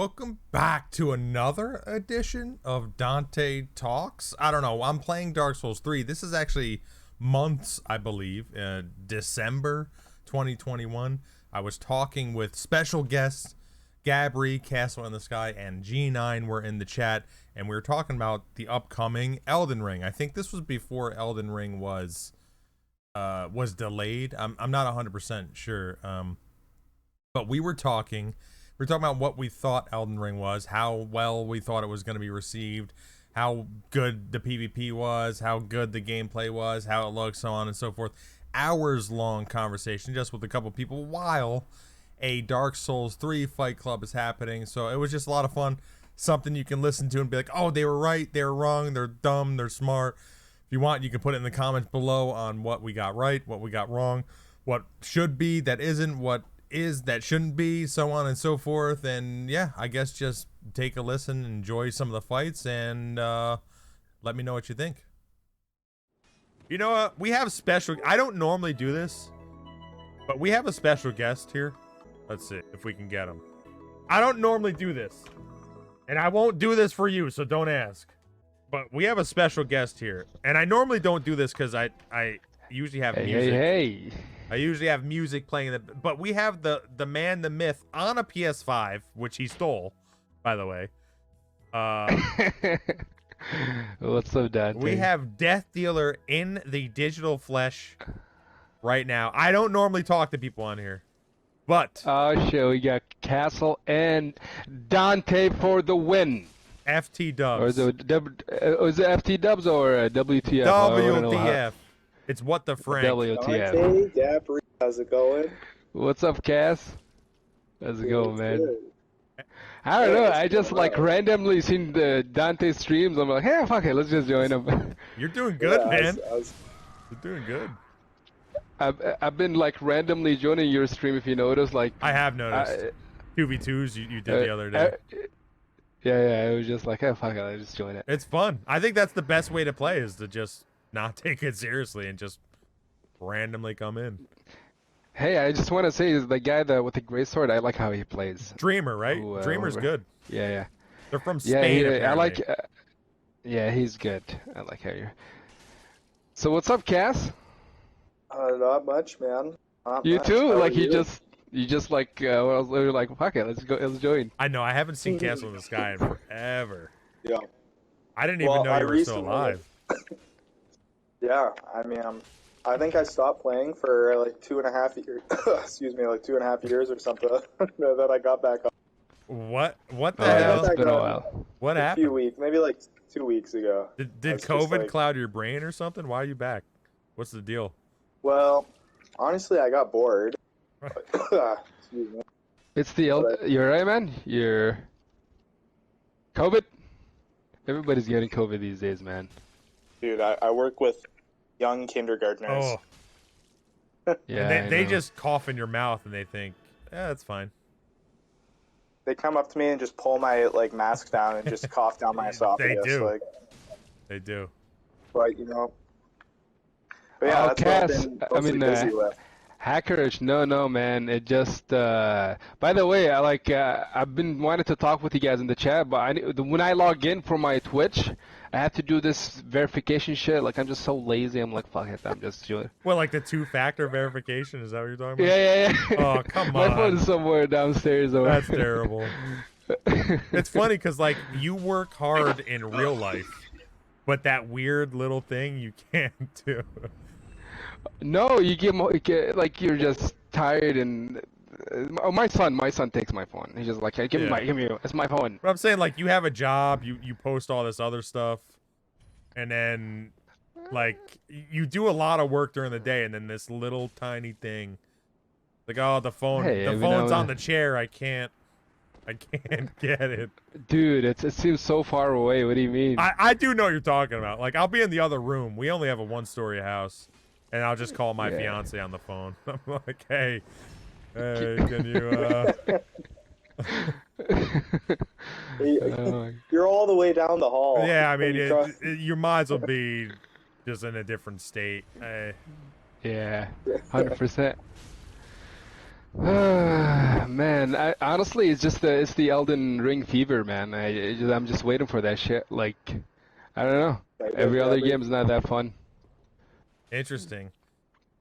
Welcome back to another edition of Dante Talks. I don't know, I'm playing Dark Souls 3. This is actually months, I believe, December 2021. I was talking with special guests, Gabri, CastleInTheSky, and Jeenine were in the chat, and we were talking about the upcoming Elden Ring. I think this was before Elden Ring was delayed. I'm not 100% sure, but we were talking about what we thought Elden Ring was, how well we thought it was going to be received, how good the PvP was, how good the gameplay was, how it looks, so on and so forth. Hours long conversation just with a couple people while a Dark Souls 3 fight club is happening. So it was just a lot of fun. Something you can listen to and be like, oh, they were right, they were wrong, they're dumb, they're smart. If you want, you can put it in the comments below on what we got right, what we got wrong, what should be, that isn't, what is that shouldn't be, so on and so forth. And yeah, I guess just take a listen, enjoy some of the fights, and let me know what you think. You know what, we have special, I don't normally do this, but we have a special guest here. Let's see if we can get him. I don't normally do this, and I won't do this for you, so don't ask, but we have a special guest here. And I normally don't do this because I usually have music. Hey. I usually have music playing, but we have the man, the myth on a PS5, which he stole, by the way. What's up, Dante? We have Death Dealer in the digital flesh right now. I don't normally talk to people on here, but oh shit, we got Castle and Dante for the win. FT Dubs. Or was it FT Dubs or WTF? WTF. It's what the Frank. WTF. Dante, Gabri, how's it going? What's up, Cass? How's it going, man? I don't know. I just like randomly seen the Dante streams. I'm like, hey, fuck it, let's just join him. You're doing good, man. You're doing good. I've been like randomly joining your stream. If you notice, like I have noticed 2v2s you did the other day. Yeah. It was just like, hey, fuck it, let's just join it. It's fun. I think that's the best way to play, is to just not take it seriously and just randomly come in. Hey, I just want to say, is the guy with the great sword, I like how he plays. Dreamer, right? Dreamer's good. Yeah. They're from Spain. I like. Yeah, he's good. I like how you're. So what's up, Cass? Not much, man. You too? Like you just like we're like, fuck it, let's go, let's join. I know. I haven't seen CastleInTheSky in forever. Yeah. I didn't even know you were still alive. Yeah, I mean, I think I stopped playing for like 2.5 years. Excuse me, like 2.5 years or something. Then I got back on. What the hell? It's been a while. What happened? A few weeks, maybe like 2 weeks ago. Did COVID cloud your brain or something? Why are you back? What's the deal? Well, honestly, I got bored. Excuse me. It's you're right, man. You're COVID. Everybody's getting COVID these days, man. Dude, I work with young kindergartners. Oh. Yeah. And they just cough in your mouth and they think, yeah, that's fine. They come up to me and just pull my like mask down and just cough down my esophagus. They do. Like, they do. But you know. But yeah, that's Cass, what I've been busy with. Hackerish, no, man. It just. By the way, I've been wanting to talk with you guys in the chat, but when I log in for my Twitch, I have to do this verification shit. Like I'm just so lazy. I'm like, fuck it, I'm just doing. Well, like the 2-factor verification? Is that what you're talking about? Yeah. Oh, come on. My phone's somewhere downstairs. That's terrible. It's funny because like you work hard in real life, but that weird little thing you can't do. No, you get like you're just tired and. Oh, my son takes my phone. He's just like, hey, give me, it's my phone. But I'm saying, like, you have a job, you post all this other stuff, and then, like, you do a lot of work during the day, and then this little tiny thing, like, oh, the phone's on the chair, I can't get it. Dude, it seems so far away. What do you mean? I do know what you're talking about. Like, I'll be in the other room. We only have a 1-story house, and I'll just call my fiance on the phone. I'm like, hey, can you You're all the way down the hall. Yeah, I mean, you might as well be just in a different state. Yeah, 100%. Man, honestly, it's the Elden Ring fever, man. I'm just waiting for that shit. Like, I don't know. Like, Every other Gabri? game is not that fun. Interesting.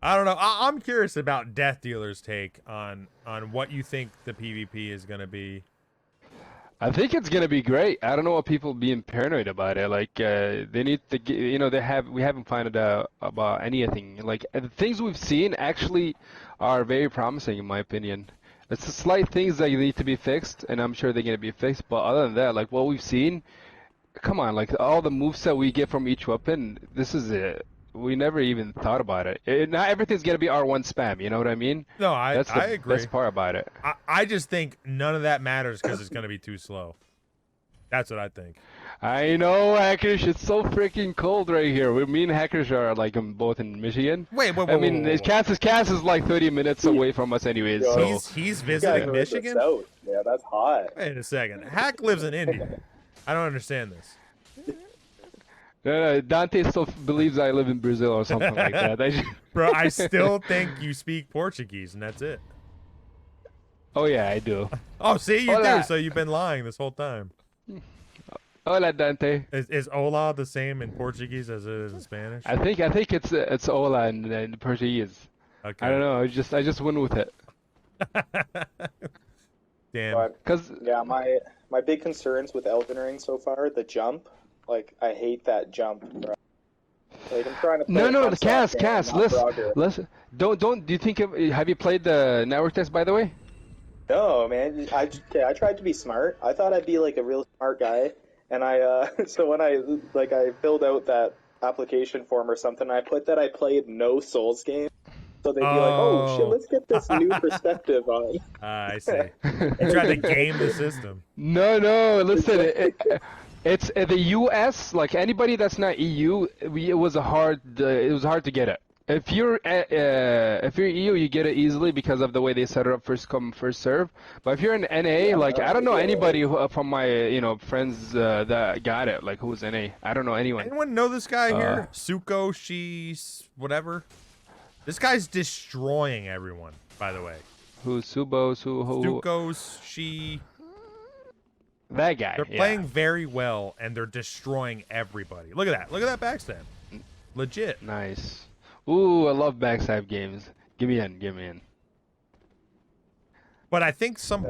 I don't know. I'm curious about Death Dealer's take on what you think the PvP is gonna be. I think it's gonna be great. I don't know what people being paranoid about it. Like, they need to, we haven't found out about anything. Like, the things we've seen actually are very promising, in my opinion. It's the slight things that need to be fixed, and I'm sure they're gonna be fixed. But other than that, like what we've seen, come on, like all the moveset we get from each weapon, this is it. We never even thought about it. Not everything's gonna be R1 spam. You know what I mean? No, I That's the agree. best part about it. I just think none of that matters because it's gonna be too slow. That's what I think. I know, Hackers. It's so freaking cold right here. Me and Hackers are like both in Michigan. Wait. I mean, Cass is like 30 minutes away from us, anyways. Yo, So He's You guys visiting are in the Michigan. South. Yeah, that's hot. Wait a second. Hack lives in India. I don't understand this. no, Dante still believes I live in Brazil or something like that. Bro, I still think you speak Portuguese, and that's it. Oh yeah, I do. Oh, see, you do. Hola. So you've been lying this whole time. Hola, Dante. Is hola the same in Portuguese as it is in Spanish? I think it's hola in Portuguese. Okay. I don't know. I just went with it. Damn. But Cause yeah, my big concerns with Elden Ring so far, the jump. Like, I hate that jump, bro. Like, I'm trying to play no, a Cass, game, not listen, Frogger. listen. Don't. Do you think have you played the network test, by the way? No, man. I tried to be smart. I thought I'd be like a real smart guy, and so when I filled out that application form or something, I put that I played no Souls game. So they'd be like, "Oh shit, let's get this new perspective on." I see. You tried to game the system. No. Listen, it's the U.S. Like anybody that's not EU, it was hard to get it. If you're EU, you get it easily because of the way they set it up, first come first serve. But if you're in NA, like I don't know anybody from my friends that got it. Like who's NA? I don't know anyone. Anyone know this guy here? Suko, whatever. This guy's destroying everyone. By the way. Who's Subo? Suko's she. That guy. They're playing very well, and they're destroying everybody. Look at that. Look at that backstab. Legit. Nice. Ooh, I love backstab games. Give me in. But I think some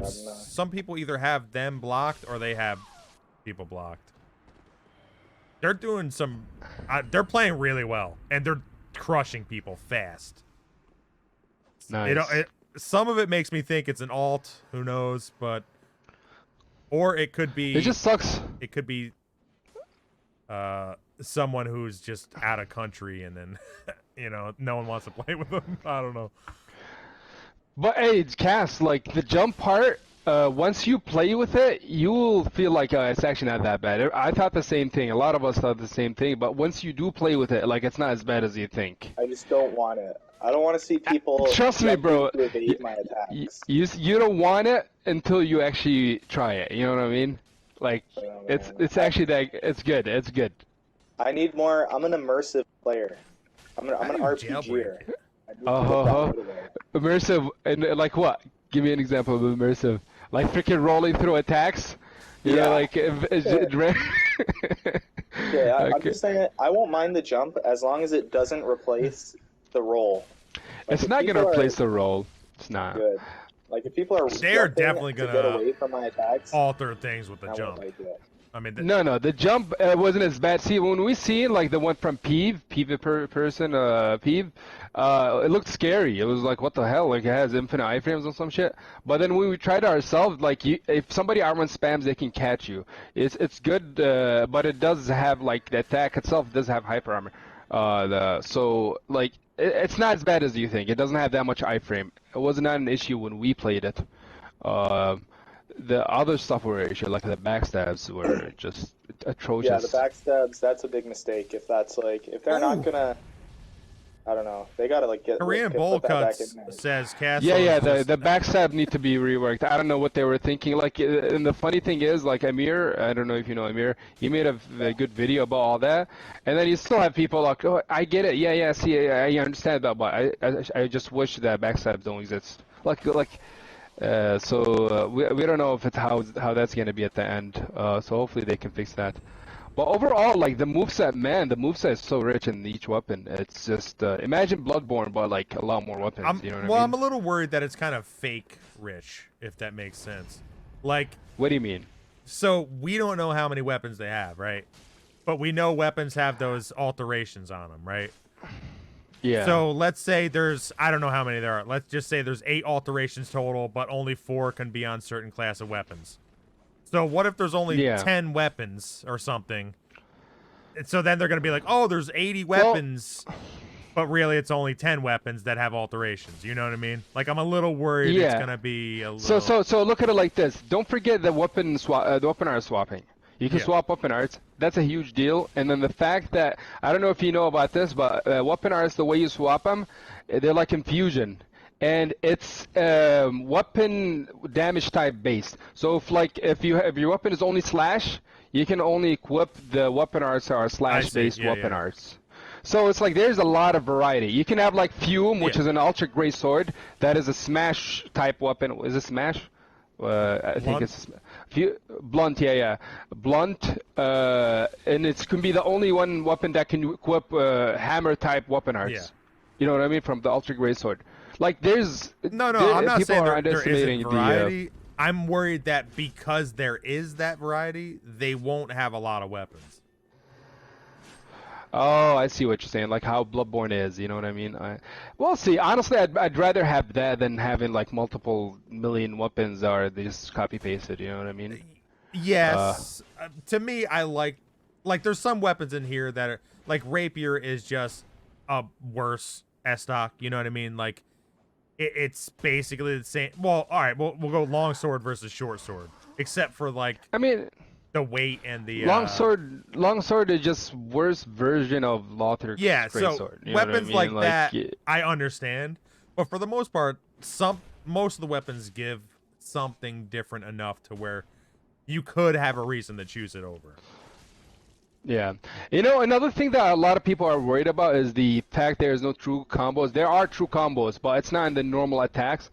people either have them blocked or they have people blocked. They're doing some. They're playing really well, and they're crushing people fast. Nice. Some of it makes me think it's an alt. Who knows? Or it could be. It just sucks. It could be someone who's just out of country, and then no one wants to play with them. I don't know. But hey, Cass, like the jump part, once you play with it, you'll feel like it's actually not that bad. I thought the same thing. A lot of us thought the same thing. But once you do play with it, like it's not as bad as you think. I just don't want it. I don't want to see people. Trust me, bro. To evade my attacks. You don't want it until you actually try it. You know what I mean? Like it's actually it's good. It's good. I need more. I'm an immersive player. I'm an RPGer. Immersive, and like what? Give me an example of immersive. Like freaking rolling through attacks. You know, like I'm just saying I won't mind the jump as long as it doesn't replace the roll. It's not gonna replace the roll. It's not. Good. Like if people are they're definitely gonna get away from my attacks, alter things with the jump. I mean, no, the jump wasn't as bad. See, when we see like the one from Peeve person, Peeve, it looked scary. It was like, what the hell? Like it has infinite iframes or some shit. But then when we tried it ourselves, like if somebody R1 spams, they can catch you. It's good, but it does have like the attack itself does have hyper armor. So like it's not as bad as you think. It doesn't have that much iframe. It was not an issue when we played it. The other stuff were an issue, like the backstabs were just atrocious. Yeah, the backstabs, that's a big mistake. If they're not gonna, I don't know, they gotta like get Korean Bowl Cuts says Castle. Yeah, the backstab need to be reworked. I don't know what they were thinking. Like, and the funny thing is, like Amir, I don't know if you know Amir, he made a good video about all that, and then you still have people like, oh, I get it, yeah, see, I understand that, but I just wish that backstabs don't exist. We don't know if it's how that's gonna be at the end. So hopefully they can fix that. But overall, like the moveset, man, the moveset is so rich in each weapon. It's just imagine Bloodborne, but like a lot more weapons. You know what I mean? I'm a little worried that it's kind of fake rich, if that makes sense. Like, What do you mean? so we don't know how many weapons they have, right? But we know weapons have those alterations on them, right? Yeah. So let's say there's, I don't know how many there are. Let's just say there's 8 alterations total, but only 4 can be on certain class of weapons. So what if there's only 10 weapons or something? And so then they're going to be like, oh, there's 80 weapons, but really it's only 10 weapons that have alterations. You know what I mean? Like, I'm a little worried it's going to be a little... So look at it like this. Don't forget the weapon art swapping. You can swap weapon arts. That's a huge deal. And then the fact that, I don't know if you know about this, but weapon arts, the way you swap them, they're like infusion. And it's weapon damage type based. So if your weapon is only slash, you can only equip the weapon arts are slash based weapon arts. So it's like there's a lot of variety. You can have like Fume, which is an ultra great sword that is a smash type weapon. Is it smash? I think it's blunt. Blunt, and it can be the only one weapon that can equip hammer type weapon arts. Yeah. You know what I mean? From the ultra great sword. Like there's no, I'm not saying there isn't the variety. I'm worried that because there is that variety, they won't have a lot of weapons. Oh, I see what you're saying. Like how Bloodborne is, you know what I mean? Well, see, honestly, I'd rather have that than having like multiple million weapons or they just copy pasted. You know what I mean? Yes. To me, I like there's some weapons in here that are like rapier is just a worse S-stock. You know what I mean? Like it's basically the same. Well, all right, we'll go long sword versus short sword, except for like the weight and the long sword is just worse version of Lothar's great sword. You weapons know what I mean? like that I understand, but for the most part, most of the weapons give something different enough to where you could have a reason to choose it over. Yeah. You know, another thing that a lot of people are worried about is the fact there's no true combos. There are true combos, but it's not in the normal attacks.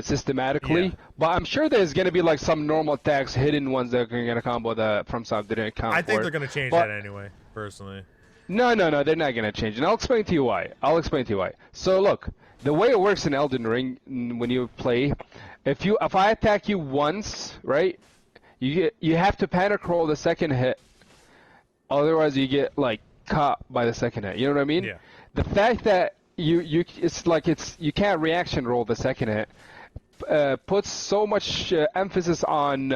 Systematically. Yeah. But I'm sure there's going to be like some normal attacks, hidden ones that are going to combo that Fromsoft didn't account for. I think they're going to change that anyway, personally. No, they're not going to change it. And I'll explain to you why. So look, the way it works in Elden Ring when you play, if I attack you once, right? You have to panic roll the second hit, otherwise you get like caught by the second hit. You know what I mean? Yeah. The fact that you can't reaction roll the second hit puts so much emphasis on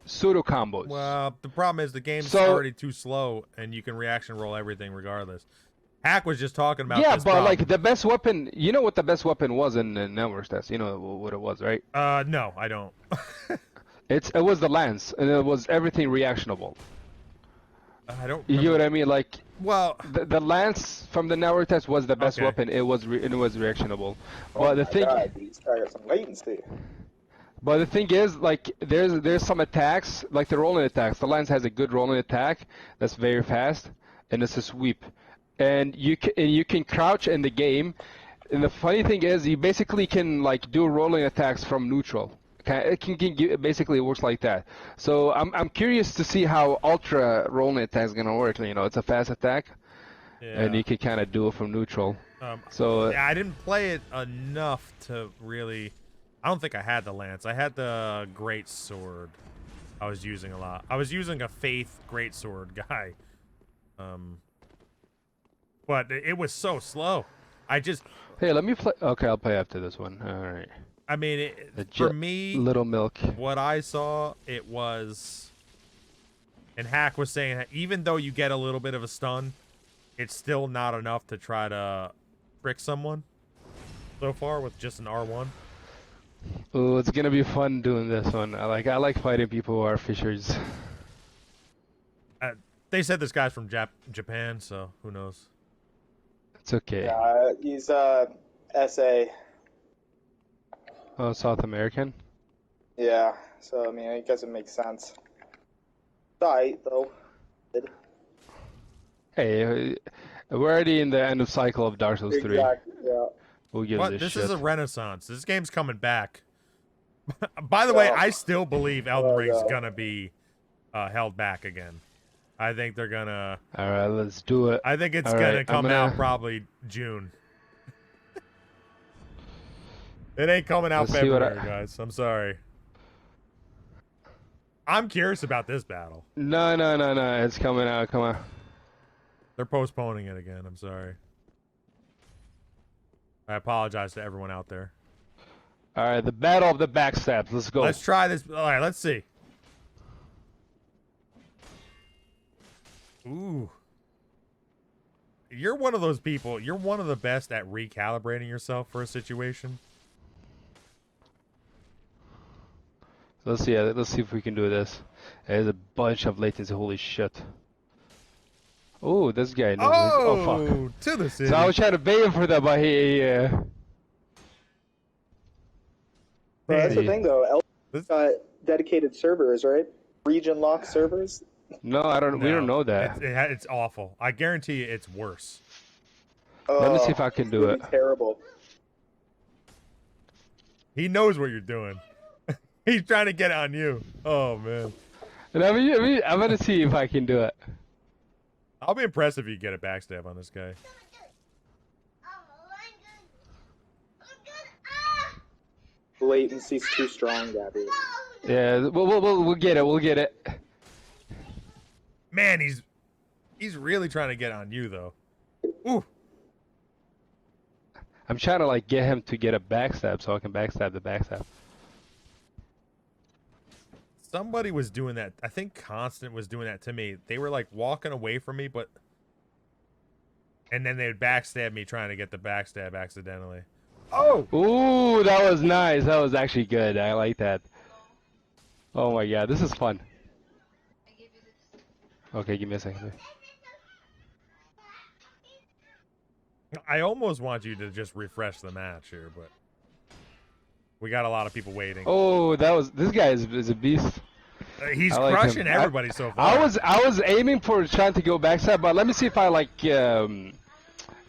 pseudo combos. Well, the problem is the game's already too slow, and you can reaction roll everything regardless. Hack was just talking about this problem. Like the best weapon, you know what the best weapon was in Network Stats? You know what it was, right? No, I don't. It was the lance, and it was everything reactionable. I don't. You get what I mean? Like, well, the lance from the network test was the best weapon. It was reactionable. But the thing, these guys got some latency. But the thing is, like, there's some attacks, like the rolling attacks. The lance has a good rolling attack that's very fast, and it's a sweep. And you can crouch in the game. And the funny thing is, you basically can like do rolling attacks from neutral. It basically works like that. So I'm curious to see how ultra rolling attack is gonna work. You know, it's a fast attack, and you can kind of do it from neutral. I didn't play it enough to really. I don't think I had the lance. I had the great sword. I was using a lot. I was using a faith great sword guy. But it was so slow. Hey, let me play. Okay, I'll play after this one. All right. I mean, for me, Little Milk. What I saw, it was, and Hack was saying, even though you get a little bit of a stun, it's still not enough to try to trick someone. So far, with just an R1. Oh, it's gonna be fun doing this one. I like fighting people who are fishers. They said this guy's from Japan, so who knows? It's okay. Yeah, he's SA. Oh, South American? Yeah, so I mean, I guess it makes sense. It's alright, though. Hey, we're already in the end of cycle of Dark Souls 3. Exactly, yeah. Who gives What? a This shit? is a renaissance. This game's coming back. By the way, I still believe Elden Ring's gonna be held back again. I think they're gonna. All right, let's do it. I think it's All gonna right, come out probably June. It ain't coming out February, guys. I'm sorry. I'm curious about this battle. No. It's coming out. Come on. They're postponing it again. I'm sorry. I apologize to everyone out there. All right, the battle of the backstabs. Let's go. Let's try this. All right, let's see. Ooh. You're one of those people. You're one of the best at recalibrating yourself for a situation. Let's see. Let's see if we can do this. There's a bunch of latency. Holy shit. Oh, this guy knows. Oh fuck. To the city. So I was trying to bait him for that, but he. Well, that's the thing, though. Elden's got dedicated servers, right? Region lock servers. No, I don't. We don't know that. It's awful. I guarantee you, it's worse. Let me see if I can do it. Terrible. He knows what you're doing. He's trying to get on you. Oh man. And I'm gonna see if I can do it. I'll be impressed if you get a backstab on this guy. Latency's too strong, Gabri. Yeah, we'll get it. We'll get it. Man, he's really trying to get on you though. Ooh. I'm trying to like get him to get a backstab so I can backstab the backstab. Somebody was doing that. I think Constant was doing that to me. They were like walking away from me, and then they would backstab me trying to get the backstab accidentally. Oh! Ooh, that was nice. That was actually good. I like that. Oh my god, this is fun. Okay, give me a second. I almost want you to just refresh the match here, but we got a lot of people waiting. Oh, this guy is a beast. He's like crushing him. everybody so far. I was aiming for trying to go backstab, but let me see if I like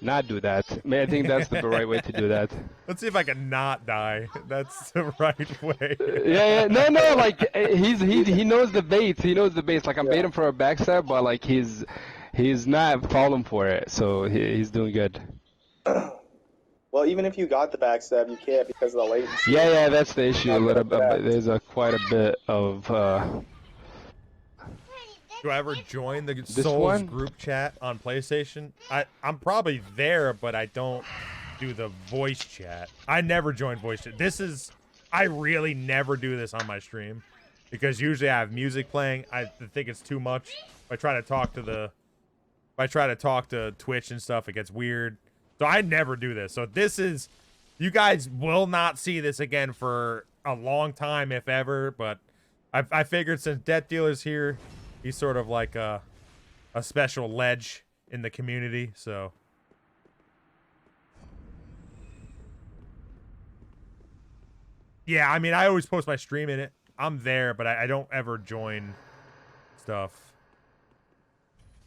not do that. I think that's the right way to do that. Let's see if I can not die. That's the right way. Yeah. No. Like he knows the bait. He knows the bait. Like I'm baiting for a backstab, but like he's not falling for it. So he's doing good. Well, even if you got the backstab, you can't because of the latency. Yeah. That's the issue. There's quite a bit of. Do I ever join the Souls group chat on PlayStation? I'm probably there, but I don't do the voice chat. I never join voice chat. I really never do this on my stream because usually I have music playing. I think it's too much. If I try to talk to Twitch and stuff, it gets weird. So I never do this. So you guys will not see this again for a long time, if ever. But I figured since Death Dealer's here, he's sort of like a special ledge in the community, so. Yeah, I mean, I always post my stream in it. I'm there, but I don't ever join stuff.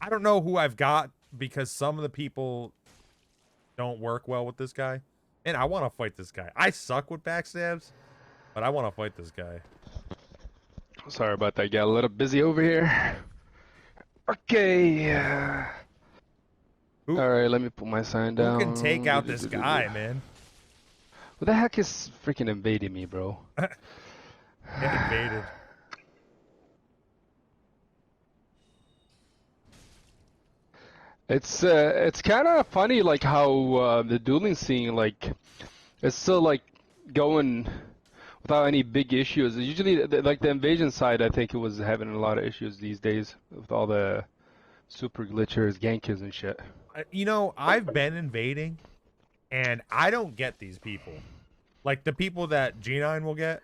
I don't know who I've got because some of the people don't work well with this guy. And I want to fight this guy. I suck with backstabs, but I want to fight this guy. Sorry about that. Got a little busy over here. Okay. All right, let me put my sign down. Who can take out this guy, man? Who the heck is freaking invading me, bro? Get invaded. It's kind of funny, like how the dueling scene, like, it's still like going without any big issues. Usually, like the invasion side, I think it was having a lot of issues these days with all the super glitchers, gankers, and shit. You know, I've been invading, and I don't get these people. Like the people that Jeenine will get.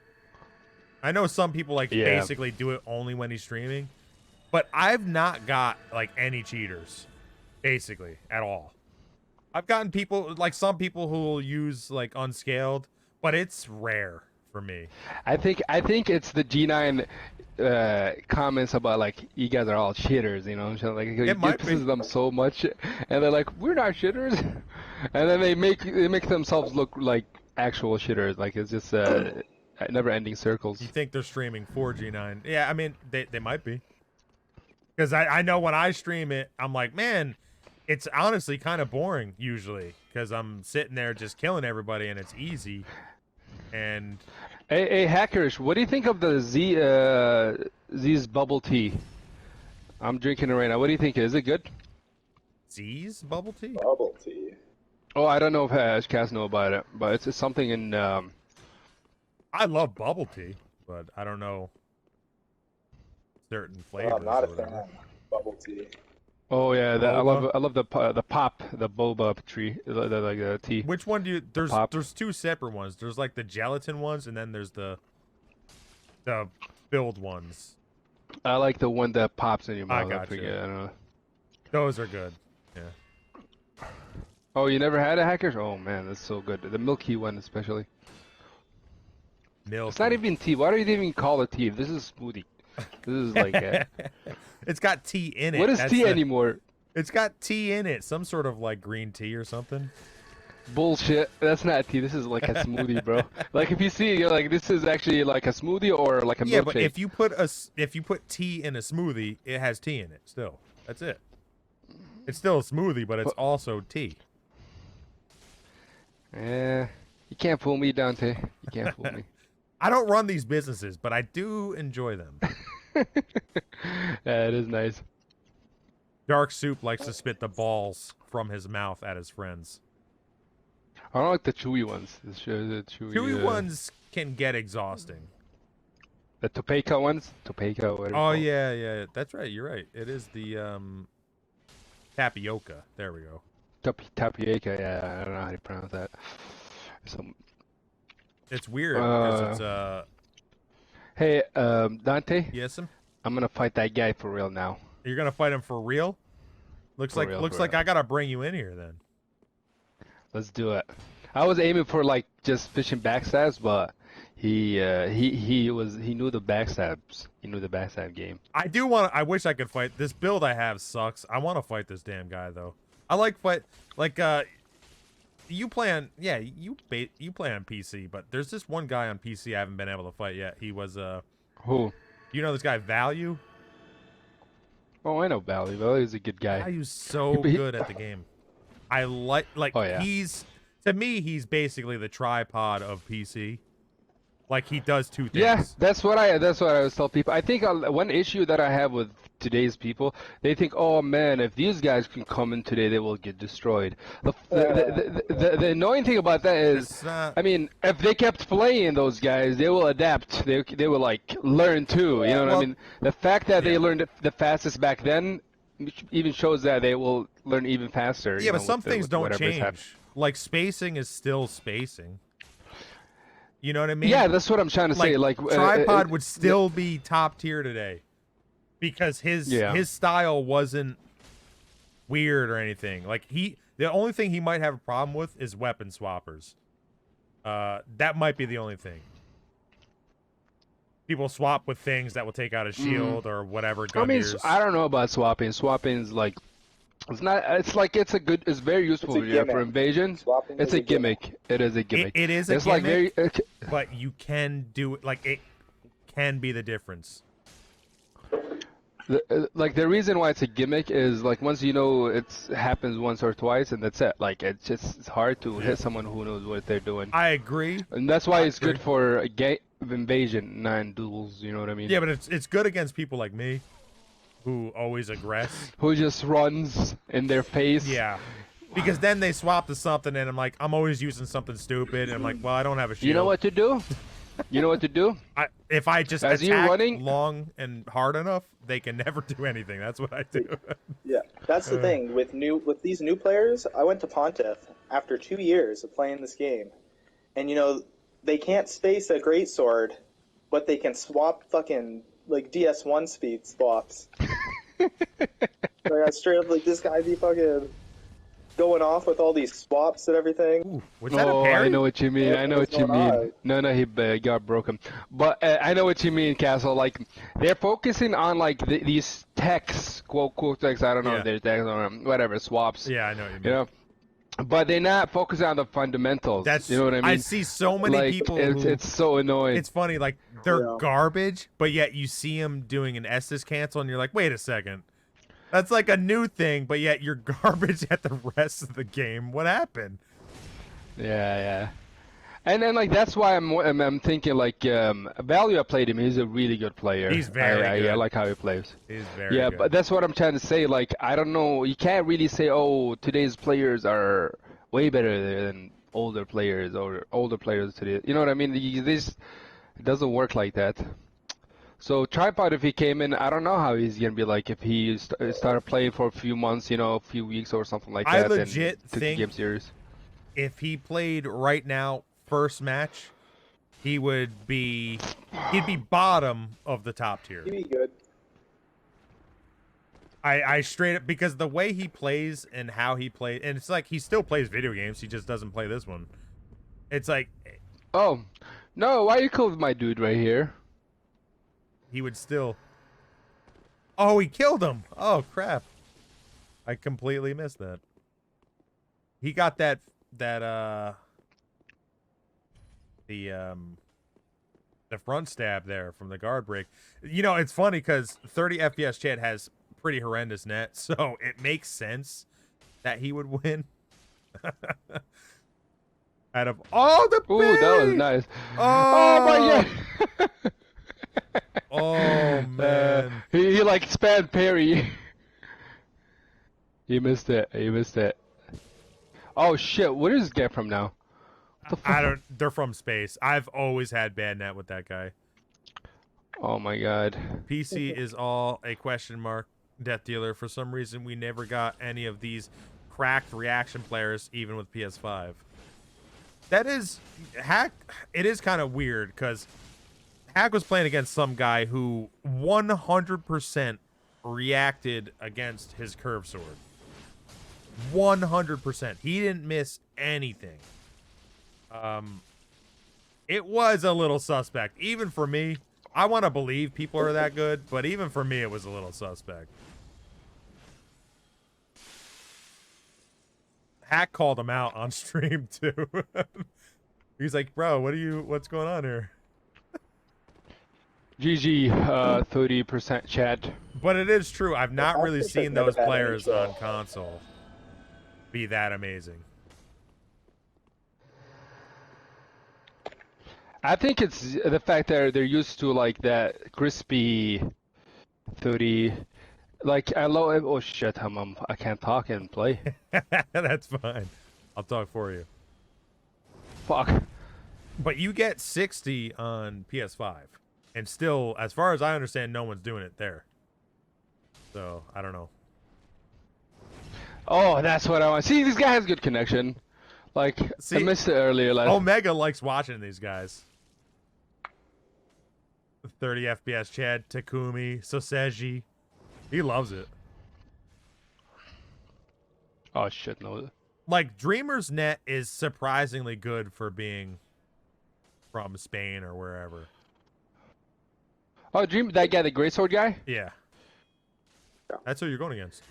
I know some people basically do it only when he's streaming, but I've not got like any cheaters, basically at all. I've gotten people like some people who will use like unscaled, but it's rare for me. I think it's the G9 comments about like you guys are all shitters, you know, so, like it might be. pisses them so much, and they're like, we're not shitters, and then they make themselves look like actual shitters, like it's just never-ending circles. You think they're streaming for G9? Yeah, I mean they might be, because I know when I stream it, I'm like, man, it's honestly kind of boring usually, because I'm sitting there just killing everybody and it's easy, and. Hey, Hackers, what do you think of the Z's bubble tea? I'm drinking it right now. What do you think? Is it good? Z's bubble tea? Bubble tea. Oh, I don't know if Cass know about it, but it's something in. I love bubble tea, but I don't know certain flavors. I'm not a fan of bubble tea. Oh yeah, I Boba? love the pop, the boba tree, the tea. Which one do you? There's two separate ones. There's like the gelatin ones, and then there's the filled ones. I like the one that pops in your mouth. I got you. I don't know. Those are good. Yeah. Oh, you never had a Hackers? Oh man, that's so good. The milky one especially. Milk. It's not even tea. Why do you even call it tea? This is smoothie. This is like. It's got tea in it. What is tea anymore? It's got tea in it. Some sort of like green tea or something. Bullshit. That's not tea. This is like a smoothie, bro. Like if you see it, you're like, this is actually like a smoothie or like a milkshake. Yeah, but if you put tea in a smoothie, it has tea in it still. That's it. It's still a smoothie, but it's also tea. You can't fool me, Dante. You can't fool me. I don't run these businesses, but I do enjoy them. Yeah, it is nice. Dark Soup likes to spit the balls from his mouth at his friends. I don't like the chewy ones. The chewy ones can get exhausting. The Topeka ones? Topeka, whatever. Oh, yeah. That's right. You're right. It is the tapioca. There we go. Tapioca, yeah. I don't know how to pronounce that. It's weird because it's Hey, Dante? Yes, sir? I'm gonna fight that guy for real now. You're gonna fight him for real? Looks like I gotta bring you in here then. Let's do it. I was aiming for like just fishing backstabs, but he knew the backstabs. He knew the backstab game. I wish I could fight. This build I have sucks. I want to fight this damn guy though. I like you play on you play on PC, but there's this one guy on PC I haven't been able to fight yet. He was Who? You know this guy Value? Oh, I know Value. Value's a good guy. Value's so good at the game. I like oh, yeah. To me he's basically the tripod of PC. Like he does two things. Yeah, that's what I always tell people. I think one issue that I have with today's people, they think, oh man, if these guys can come in today, they will get destroyed. The annoying thing about that is, I mean, if they kept playing those guys, they will adapt. They will like learn too. You know what I mean? The fact that they learned the fastest back then even shows that they will learn even faster. Yeah, but some things don't change. Like spacing is still spacing. You know what I mean? Yeah, that's what I'm trying to say. Like tripod would still be top tier today, because his style wasn't weird or anything. Like the only thing he might have a problem with is weapon swappers. That might be the only thing. People swap with things that will take out a shield or whatever. I mean, I don't know about swapping. Swapping is like. It's not. It's like it's very useful for invasion. Swapping it's a gimmick. It is a gimmick. It is a it's gimmick. Like very. But you can do it. Like it can be the difference. Like the reason why it's a gimmick is like once you know it happens once or twice and that's it. Like it's hard to hit someone who knows what they're doing. I agree. And that's why it's good for a game of invasion, non-duels. You know what I mean? Yeah, but it's good against people like me, who always aggress. Who just runs in their face. Yeah. Because then they swap to something and I'm always using something stupid and I'm like, well, I don't have a shield. You know what to do? You know what to do? If I just attack long and hard enough, they can never do anything. That's what I do. Yeah, that's the thing. With these new players, I went to Pontiff after 2 years of playing this game. And, they can't space a greatsword, but they can swap fucking, like, DS1 speed swaps. Like, I straight up, like, this guy be fucking... going off with all these swaps and everything. Ooh, was that a Oh, parry? I know what you mean. I know What's what you going mean. on? No, he got broken. But I know what you mean, Castle. Like they're focusing on like these techs, quote techs. I don't know Yeah. if they're techs or whatever swaps. Yeah, I know what you mean. You know, but they're not focusing on the fundamentals. That's you know what I mean. I see so many like, people. It's so annoying. It's funny, like they're Yeah. garbage, but yet you see them doing an Estus cancel, and you're like, wait a second, that's like a new thing, but yet you're garbage at the rest of the game. What happened? Yeah. And then like that's why I'm thinking like Value. I played him. He's a really good player. He's very good. I like how he plays. He's very Yeah, good. but that's what I'm trying to say. Like, I don't know. You can't really say, oh, today's players are way better than older players or older players today. You know what I mean? This it doesn't work like that. So Tripod, if he came in, I don't know how he's gonna be like if he started playing for a few months, a few weeks or something like I that. legit and took the think game serious. if he played right now, first match, he'd be bottom of the top tier. He'd be good. I straight up, because the way he plays and how he plays, and it's like he still plays video games, he just doesn't play this one. It's like Oh, no! Why you killed my dude right here? he would still. Oh, he killed him. Oh crap! I completely missed that. He got the front stab there from the guard break. It's funny because 30 FPS Chad has pretty horrendous net, so it makes sense that he would win. Out of all the Ooh, that was nice. Oh, my god! Oh man. He like spam parry. He missed it. Oh shit! Where does this get from now? They're from space. I've always had bad net with that guy. Oh my god. PC is all a question mark, Death Dealer. For some reason, we never got any of these cracked reaction players, even with PS5. That is Hack. It is kind of weird because Hack was playing against some guy who 100% reacted against his curve sword. 100%. He didn't miss anything. It was a little suspect, even for me. I want to believe people are that good, but even for me, it was a little suspect. Hack called him out on stream too. He's like, "Bro, what's going on here?" GG, 30% chat. But it is true. I've not really I've seen never those had any players trouble. on console be that amazing. I think it's the fact that they're used to like that crispy 30. Like I love. Oh shit! I can't talk and play. That's fine. I'll talk for you. Fuck. But you get 60 on PS5, and still, as far as I understand, no one's doing it there. So I don't know. Oh, that's what I want. See, this guy has good connection. Like See, I missed it earlier. Like Omega likes watching these guys. 30 FPS Chad, Takumi, Soseji. He loves it. oh shit, no. Like, Dreamer's net is surprisingly good for being from Spain or wherever. Oh, Dream, that guy, the greatsword guy. Yeah. That's who you're going against.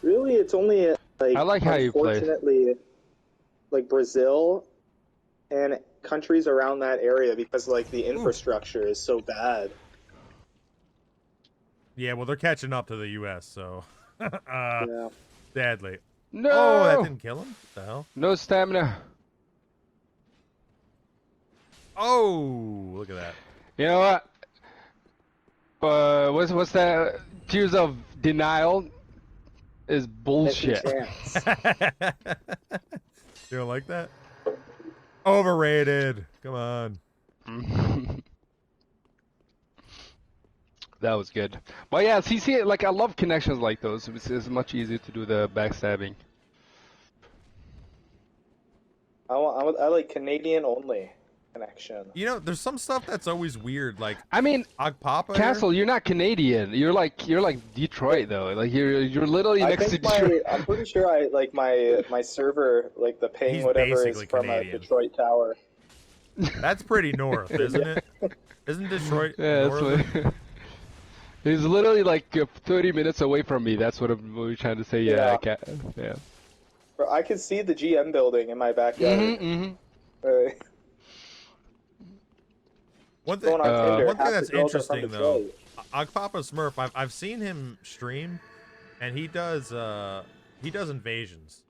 Really, it's only like I like how you play. Unfortunately, like Brazil and countries around that area because like the infrastructure is so bad. Yeah, well, they're catching up to the U.S., so... Yeah. Sadly. No. Oh, that didn't kill him? What the hell? No stamina. Oh, look at that. You know what? What's that? Tears of denial is bullshit. Chance. You don't like that? Overrated. Come on. That was good. But yeah, see, like I love connections like those. It's much easier to do the backstabbing. I like Canadian only. connection. You know, there's some stuff that's always weird. Like, I mean, Agpapa Castle, you're not Canadian. You're like Detroit though. Like you're literally I next to think Detroit. I'm pretty sure my server, like the ping He's whatever, is basically from Canadian. a Detroit tower. That's pretty north, isn't it? Isn't Detroit Yeah, northern? that's what. He's literally like 30 minutes away from me. That's what we're trying to say. Yeah, yeah. Bro, I can see the GM building in my backyard. One thing, Going on Tinder, one thing half that's the girls are from interesting though, Detroit. Agpapa Smurf, I've seen him stream, and he does invasions.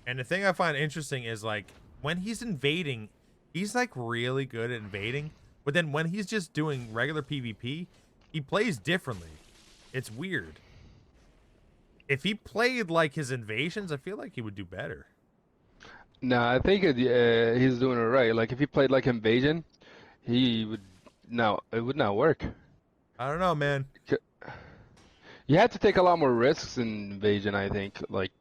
And the thing I find interesting is like when he's invading, he's like really good at invading, but then when he's just doing regular PvP, he plays differently. It's weird. If he played like his invasions, I feel like he would do better. Nah, I think he's doing it right. Like if he played like Invasion, he would. No, it would not work. I don't know, man. You have to take a lot more risks in Invasion, I think. Like,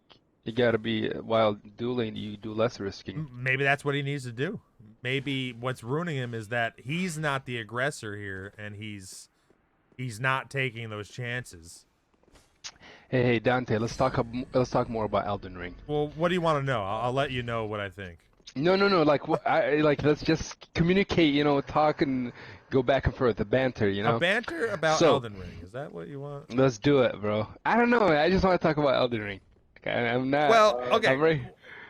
you gotta be, while dueling, you do less risking. Maybe that's what he needs to do. Maybe what's ruining him is that he's not the aggressor here, and he's not taking those chances. Hey, Dante, let's talk more about Elden Ring. Well, what do you want to know? I'll let you know what I think. No. Like, let's just communicate. Talk and go back and forth. The banter. A banter about Elden Ring. Is that what you want? Let's do it, bro. I don't know. I just want to talk about Elden Ring. I'm not. Well, okay. I'm ready.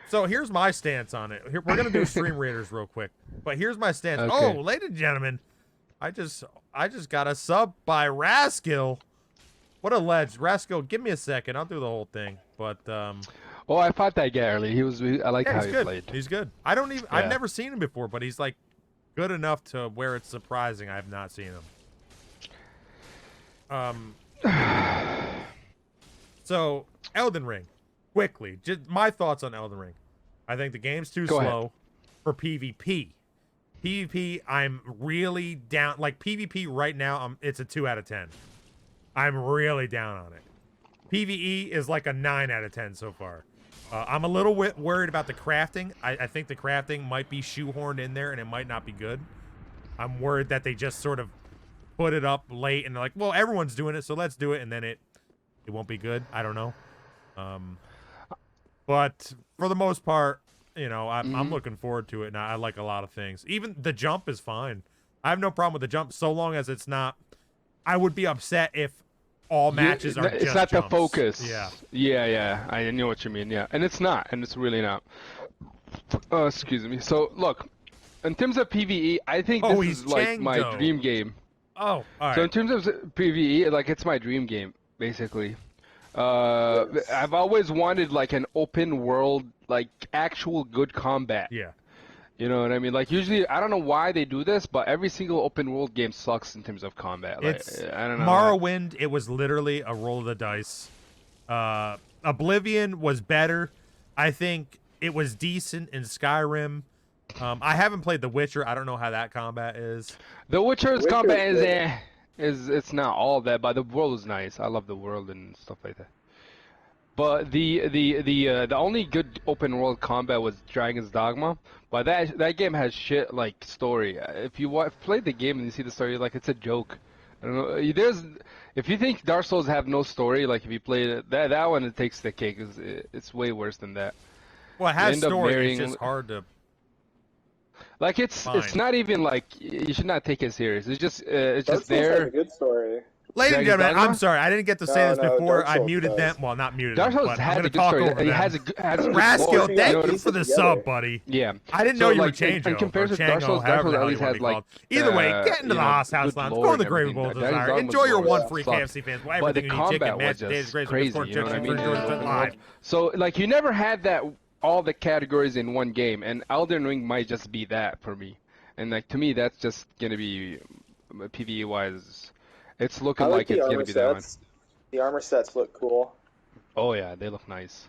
So here's my stance on it. We're gonna do Stream Raiders real quick, but here's my stance. Okay. Oh, ladies and gentlemen, I just got a sub by Raskill. What a ledge, Raskill. Give me a second. I'll do the whole thing. But Oh, I fought that guy earlier. I like how he good. played. He's good. I've Yeah. never seen him before, but he's like good enough to where it's surprising I have not seen him. So Elden Ring, quickly, just my thoughts on Elden Ring. I think the game's too slow for PvP. PvP, I'm really down. Like PvP right now, it's a 2 out of 10. I'm really down on it. PvE is like a 9 out of 10 so far. I'm a little worried about the crafting. I think the crafting might be shoehorned in there and it might not be good. I'm worried that they just sort of put it up late and they're like, well, everyone's doing it, so let's do it, and then it won't be good. I don't know. But for the most part, I'm looking forward to it, and I like a lot of things. Even the jump is fine. I have no problem with the jump so long as it's not. I would be upset if all matches are. It's just not jumps. the focus. Yeah. Yeah. I know what you mean. Yeah, and it's not, and it's really not. Excuse me. So look, in terms of PvE, I think this is like my dream game. Oh, all right. So in terms of PvE, like it's my dream game, basically. I've always wanted like an open world, like actual good combat. Yeah. You know what I mean? Like usually, I don't know why they do this, but every single open world game sucks in terms of combat. Like, I don't know. Morrowind, it was literally a roll of the dice. Oblivion was better. I think it was decent in Skyrim. I haven't played The Witcher. I don't know how that combat is. The Witcher's combat is it's not all that, but the world is nice. I love the world and stuff like that. But the only good open world combat was Dragon's Dogma, but that game has shit like story. If you play the game and you see the story, like it's a joke. I don't know. If you think Dark Souls have no story, like if you play it, that one it takes the cake. It's way worse than that. Well, it has story. It's just hard to. Like it's not even like you should not take it serious. It's just there. Like a good story. Ladies and gentlemen, I'm sorry. I didn't get to say this before. I muted does. them. Well, not muted Dark them, Souls but has I'm a going to good talk story. over It them. has a good Raskill, thank you for the sub, buddy. Yeah. I didn't know you were like, Chango. in comparison to Dark Chango, Souls, however the at hell least you want has to be called. like Either way, get into the House good Lounge. lore Go to and the Gravy everything. Bowl Dragon's Desire. Dogma Enjoy your lore one free sucks. KFC fans. But the Everything you need: chicken, combat mashed was potatoes, just grapes, crazy. pork You know chips, what I mean? refrigerated live. So like you never had that all the categories in one game, and Elden Ring might just be that for me. And like to me, that's just gonna be PvE wise. It's looking like it's gonna be that one. The armor sets look cool. Oh yeah, they look nice.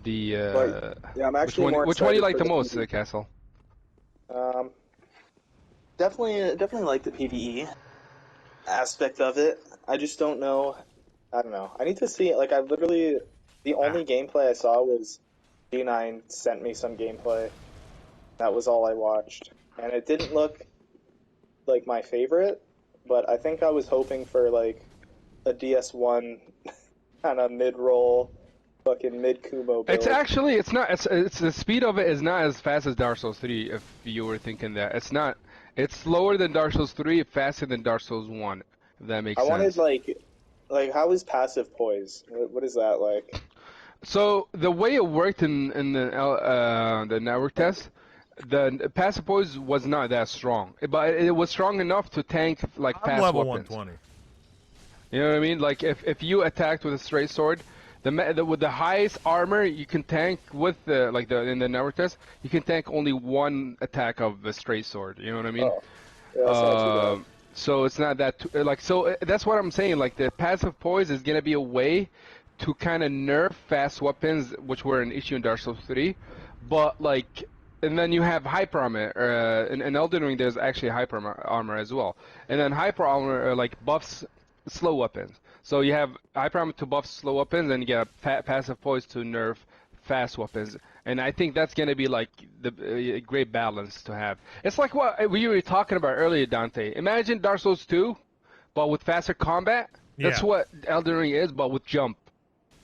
I'm actually which one do you like the most, Castle? Definitely like the PvE aspect of it. I just don't know. I don't know. I need to see it. Like the only gameplay I saw was Jeenine sent me some gameplay. That was all I watched, and it didn't look like my favorite, but I think I was hoping for like a DS1 kind of mid-roll, fucking mid-Kumo build. It's not. It's the speed of it is not as fast as Dark Souls 3. If you were thinking that, it's not. It's slower than Dark Souls 3, faster than Dark Souls 1. If that makes I sense. wanted like how is passive poise? What is that like? So the way it worked in the network test, the passive poise was not that strong, but it was strong enough to tank like I'm fast level weapons. 120. You know what I mean? Like if you attacked with a straight sword, with the highest armor you can tank with in the network test, you can tank only one attack of a straight sword. You know what I mean? Oh, yeah, that's not too bad. So it's not that that's what I'm saying. Like the passive poise is gonna be a way to kind of nerf fast weapons, which were an issue in Dark Souls 3, but like. And then you have hyper armor. In Elden Ring, there's actually hyper armor as well. And then hyper armor like buffs slow weapons. So you have hyper armor to buff slow weapons, and you get a passive poise to nerf fast weapons. And I think that's gonna be like the great balance to have. It's like what we were talking about earlier, Dante. Imagine Dark Souls 2, but with faster combat. That's Yeah. what Elden Ring is, but with jump.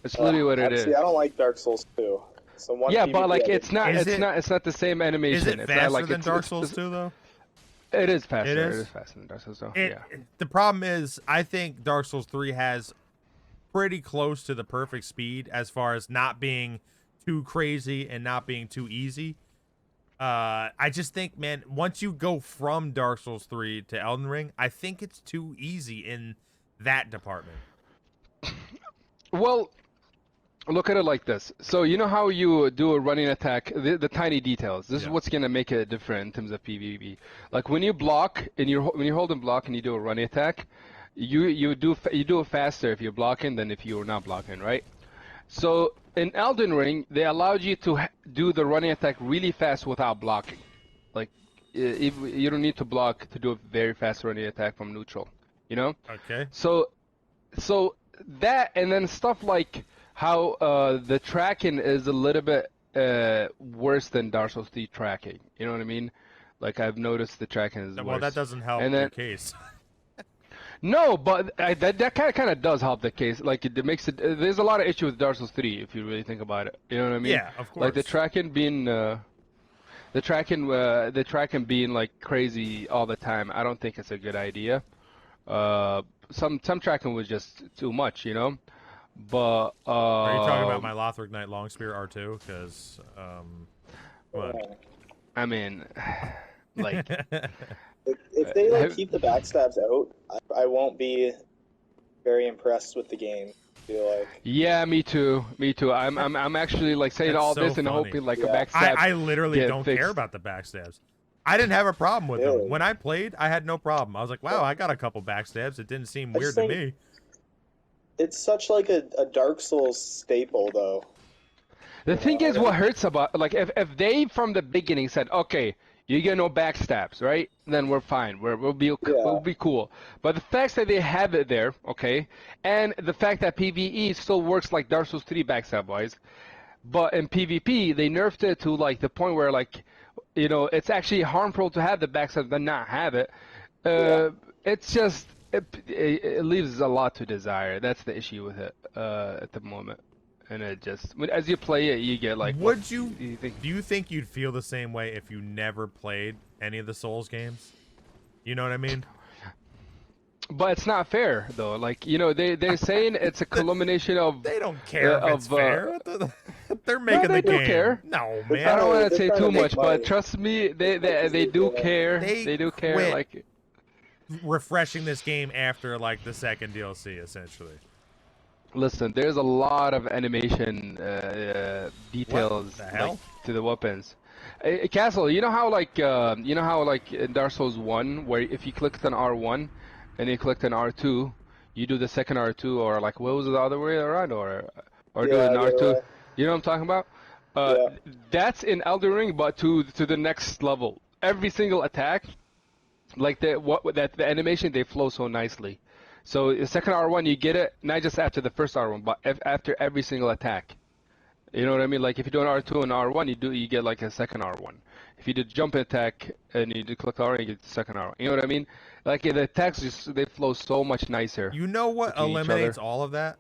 It's literally what it is. See, I don't like Dark Souls 2. So one Yeah, PvP but like I it's not it's not the same animation. Is it It's faster not like than Dark Souls 2 though? It is faster. It is? It is faster than Dark Souls 2. It, Yeah. The problem is, I think Dark Souls 3 has pretty close to the perfect speed as far as not being too crazy and not being too easy. I just think, man, once you go from Dark Souls 3 to Elden Ring, I think it's too easy in that department. Well, look at it like this. So you know how you do a running attack, the tiny details. This is what's gonna make it different in terms of PvP. Like when you block and when you hold and block and you do a running attack, you do it faster if you're blocking than if you're not blocking, right? So in Elden Ring, they allowed you to do the running attack really fast without blocking. Like if you don't need to block to do a very fast running attack from neutral. You know? Okay. So that, and then stuff like how the tracking is a little bit worse than Dark Souls 3 tracking. You know what I mean? Like I've noticed the tracking is worse. Well, that doesn't help And your then- case. No, but that kind of does help the case. Like it makes it. There's a lot of issue with Dark Souls 3 if you really think about it. You know what I mean? Yeah, of course. Like the tracking being being like crazy all the time. I don't think it's a good idea. Some tracking was just too much, you know. But Are you talking about my Lothric Knight Longspear R2? Because what? Oh. I mean, like. If they like keep the backstabs out, I won't be very impressed with the game. I feel like. Yeah, me too. Me too. I'm actually like saying That's all so this and funny. hoping like Yeah. a backstab. I literally get don't fixed. care about the backstabs. I didn't have a problem with Really? them. When I played, I had no problem. I was like, wow, I got a couple backstabs. It didn't seem I weird just to think- me. It's such like a Dark Souls staple, though. The thing is, what hurts about like if they from the beginning said, okay, you get no backstabs, right? Then we're fine. We'll be cool. But the fact that they have it there, okay, and the fact that PvE still works like Dark Souls 3 backstab wise, but in PvP they nerfed it to like the point where like, you know, it's actually harmful to have the backstab than not have it. It's just it leaves a lot to desire. That's the issue with it at the moment. And it just, as you play it, you get like. Would what you? do you think? Do you think you'd feel the same way if you never played any of the Souls games? You know what I mean? But it's not fair though. Like, you know, they're saying it's a culmination of. They don't care if it's fair. They're No, making they the do game. care. No, I man. don't want to They're say trying to too make much, money. but trust me, they do care. They They do care. quit. Like, Refreshing this game after like the second DLC, essentially. listen, there's a lot of animation details the hell? like, to the weapons. Castle, you know how like in Dark Souls 1, where if you clicked on R1 and you clicked on R2, you do the second R2, or like what was it, the other way around, or do Yeah, an the other R2. way. You know what I'm talking about? Yeah. That's in Elden Ring, but to the next level. Every single attack, like the animation, they flow so nicely. So the second R1, you get it not just after the first R1, but after every single attack. You know what I mean? Like if you do an R2 and R1, you get like a second R1. If you did jump attack and you do click R, you get the second R1. You know what I mean? Like the attacks just they flow so much nicer. You know what between each eliminates other. all of that?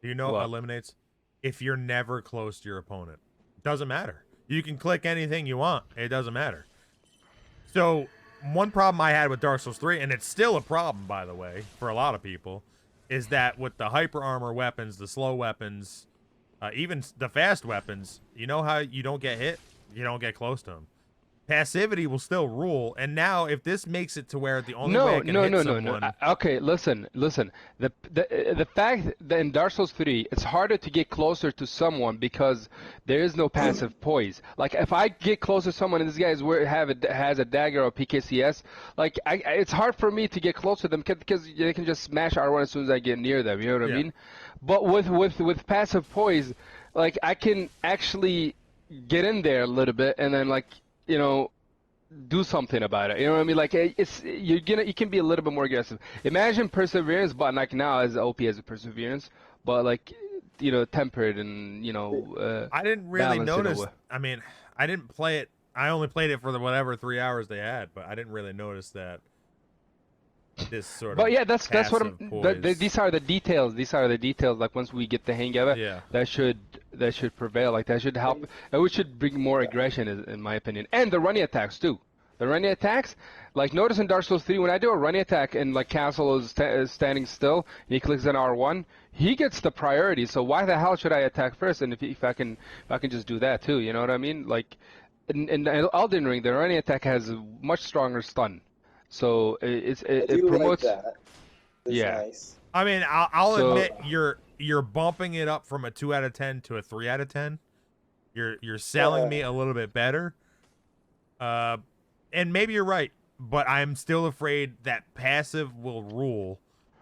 Do you know what What? eliminates? If you're never close to your opponent. Doesn't matter. You can click anything you want. It doesn't matter. So, one problem I had with Dark Souls 3, and it's still a problem, by the way, for a lot of people, is that with the hyper armor weapons, the slow weapons, even the fast weapons, you know how you don't get hit? You don't get close to them. Passivity will still rule, and now if this makes it to where the only way I can hit someone... Okay, listen. The fact that in Dark Souls 3, it's harder to get closer to someone because there is no passive poise. Like if I get closer to someone and this guy has a dagger or PKCS, like it's hard for me to get close to them because they can just smash R1 as soon as I get near them. You know what I mean? But with passive poise, like I can actually get in there a little bit and then do something about it. You know what I mean? Like you can be a little bit more aggressive. Imagine Perseverance, but like now as OP as a Perseverance, but like tempered and I didn't really balance notice. I mean, I didn't play it. I only played it for the whatever 3 hours they had, but I didn't really notice that. This sort of. But yeah, that's what these are the details. These are the details. Like once we get the hang of it, that should prevail. Like that should help. And we should bring more aggression, in my opinion. And the running attacks too. The running attacks, like notice in Dark Souls 3 when I do a running attack and like Castle is standing still and he clicks on R1, he gets the priority. So why the hell should I attack first? And if I can just do that too, you know what I mean? Like in Elden Ring, the running attack has a much stronger stun. So it promotes. Like that. It's nice. I mean, I'll admit you're bumping it up from a 2 out of 10 to a 3 out of 10. You're selling me a little bit better. And maybe you're right, but I'm still afraid that passive will rule,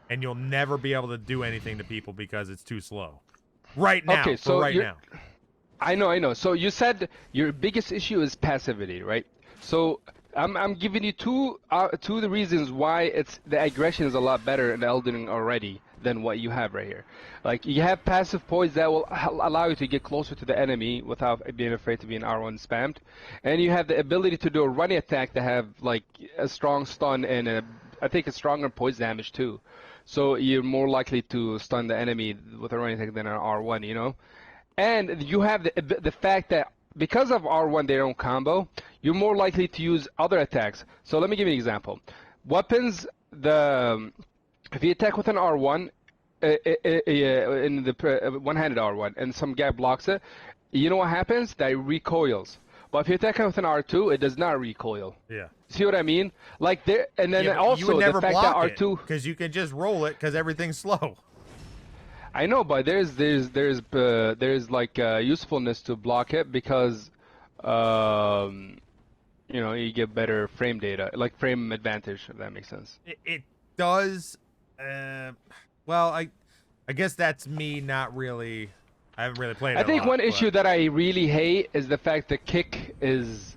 and you'll never be able to do anything to people because it's too slow. Right now. Okay, so now. I know. So you said your biggest issue is passivity, right? So I'm giving you two the reasons why the aggression is a lot better in Elden Ring already than what you have right here. Like you have passive poise that will allow you to get closer to the enemy without being afraid to be an R1 spammed, and you have the ability to do a running attack that have like a strong stun and I think a stronger poise damage too. So you're more likely to stun the enemy with a running attack than an R1, And you have the fact that because of R1 they don't combo, you're more likely to use other attacks. So let me give you an example. Weapons, if you attack with an R1, in the one-handed R1, and some guy blocks it, you know what happens? That it recoils. But if you attack with an R2, it does not recoil. Yeah. See what I mean? Like there, and then also you would never the fact block that R2, because you can just roll it because everything's slow. I know, but there's like usefulness to block it because you get better frame data, like frame advantage, if that makes sense. It does. Well, I guess that's me not really. I haven't really played it. I think one issue that I really hate is the fact the kick is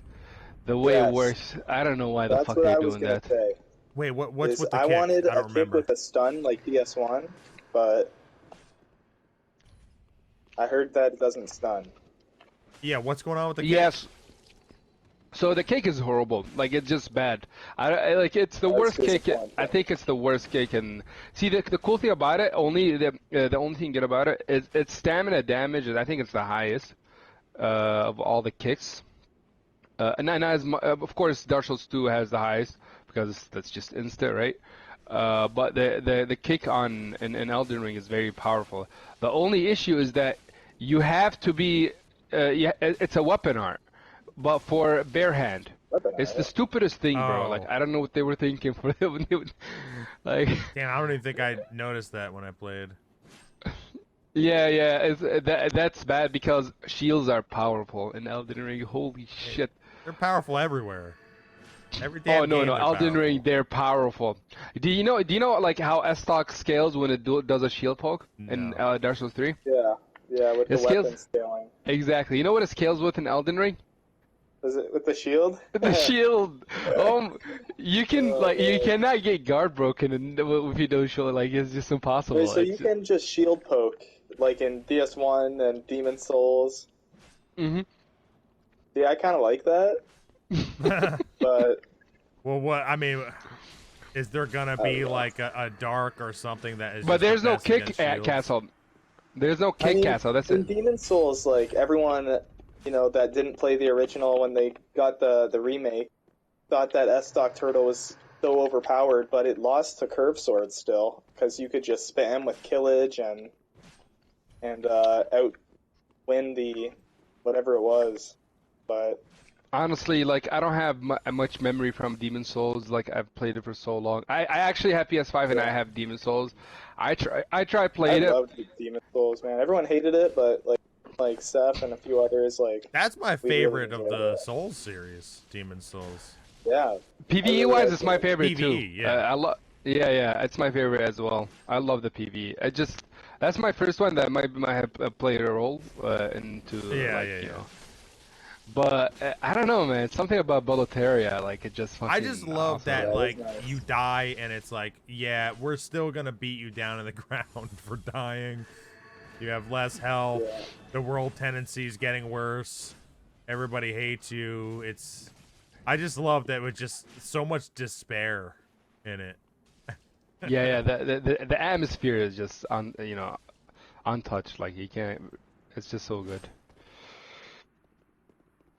the way it works. I don't know why the fuck they're doing that. Say. Wait, what's with the I kick? wanted I don't a kick remember. with a stun like PS1, but I heard that it doesn't stun. Yeah, what's going on with the kick? Yes. So the kick is horrible. Like it's just bad. I like it's the worst kick. I think it's the worst kick. And see the cool thing about it, the only thing good about it is its stamina damage. I think it's the highest of all the kicks. And not as of course Dark Souls 2 has the highest because that's just instant, right? But the kick in Elden Ring is very powerful. The only issue is that you have to be it's a weapon art. But for bare hand, it's the stupidest thing, bro. Like I don't know what they were thinking for them. Like, damn, I don't even think I noticed that when I played. Yeah. That's bad because shields are powerful in Elden Ring. Holy shit! They're powerful everywhere. Every no, game Elden Ring, they're powerful. Do you know like how S-Stock scales when it does a shield poke in Dark Souls 3? Yeah, with the weapon scaling. Exactly. You know what it scales with in Elden Ring? Is it with the shield? The shield. You can you cannot get guard broken if you don't show it. Like it's just impossible. Wait, so you can just shield poke like in DS1 and Demon Souls. Mm-hmm. See, I kind of like that, but Well, what I mean, is there gonna I don't be know. like a dark or something that is? But just the there's no best kick against at shields? castle. There's no I kick mean, castle. That's in it. Demon Souls, like everyone, that didn't play the original when they got the remake, thought that S-Stock Turtle was so overpowered, but it lost to Curve Sword still, because you could just spam with Killage and outwin the whatever it was. But Honestly, like I don't have much memory from Demon Souls. Like I've played it for so long. I actually have PS5 and I yeah, have Demon Souls. I I played it. loved Demon Souls, man. Everyone hated it, but like Seth and a few others, like That's my we really favorite of enjoyed the it. Souls series, Demon Souls. Yeah, I PvE really wise, liked it's my it. favorite too. PvE, yeah. I love. Yeah, yeah, it's my favorite as well. I love the PvE. That's my first one that might have played a role into Yeah, like yeah, you yeah. know. But I don't know, man. It's something about Boletaria, like it just fucking I just love awesome. that, Yeah, it like, is nice. you die and it's like, yeah, we're still gonna beat you down in the ground for dying. You have less health. Yeah. The world tendency is getting worse. Everybody hates you. I just love that with just so much despair in it. Yeah, yeah. The atmosphere is just untouched. Like you can't. It's just so good.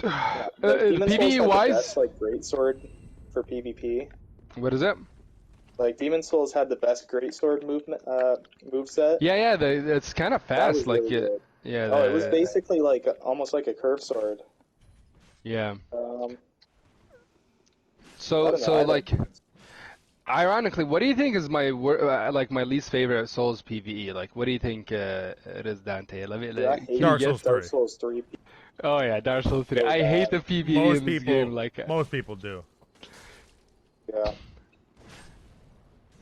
Yeah, like Demon Souls PvE had the wise, best like greatsword for PvP. what is it? Like Demon Souls had the best greatsword moveset. Yeah, yeah. It's kind of That was fast. Like really good. yeah, Oh, it was basically like almost like a curved sword. yeah. I So don't know. I like like, ironically, what do you think is like my least favorite Souls PvE? Like, what do you think it is, Dante? Let me. dude, I hate Can you Dark guess? Souls Dark 3. Souls 3 Oh yeah, Dark Souls 3. so I hate bad. the PvE in this game. Like, Most people do. Yeah.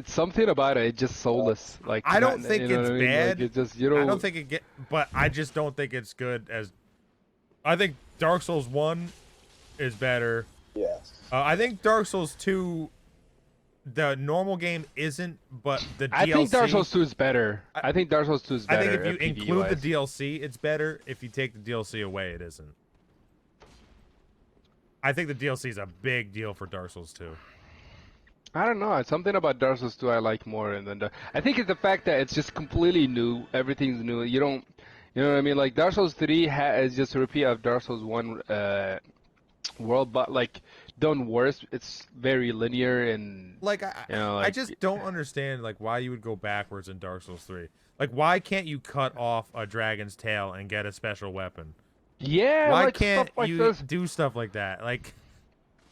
it's something about it. It's just soulless. Like, I don't think you know it's what I mean? Like, bad. it just I don't think it but I just don't think it's good as. I think Dark Souls 1 is better. Yes. I think Dark Souls 2, the normal game isn't, but the DLC. I think Dark Souls 2 is better. I think Dark Souls 2 is I better. think if you PvE include wise. the DLC, it's better. If you take the DLC away, it isn't. I think the DLC is a big deal for Dark Souls 2. I don't know. It's something about Dark Souls 2 I like more than I think it's the fact that it's just completely new. Everything's new. You don't, you know what I mean? Like Dark Souls 3 is just a repeat of Dark Souls 1 world, but like done worse. It's very linear and Like you know, I like just don't understand like why you would go backwards in Dark Souls 3. Like why can't you cut off a dragon's tail and get a special weapon? yeah, Why like can't stuff like you this. do stuff like that? Like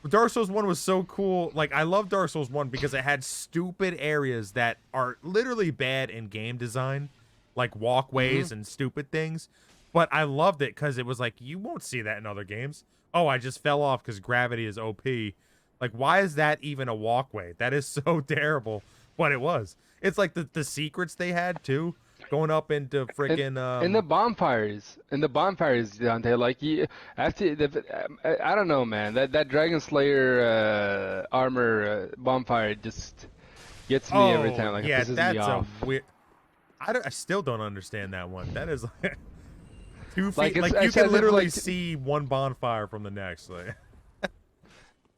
Dark Souls 1 was so cool. Like I love Dark Souls 1 because it had stupid areas that are literally bad in game design, like walkways and stupid things. But I loved it because it was like you won't see that in other games. Oh, I just fell off because gravity is OP. Like why is that even a walkway? That is so terrible. But it was. It's like the secrets they had too. Going up into freaking In the bonfires, Dante, like you, after I don't know, man. That Dragon Slayer armor bonfire just gets me every time. Like yeah, it pisses me that's a off. weird. I still don't understand that one. That is like 2 feet. Like, Like, it's you as can if, literally like- see one bonfire from the next. Like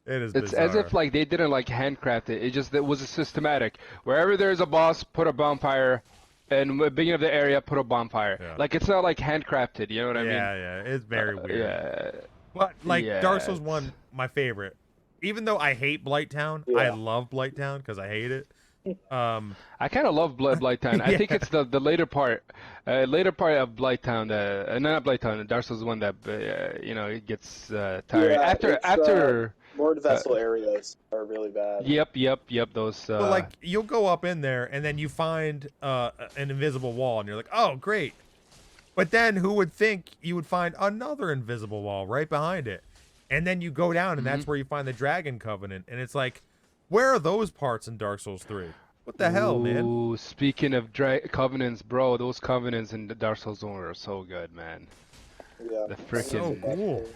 it is It's bizarre. as if like they didn't like handcraft it. It was systematic. Wherever there's a boss, put a bonfire. And beginning of the area, put a bonfire. Yeah. Like it's not like handcrafted. You know what I mean? Yeah, it's very weird. Yeah. But like Yeah, Dark Souls it's- 1, my favorite. Even though I hate Blighttown, I Yeah. love Blighttown because I hate it. I kind of love Blighttown. I think it's the later part of Blighttown. Not Blighttown. Dark Souls 1 that you know it gets tiring Yeah, it's, after. Lord Vessel areas are really bad. Yep. Those. But like you'll go up in there and then you find an invisible wall and you're like, oh great. But then who would think you would find another invisible wall right behind it? And then you go down and that's where you find the Dragon Covenant. And it's like, where are those parts in Dark Souls 3? What the hell, man? Ooh, speaking of covenants, bro, those covenants in the Dark Souls 1 are so good, man. Yeah. The freaking So cool.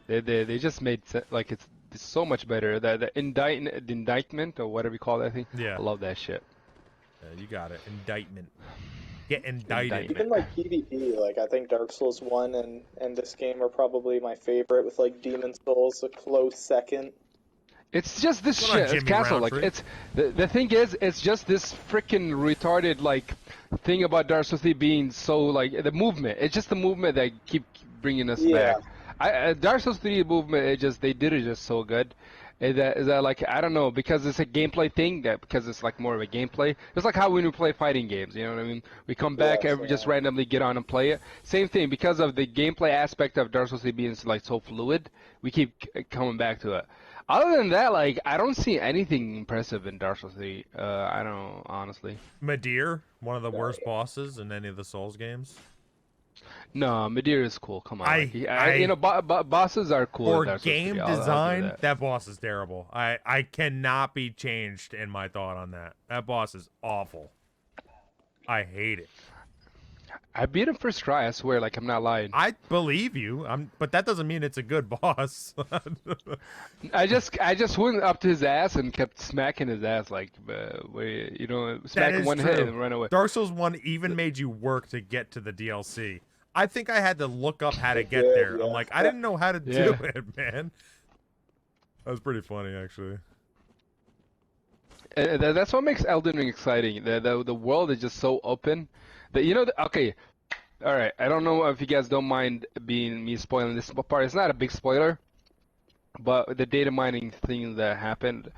They just made like it's so much better. The indictment or whatever you call that thing. Yeah. I love that shit. You got it. Indictment. get indicted. Even like PvP, like I think Dark Souls 1 and this game are probably my favorite, with like Demon Souls a close second. It's just this Come on, shit. It's Jimmy Castle. Like Roundtree. it's the thing is, it's just this freaking retarded like thing about Dark Souls 3 being so like the movement. It's just the movement that keep bringing us Yeah. back. Dark Souls 3 movement, they did it just so good. Is that like I don't know, because it's a gameplay thing, that because it's like more of a gameplay. It's like how when we play fighting games, you know what I mean? We come back Yes, and just yeah. randomly get on and play it. Same thing, because of the gameplay aspect of Dark Souls 3 being like so fluid, we keep coming back to it. Other than that, like I don't see anything impressive in Dark Souls 3. I don't honestly. Madir, one of the worst bosses in any of the Souls games. No, Madeira is cool. Come on, I- you know, bosses are cool. in For Dark Souls 3. game I'll give design, that. that boss is terrible. I cannot be changed in my thought on that. That boss is awful. I hate it. I beat him first try. I swear, like I'm not lying. I believe you. But that doesn't mean it's a good boss. I just went up to his ass and kept smacking his ass, like you know, smack him one hit and run away. Dark Souls 1 even made you work to get to the DLC. I think I had to look up how to get Yeah, there. yeah. I'm like, I didn't know how to do Yeah. it, man. That was pretty funny, actually. That's what makes Elden Ring exciting. The world is just so open that you know. Okay, all right. I don't know if you guys don't mind me spoiling this part. It's not a big spoiler, but the data mining thing that happened.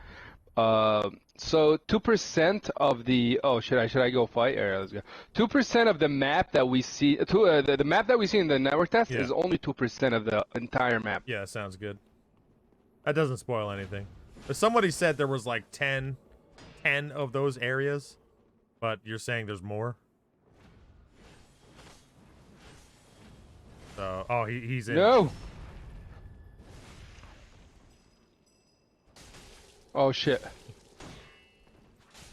So 2% of the should I go fight? All right, let's go. 2% of the map that we see, the map that we see in the network test Yeah. is only 2% of the entire map. Yeah, sounds good. That doesn't spoil anything. But somebody said there was like 10 of those areas, but you're saying there's more? So, oh, he's in. No. Oh shit.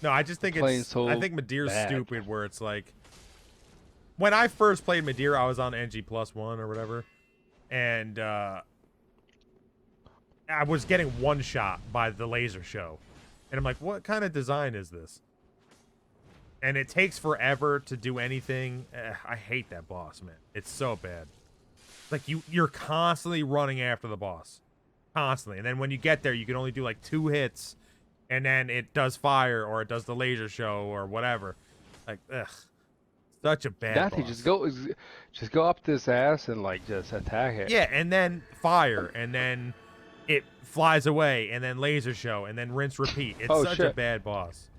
No, I just think Playing it's. so I think Madeir's bad. stupid. Where it's like, when I first played Madeir, I was on NG+1 or whatever, and I was getting one shot by the laser show, and I'm like, what kind of design is this? And it takes forever to do anything. I hate that boss, man. It's so bad. Like you're constantly running after the boss, constantly, and then when you get there, you can only do like 2 hits. And then it does fire, or it does the laser show, or whatever. Like, ugh, such a bad Dante, boss. just go up this ass and like just attack it. Yeah, and then fire, and then it flies away, and then laser show, and then rinse repeat. It's such a shit. bad boss.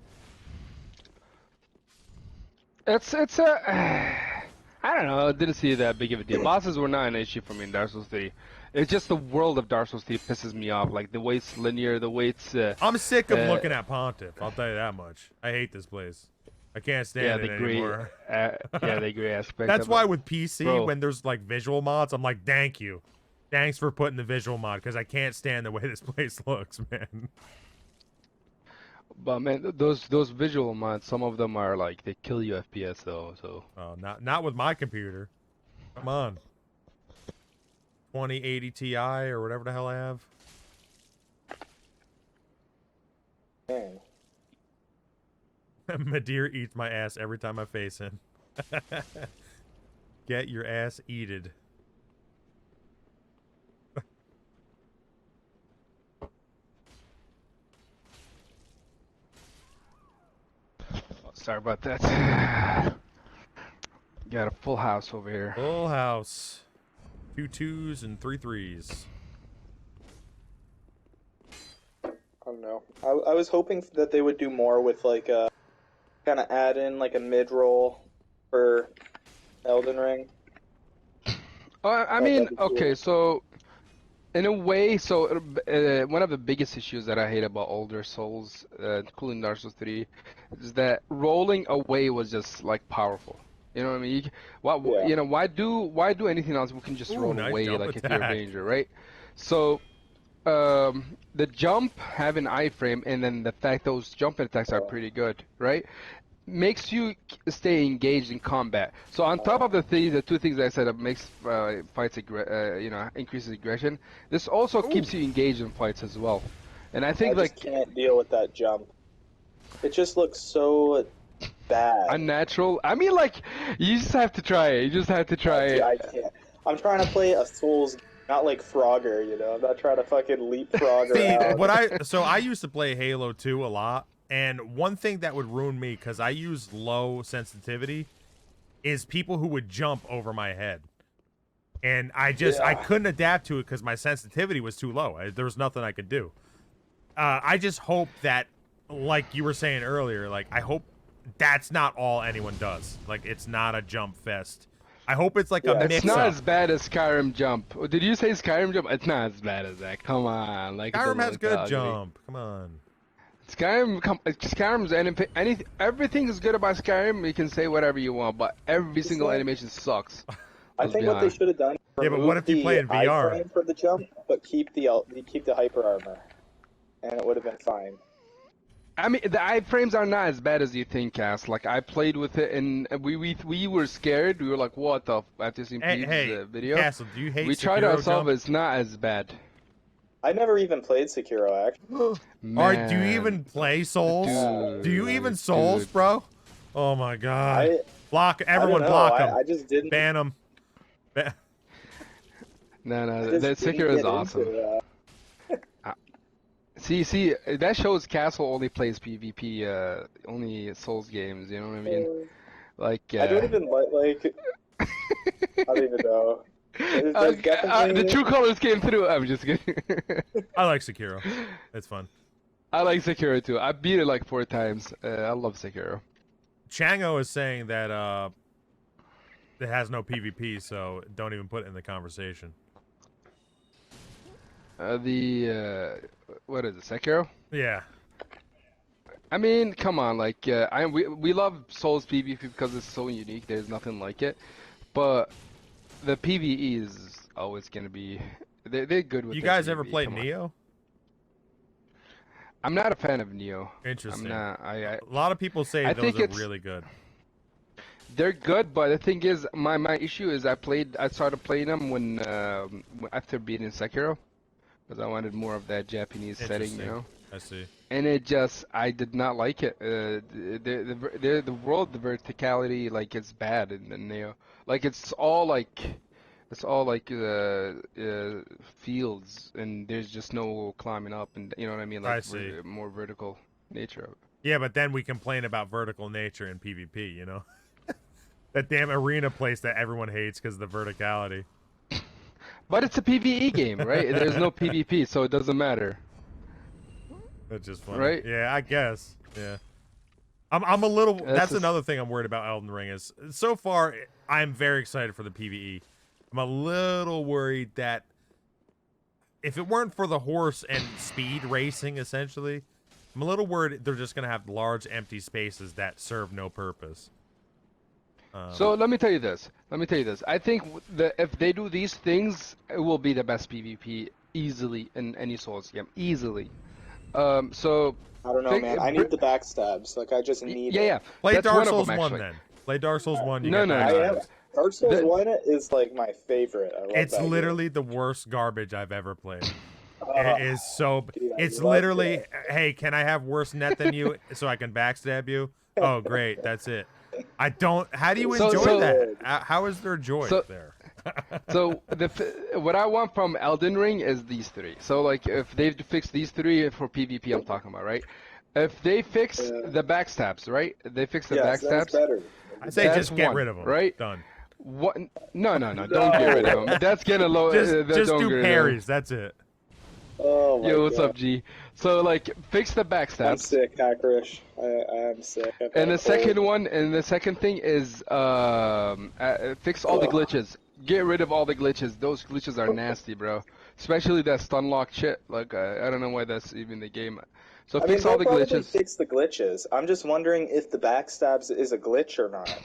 It's a I don't know. I didn't see that big of a deal. Bosses were not an issue for me in Dark Souls 3. It's just the world of Dark Souls 3 pisses me off. Like the way it's linear, the way it's. I'm sick of looking at Pontiff. I'll tell you that much. I hate this place. I can't stand it the gray, anymore. the gray aspect. That's of why it. with PC, Bro. when there's like visual mods, I'm like, thank you. Thanks for putting the visual mod, because I can't stand the way this place looks, man. But man, those visual mods, some of them are like they kill you FPS though. So. Oh, not with my computer. Come on. 2080 Ti or whatever the hell I have. Dang. Madeir eats my ass every time I face him. Get your ass eated. Sorry about that. Got a full house over here. Full house. 2 2s and 3 3s. I don't know. I was hoping that they would do more with like a kind of add in like a mid roll for Elden Ring. I mean, okay, so in a way, so one of the biggest issues that I hate about older Souls, including Dark Souls 3, is that rolling away was just like powerful. You know what I mean? You know, why do anything else? We can just roll nice away jump like if you're attack. in danger, right? So the jump having iframe, and then the fact those jumping attacks are pretty good, right? Makes you stay engaged in combat. So on top of the two things I said that makes fights, increases aggression. This also keeps you engaged in fights as well. And I think I just can't deal with that jump. It just looks so bad. Unnatural. I mean, like, you just have to try it. You just have to try it. I can't. I'm trying to play a Souls, not like Frogger, you know. I'm not trying to fucking leapfrog around. So I used to play Halo 2 a lot, and one thing that would ruin me because I use low sensitivity is people who would jump over my head. And I couldn't adapt to it because my sensitivity was too low. There was nothing I could do. I just hope that, like you were saying earlier, like I hope that's not all anyone does. Like it's not a jump fest. I hope it's like a mix. It's not as bad as Skyrim jump. Did you say Skyrim jump? It's not as bad as that. Come on, like Skyrim has good jump. Come on. Skyrim's everything is good about Skyrim. You can say whatever you want, but every single animation sucks. I think what they should have done. Yeah, but what if you play in VR? Iframe for the jump, but keep the hyper armor, and it would have been fine. I mean, the iframes are not as bad as you think, Cass. Like, I played with it, and we were scared. We were like, what the after seeing Pete's video. Castle, do you hate we Sekiro tried ourselves, jump? it's not as bad. I never even played Sekiro, actually. Alright, do you even play Souls? Do you even Souls, bro? Oh my god. Block, everyone block him. I just didn't. Ban him. No, that Sekiro is awesome. See, that shows Castle only plays PvP, only Souls games, you know what I mean? Like, I don't even like I don't even know. The true colors came through. I'm just kidding. I like Sekiro. It's fun. I like Sekiro too. I beat it like 4 times. I love Sekiro. Chango is saying that it has no PvP, so don't even put it in the conversation. What is it, Sekiro? Yeah. I mean, come on, like, we love Souls PvP because it's so unique. There's nothing like it, but the PvE is always gonna be. They're good with. You guys PvE. ever played Neo? I'm not a fan of Neo. Interesting. I'm not. A lot of people say those are really good. They're good, but the thing is, my issue is I started playing them when after beating Sekiro, because I wanted more of that Japanese setting, you know. I see. And I did not like it. The world, the verticality, like it's bad in the Neo. Like it's all like fields, and there's just no climbing up, and you know what I mean. Like I see. More vertical nature of it. Yeah, but then we complain about vertical nature in PvP, you know. That damn arena place that everyone hates because of the verticality. But it's a PvE game, right? There's no PvP, so it doesn't matter. That's just funny. Right? Yeah, I guess. Yeah. I'm a little... That's another thing I'm worried about Elden Ring is, so far, I'm very excited for the PvE. I'm a little worried that if it weren't for the horse and speed racing, essentially, I'm a little worried they're just going to have large empty spaces that serve no purpose. So let me tell you this. I think if they do these things, it will be the best PvP easily in any Souls game. Easily. So I don't know, man. I need the backstabs. Like I just need. Yeah. Play Dark Souls 1 then. Play Dark Souls 1. No. Dark Souls 1 is like my favorite. I love it's literally the worst garbage I've ever played. It is so. It's literally. Hey, can I have worse net than you so I can backstab you? Oh, great. That's it. I don't. How do you enjoy that? How is there joy there? So what I want from Elden Ring is these 3. So like if they fix these 3 for PvP, I'm talking about, right? If they fix the backstabs, right? They fix the backstabs. Better. I say just get rid of them. Right? Done. What? No. Don't get rid of them. That's gonna low. Just do parries. That's it. Oh my Yo, what's God. up, G? So like, fix the backstabs. I'm sick, Hackerish. I'm sick. And the second thing is fix all the glitches. Get rid of all the glitches. Those glitches are nasty, bro. Especially that stun lock shit. Like I don't know why that's even the game. So fix all the glitches. Fix the glitches. I'm just wondering if the backstabs is a glitch or not.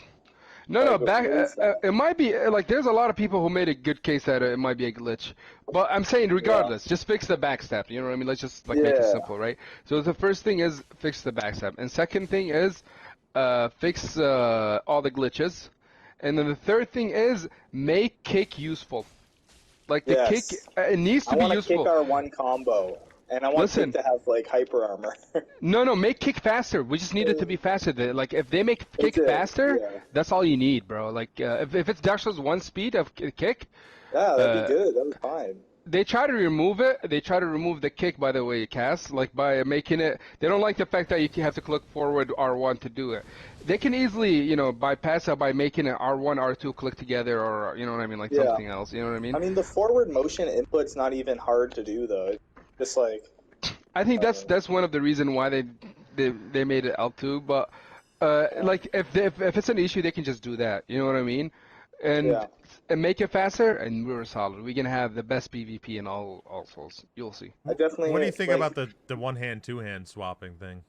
No, it might be, like, there's a lot of people who made a good case that it might be a glitch. But I'm saying, regardless, just fix the backstab, you know what I mean? Let's just, like, make it simple, right? So the first thing is fix the backstab. And second thing is fix all the glitches. And then the third thing is make kick useful. Like, the kick, it needs to be useful. I want to kick R1 combo. And I want Listen. Kick to have like hyper armor. No, make kick faster. We just need it to be faster. Like if they make kick faster, that's all you need, bro. Like if it's Dark Souls 1 speed of kick, Yeah, that'd be good. That'd be fine. they try to remove it. They try to remove the kick, by the way, Cass, like by making it. They don't like the fact that you have to click forward R1 to do it. They can easily, you know, bypass it by making it R1, R2 click together, or you know what I mean, like something else. You know what I mean? I mean, the forward motion input's not even hard to do though. It's just like. I think that's one of the reasons why they made it L2. But like if it's an issue, they can just do that. You know what I mean? And make it faster, and we're solid. We can have the best PvP in all Souls. You'll see. I definitely. What do you think about the one hand, two hand swapping thing?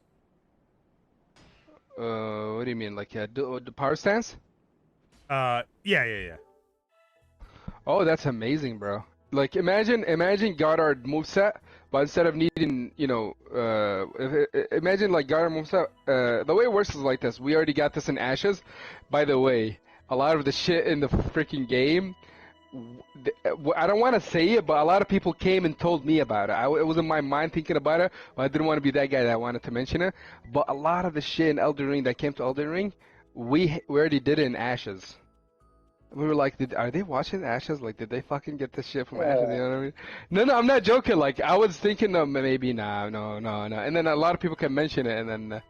What do you mean, like the power stance? Yeah. Oh, that's amazing, bro. Like imagine Goddard moveset, but instead of needing, you know, imagine like Goddard moveset. The way it works is like this. We already got this in Ashes. By the way, a lot of the shit in the freaking game, I don't want to say it, but a lot of people came and told me about it. It was in my mind thinking about it, but I didn't want to be that guy that wanted to mention it. But a lot of the shit in Elden Ring that came to Elden Ring, we already did it in Ashes. We were like, are they watching Ashes? Like, did they fucking get this shit from Ashes? You know what I mean? No, I'm not joking. Like, I was thinking, maybe, no. And then a lot of people can mention it, and then,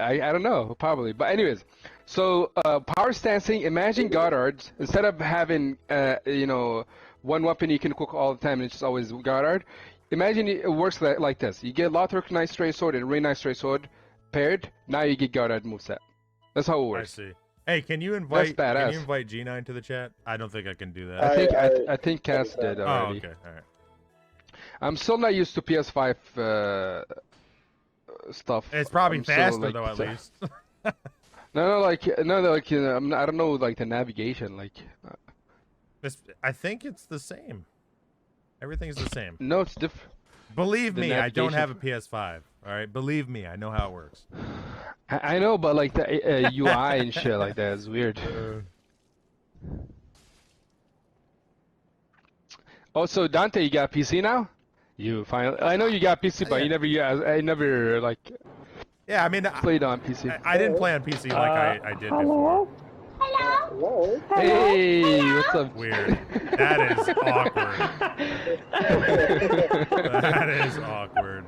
I don't know, probably. But anyways, so power stancing. Imagine Goddards instead of having, you know, one weapon you can cook all the time and it's just always Goddard. Imagine it works like this. You get Lothric Knight's Straight Sword and Rain Knight's Straight Sword paired. Now you get Goddard moveset. That's how it works. I see. Hey, can you invite Jeenine to the chat? I don't think I can do that. I think Cass did already. Oh, okay, all right. I'm still not used to PS5 stuff. It's probably faster though, at least. like you know, I don't know, like the navigation, like. I think it's the same. Everything's the same. No, it's different. Believe me, I don't have a PS5. All right, believe me, I know how it works. I know, but like the UI and shit like that is weird. Oh, so Dante, you got PC now? You finally? I know you got PC, but I never like. Yeah, I mean, played on PC. I didn't play on PC like I did before. Hello. Hey, what's up? Weird. That is awkward. That is awkward.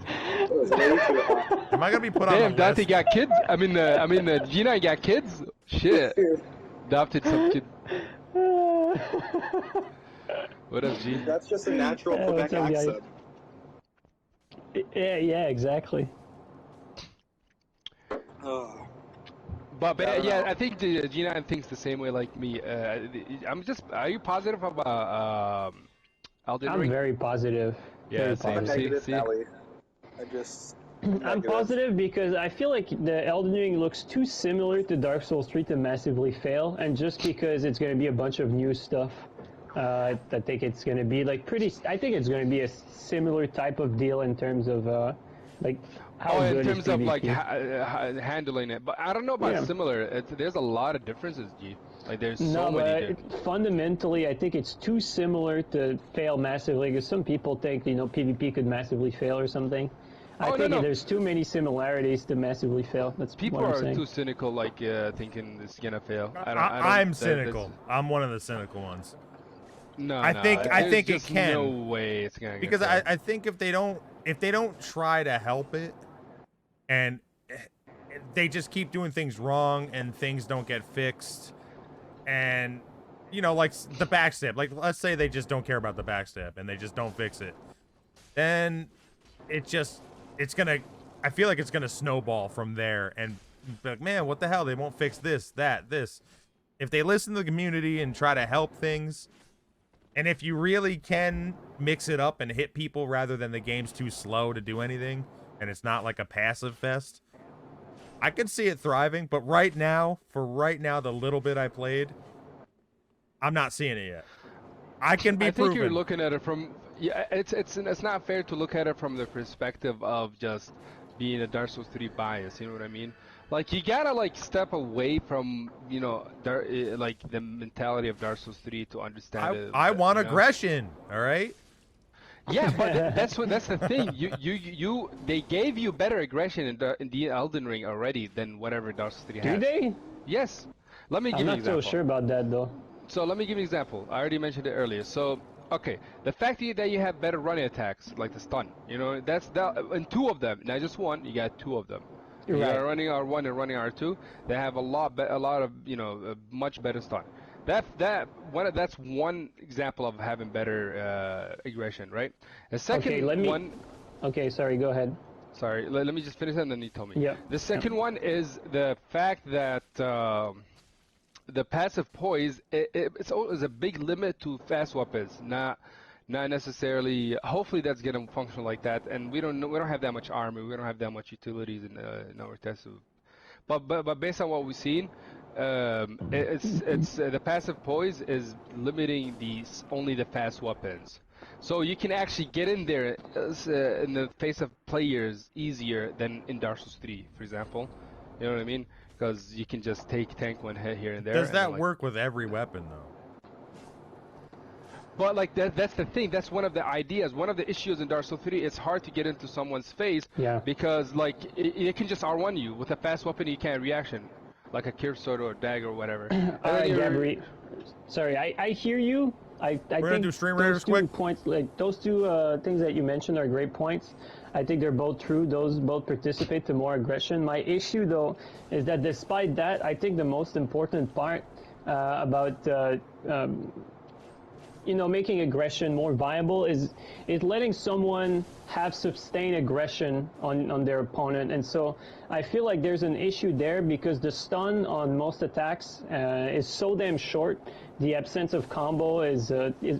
Am I gonna be put on the list? Dante got kids. I mean, Gina got kids. Shit. Adopted some kid. What up, G? That's just a natural Quebec accent. Yeah, exactly. But yeah, I think Gina thinks the same way like me. Are you positive about Elden Ring? I'm very positive. Yeah, very same. See? I'm positive because I feel like the Elden Ring looks too similar to Dark Souls 3 to massively fail, and just because it's going to be a bunch of new stuff, I think it's going to be like I think it's going to be a similar type of deal in terms of like. In terms of like handling it, but I don't know about similar. There's a lot of differences, G. Like there's so many. Fundamentally, I think it's too similar to fail massively. Because some people think PvP could massively fail or something. I think there's too many similarities to massively fail. That's people what I'm are saying. Too cynical, like thinking it's gonna fail. I'm cynical. I'm one of the cynical ones. No, I think it can. No way it's gonna. Because I think if they don't try to help it. And they just keep doing things wrong and things don't get fixed. And, like the backstab. Like, let's say they just don't care about the backstab and they just don't fix it. Then I feel like it's going to snowball from there. And be like, man, what the hell? They won't fix this, that, this. If they listen to the community and try to help things. And if you really can mix it up and hit people rather than the game's too slow to do anything. And it's not like a passive fest. I could see it thriving, but right now, the little bit I played, I'm not seeing it yet. I can be proven. I think you're looking at it from it's not fair to look at it from the perspective of just being a Dark Souls 3 bias. You know what I mean? Like you gotta like step away from like the mentality of Dark Souls 3 to understand it. I want aggression. All right. Yeah, but that's the thing. They gave you better aggression in the Elden Ring already than whatever Dark Souls 3 Do has. they? Yes. Let me I'm give you an not so example. sure about that though. So let me give you an example. I already mentioned it earlier. So, okay, the fact that you have better running attacks, like the stun, you know, that's that, and two of them, not just one. You got two of them. You Right. are running R1 and running R2. They have a lot of much better stun. That's one example of having better aggression, right? The second Okay, let me. one. Okay, sorry. Go ahead. Sorry, let me just finish it and then you tell me. Yep. The second one is the fact that the passive poise it's always a big limit to fast weapons, not necessarily. Hopefully that's gonna function like that, and we don't have that much armor, we don't have that much utilities in our test. But based on what we've seen, it's the passive poise is limiting only the fast weapons. So you can actually get in there in the face of players easier than in Dark Souls 3, for example. You know what I mean? Because you can just tank one hit here and there. Does that like, work with every weapon though? But like that's the thing. That's one of the ideas. One of the issues in Dark Souls 3. It's hard to get into someone's face. Yeah. Because like it can just R1 you with a fast weapon. You can't reaction, like a curved sword or a dagger or whatever. All right, Gabri. Sorry, I hear you. I We're gonna think do stream those raiders two quick. points, like those two things that you mentioned, are great points. I think they're both true. Those both participate to more aggression. My issue, though, is that despite that, I think the most important part about making aggression more viable is letting someone have sustained aggression on their opponent. And so I feel like there's an issue there because the stun on most attacks is so damn short. The absence of combo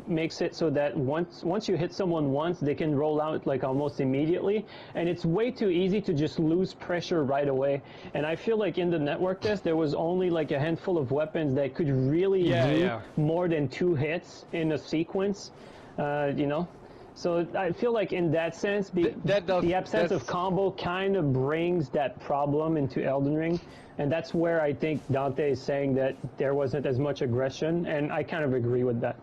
makes it so that once you hit someone once, they can roll out like almost immediately, and it's way too easy to just lose pressure right away. And I feel like in the network test, there was only like a handful of weapons that could really do more than 2 hits in a sequence, So I feel like in that sense, the absence of combo kind of brings that problem into Elden Ring. And that's where I think Dante is saying that there wasn't as much aggression, and I kind of agree with that.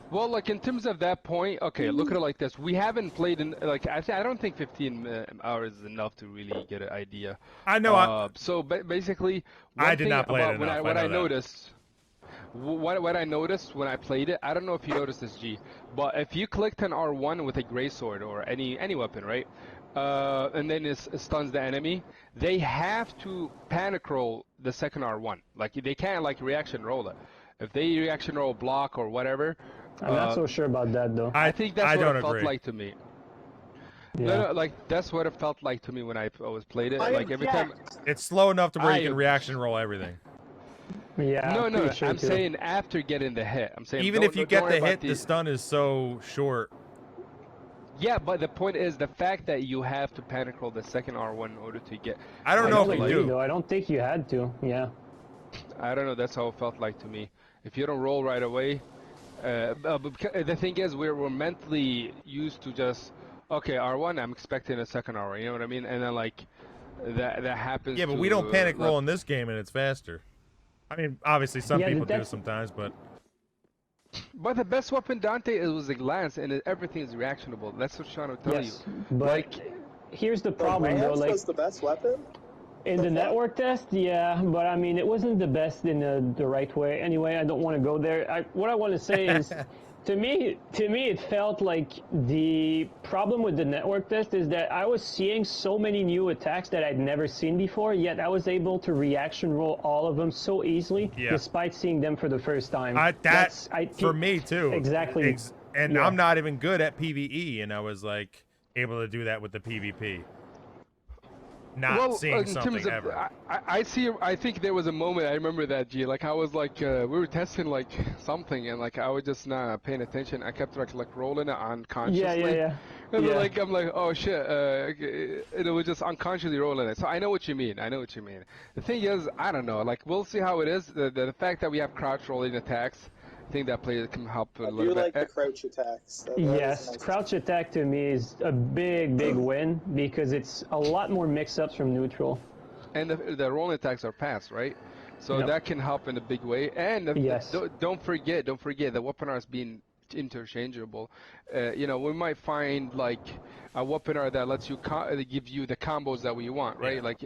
Well, like in terms of that point, okay, look at it like this. We haven't played in, like, I don't think 15 hours is enough to really get an idea. I know. So basically, I did not play it enough. What I noticed when I played it, I don't know if you noticed this, G, but if you clicked on R1 with a gray sword or any weapon, right? And then it stuns the enemy, they have to panic roll the second R1. Like, they can't, like, reaction roll it. If they reaction roll block or whatever... I'm not so sure about that, though. I think that's what it felt like to me. Yeah. No, like, that's what it felt like to me when I always played it. Like, every time... It's slow enough to where you can reaction roll everything. Yeah. No, I'm saying after getting the hit. I'm saying even if you get the hit, the stun is so short. Yeah, but the point is the fact that you have to panic roll the second R1 in order to get... I don't know if you do. Though. I don't think you had to, yeah. I don't know, that's how it felt like to me. If you don't roll right away... the thing is, we're mentally used to just... Okay, R1, I'm expecting a second R1, you know what I mean? And then, like, that happens. Yeah, but we don't panic roll in this game and it's faster. I mean, obviously some people do sometimes, but... But the best weapon, Dante, was the glance, and everything is reactionable. That's what I'm trying to tell you. But like, here's the problem, though. Like, was the best weapon? In the network test, yeah, but I mean, it wasn't the best in the right way. Anyway, I don't want to go there. What I want to say is, to me, it felt like the problem with the network test is that I was seeing so many new attacks that I'd never seen before, yet I was able to reaction roll all of them so easily, despite seeing them for the first time. For me, too. Exactly. And I'm not even good at PvE, and I was, like, able to do that with the PvP. Not seeing something ever. I think there was a moment, I remember that, G, like I was like, we were testing like something and like I was just not paying attention. I kept like rolling it unconsciously. Yeah. And then, like, I'm like, oh shit, it was just unconsciously rolling it. So I know what you mean, The thing is, I don't know, like we'll see how it is. The fact that we have crouch rolling attacks, I think that player can help a little bit. I do like the crouch attacks. Yes, nice. Crouch attack to me is a big win because it's a lot more mix-ups from neutral. And the rolling attacks are fast, right? So that can help in a big way. And don't forget, the weapon art is being interchangeable. You know, we might find like a weaponer that lets you that gives you the combos that we want, right? Yeah. Like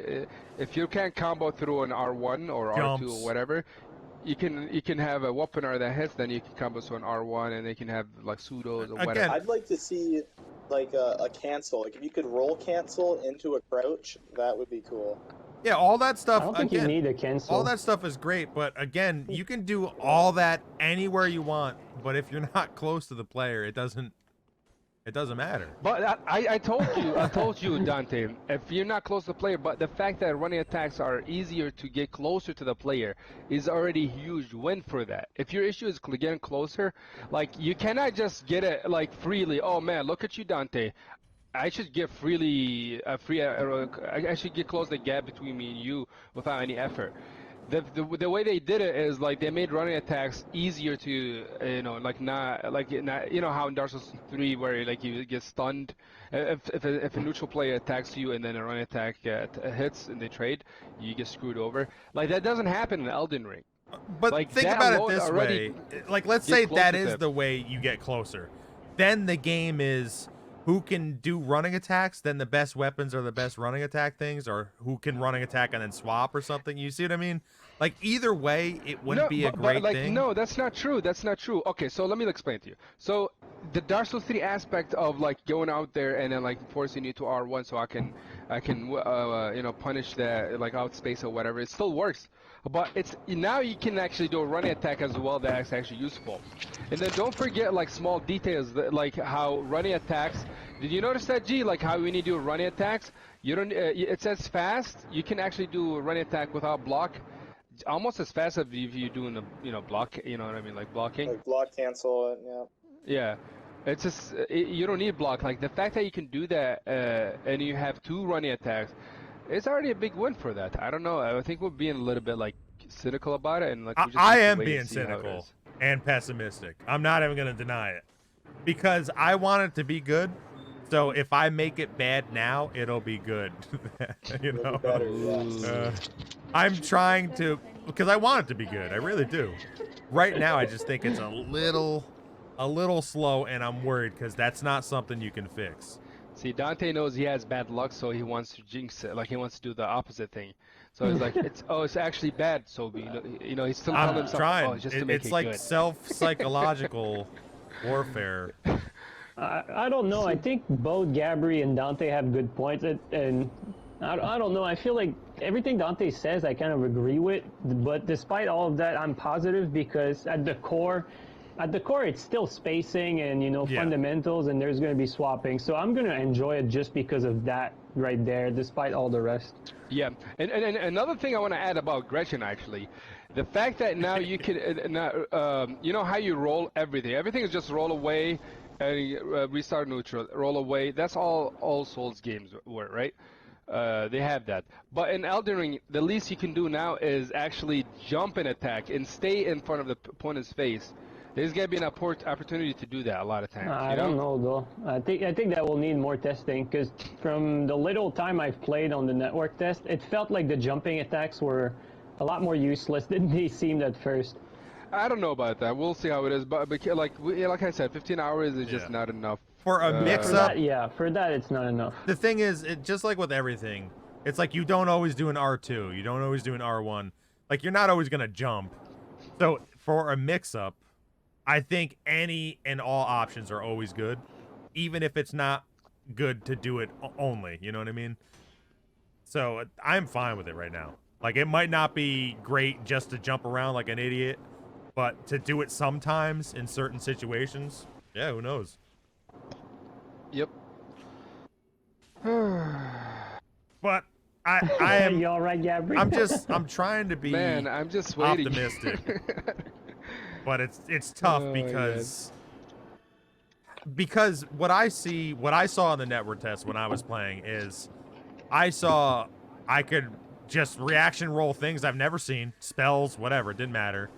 if you can't combo through an R1 or R2 Jumps. or whatever, you can have a weaponer that hits, then you can combo to an R1, and they can have like pseudos or Again, whatever. I'd like to see like a cancel. Like if you could roll cancel into a crouch, that would be cool. Yeah, all that stuff. I don't think again, you need a cancel. all that stuff is great, but again, you can do all that anywhere you want. But if you're not close to the player, it doesn't matter. But I told you, Dante, if you're not close to the player, but the fact that running attacks are easier to get closer to the player is already a huge win for that. If your issue is getting closer, like you cannot just get it like freely. Oh man, look at you, Dante. I should get I should get close the gap between me and you without any effort. The way they did it is like they made running attacks easier to you know not you know how in Dark Souls 3 where like you get stunned if a neutral player attacks you and then a running attack hits and they trade, you get screwed over. Like that doesn't happen in Elden Ring. But Like, think that about it alone this already way. Like let's gets say that closer is to- the way you get closer. Then the game is who can do running attacks, then the best weapons are the best running attack things, or who can running attack and then swap or something. You see what I mean? Like either way, it wouldn't be a great like, thing. No, that's not true. That's not true. Okay, so let me explain to you. So the Dark Souls 3 aspect of like going out there and then like forcing you to R1 so I can you know punish the like outspace or whatever, it still works. But it's now you can actually do a running attack as well that's actually useful. And then don't forget like small details that, like how running attacks. Did you notice that, G? Like how when you do running attacks, you don't. It says fast. You can actually do a running attack without block, almost as fast as if you're doing a block. You know what I mean, like blocking. Like block cancel, yeah. Yeah, it's just you don't need block. Like the fact that you can do that and you have 2 running attacks, it's already a big win for that. I don't know. I think we're being a little bit like cynical about it, and like we just I need to am wait being and see how it cynical is. and pessimistic. I'm not even going to deny it because I want it to be good. So if I make it bad now, it'll be good. You It'll know, be better, yes. I'm trying to because I want it to be good. I really do. Right now, I just think it's a little slow, and I'm worried because that's not something you can fix. See, Dante knows he has bad luck, so he wants to jinx it. Like he wants to do the opposite thing. So it's like it's actually bad. So you know he's still telling I'm himself, trying. oh, just to make It's it like good. self-psychological warfare. I don't know. I think both Gabri and Dante have good points, and I don't know. I feel like everything Dante says, I kind of agree with. But despite all of that, I'm positive because at the core, it's still spacing and Yeah. fundamentals, and there's going to be swapping. So I'm going to enjoy it just because of that right there, despite all the rest. Yeah, and another thing I want to add about Gretchen actually, the fact that now you can, you know how you roll everything. Everything is just roll away, and restart neutral, roll away. That's all Souls games were, right? They have that. But in Elden Ring, the least you can do now is actually jump and attack and stay in front of the opponent's face. There's gonna be an opportunity to do that a lot of times. I you know? don't know though. I think that will need more testing because from the little time I've played on the network test, it felt like the jumping attacks were a lot more useless than they seemed at first. I don't know about that. We'll see how it is. But like I said, 15 hours is just Yeah. not enough. For a For mix-up, that, for that, it's not enough. the thing is, just like with everything, it's like you don't always do an R2. You don't always do an R1. Like, you're not always going to jump. So, for a mix-up, I think any and all options are always good, even if it's not good to do it only. You know what I mean? So, I'm fine with it right now. Like, it might not be great just to jump around like an idiot, but to do it sometimes in certain situations, yeah, who knows? Yep. But I am You all right, Gabri? I'm trying to be Man, I'm just waiting. optimistic. But it's tough Oh, because what I saw in the network test when I was playing is I saw I could just reaction roll things I've never seen, spells, whatever, it didn't matter.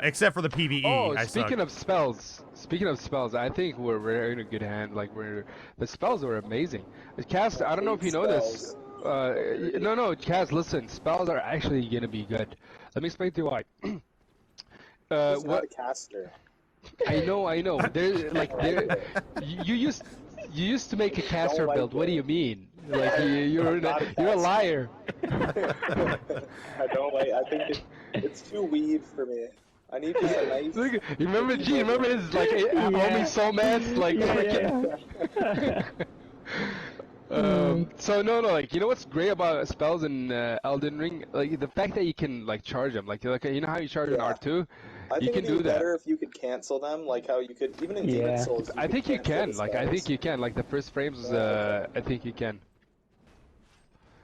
Except for the PvE. Oh, I speaking sucked. of spells, I think we're in a good hand. Like the spells were amazing. Cast, I don't know if you know this. No, Kaz, listen, spells are actually gonna be good. Let me explain to you why. He's not a caster. I know. There, like there, you used to make a caster like build. What do it. you mean? Like I'm not a you're a caster. liar. I don't like. I think it's too weave for me. I need just a nice. Look, you remember sticky G? Remember builder. his like Yeah. homie soulmates like Yeah, freaking. yeah. So no, like you know what's great about spells in Elden Ring? Like the fact that you can like charge them. Like you know how you charge an Yeah. R2? I You think can it'd be do that. better if you could cancel them, like how you could even in Demon Yeah. Souls. You I could think you cancel can. the Like I think spells. you can. Like the first frames, Yeah, okay. I think you can.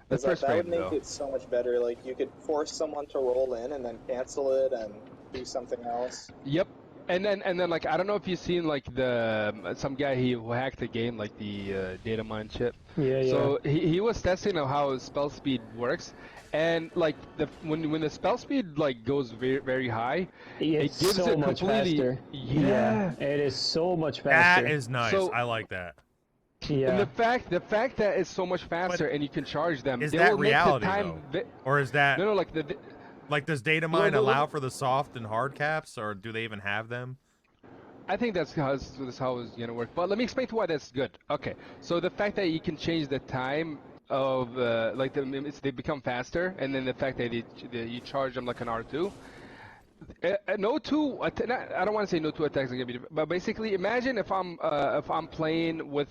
The Because first that would frames make though. it so much better. Like you could force someone to roll in and then cancel it and do something else. Yep. And then like I don't know if you've seen like the some guy who hacked the game like the data mine shit. Yeah, So he was testing of how spell speed works, and like when the spell speed like goes very high, It's it gives so it much completely faster. yeah. It is so much faster. That is nice. So- I like that. Yeah. And the fact that it's so much faster and you can charge them, Is they that will make reality the time though, or is that no like the like does data mine no, allow for the soft and hard caps, or do they even have them? I think that's how it's gonna work. But let me explain to why that's good. Okay, so the fact that you can change the time of like they become faster, and then the fact that you charge them like an R2. No two. I don't want to say no two attacks are gonna be different, but basically, imagine if I'm playing with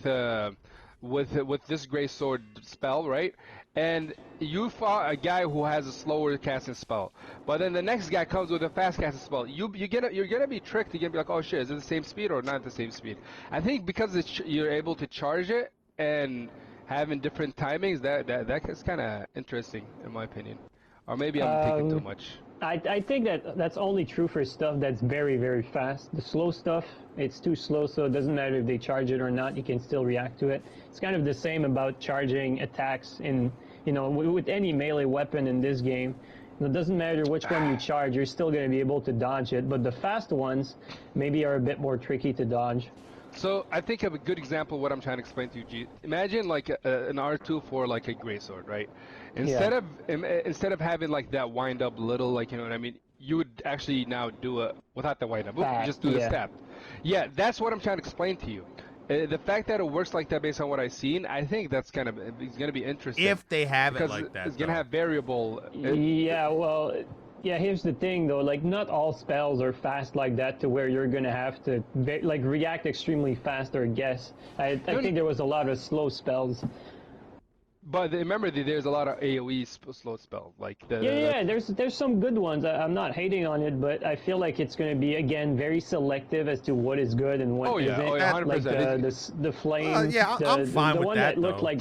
this gray sword spell, right? And you fought a guy who has a slower casting spell, but then the next guy comes with a fast casting spell. You're gonna be tricked. You're gonna be like, oh shit, is it the same speed or not the same speed? I think because you're able to charge it and having different timings, that is kind of interesting in my opinion. Or maybe I'm thinking too much. I think that's only true for stuff that's very, very fast. The slow stuff, it's too slow, so it doesn't matter if they charge it or not, you can still react to it. It's kind of the same about charging attacks in, with any melee weapon in this game. It doesn't matter which one you charge, you're still going to be able to dodge it, but the fast ones maybe are a bit more tricky to dodge. So I think of a good example of what I'm trying to explain to you, G. Imagine like an R2 for like a greatsword, right? Instead of having like that wind up little, like you know what I mean, you would actually now do it without the wind up. You just do the stab. Yeah, that's what I'm trying to explain to you. The fact that it works like that based on what I've seen, I think that's it's gonna be interesting. If they have it because like that, it's gonna though. have variable. Yeah, well, yeah, here's the thing though, like not all spells are fast like that to where you're gonna have to like react extremely fast or guess. I think there was a lot of slow spells. But remember, there's a lot of AOE slow spell, like the. Yeah, there's some good ones. I'm not hating on it, but I feel like it's going to be again very selective as to what is good and what isn't. 100%. Like the flame. Yeah, I'm fine the with one that, that looked though. like.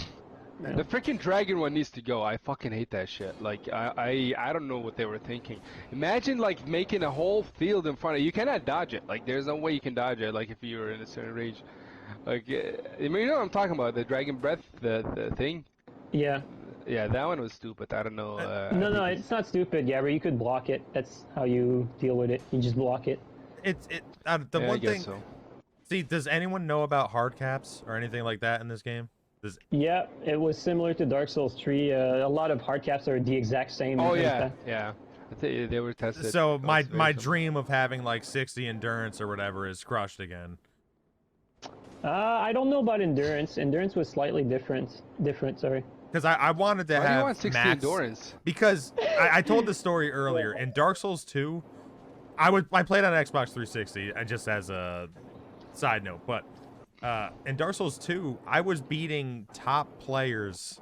The freaking dragon one needs to go. I fucking hate that shit. Like I don't know what they were thinking. Imagine like making a whole field in front of you. You cannot dodge it. Like there's no way you can dodge it. Like if you were in a certain range. Like I mean, you know what I'm talking about? The dragon breath, the thing. Yeah. Yeah, that one was stupid. I don't know. No, it's not stupid, Gabri. You could block it. That's how you deal with it. You just block it. The Yeah, one I guess thing. so. See, does anyone know about hard caps or anything like that in this game? Yeah, it was similar to Dark Souls 3. A lot of hard caps are the exact same. Oh in yeah, fact. yeah. I think they were tested. So my That's very dream of having like 60 endurance or whatever is crushed again. I don't know about endurance. Endurance was slightly different. Sorry. Because I wanted to Why do you have want 60 max endurance? Because I told the story earlier in Dark Souls 2. I played on Xbox 360, just as a side note, but in Dark Souls 2, I was beating top players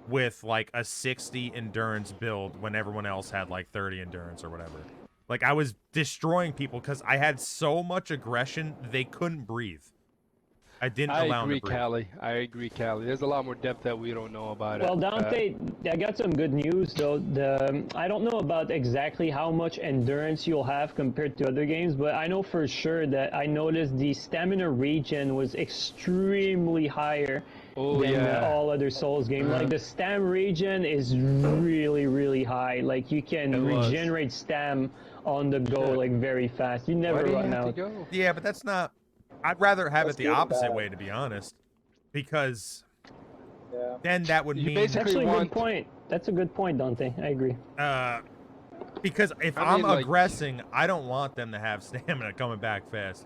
with like a 60 endurance build when everyone else had like 30 endurance or whatever. Like I was destroying people because I had so much aggression they couldn't breathe. I didn't allow them to breathe. I agree, Callie. There's a lot more depth that we don't know about Well, it. Dante, I got some good news though. I don't know about exactly how much endurance you'll have compared to other games, but I know for sure that I noticed the stamina regen was extremely higher than all other Souls games. Like the stam regen is really, really high. Like you can regenerate stam on the go like very fast. You never run out. Yeah, but that's not. I'd rather have That's it the good and opposite bad. way, to be honest, because Yeah. then that would You mean basically Actually, want- good point. That's a good point, Dante. I agree. Because if I'm aggressing, I don't want them to have stamina coming back fast.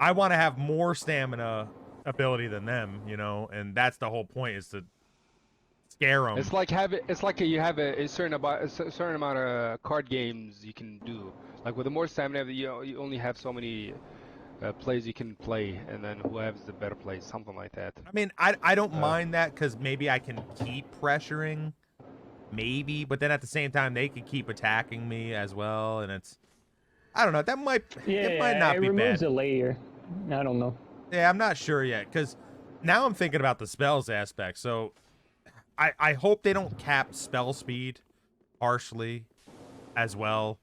I want to have more stamina ability than them, you know, and that's the whole point, is to scare them. It's like you have a certain amount of card games you can do. Like with the more stamina, you only have so many plays you can play, and then who has the better plays, something like that. I mean, I don't mind that, because maybe I can keep pressuring, maybe, but then at the same time they could keep attacking me as well, and it's, I don't know, that might it might not be bad. It removes a layer. I don't know. Yeah, I'm not sure yet, because now I'm thinking about the spells aspect. So I hope they don't cap spell speed harshly as well.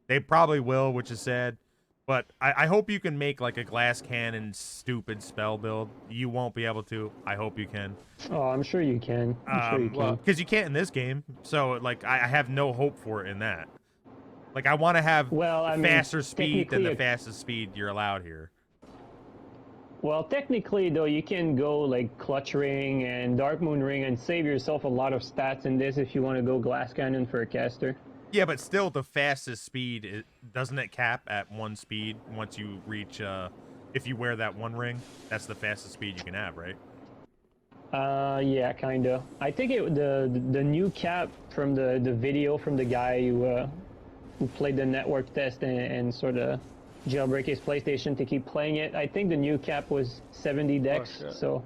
They probably will, which is sad. But I hope you can make like a glass cannon stupid spell build. You won't be able to. I hope you can. Oh, I'm sure you can. I'm sure you can. Because you can't in this game. So like I have no hope for it in that. Like I want to have faster speed than the fastest speed you're allowed here. Well, technically, though, you can go like Clutch Ring and Dark Moon Ring and save yourself a lot of stats in this if you want to go Glass Cannon for a caster. Yeah, but still, the fastest speed, doesn't it cap at 1 speed once you reach, if you wear that 1 ring? That's the fastest speed you can have, right? Yeah, kinda. I think the new cap from the video from the guy who played the network test and sort of jailbreak his PlayStation to keep playing it. I think the new cap was 70 dex, so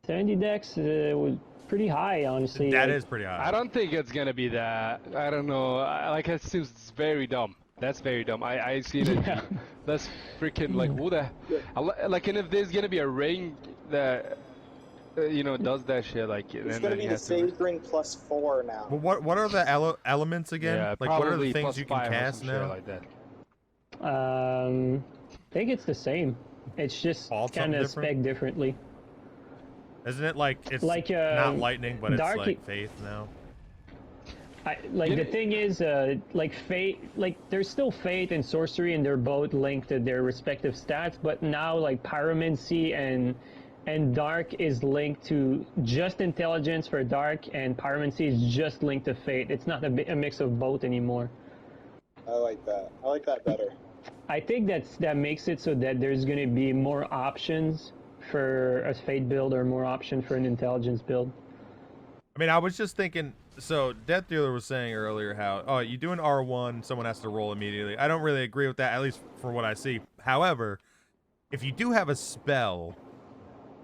70 dex was pretty high, honestly. That is pretty high. I don't think it's gonna be that. I don't know. Like it seems very dumb. That's very dumb. I see that. Yeah. That's freaking like who the like, and if there's gonna be a ring that you know does that shit, like it's gonna be the save ring +4 now. Well, what are the elements again? Yeah, like what are the things you can cast now? Like that. I think it's the same. It's just kind of spec differently. Isn't it like it's like not lightning, but it's like faith now? The thing is, like fate, like there's still fate and sorcery, and they're both linked to their respective stats. But now, like pyromancy and dark is linked to just intelligence for dark, and pyromancy is just linked to fate. It's not a mix of both anymore. I like that. I like that better. I think that makes it so that there's going to be more options for a fate build or more option for an intelligence build. I mean, I was just thinking, so Death Dealer was saying earlier how, you do an R1, someone has to roll immediately. I don't really agree with that, at least for what I see. However, if you do have a spell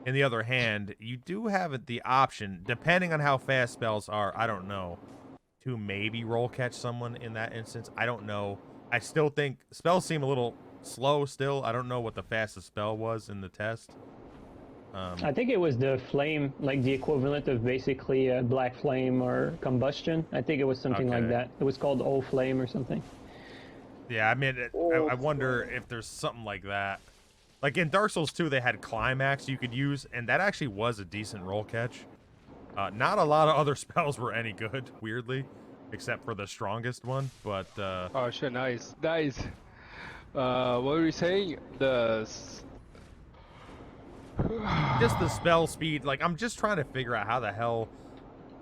in the other hand, you do have the option, depending on how fast spells are, I don't know, to maybe roll catch someone in that instance. I don't know. I still think spells seem a little slow still. I don't know what the fastest spell was in the test. I think it was the flame, like the equivalent of basically a black flame or combustion. I think it was something like that. It was called O Flame or something. Yeah, I mean, I wonder if there's something like that. Like in Dark Souls 2, they had Climax you could use, and that actually was a decent roll catch. Not a lot of other spells were any good, weirdly, except for the strongest one, but... Oh, shit, nice. What were you saying? Just the spell speed. Like, I'm just trying to figure out how the hell...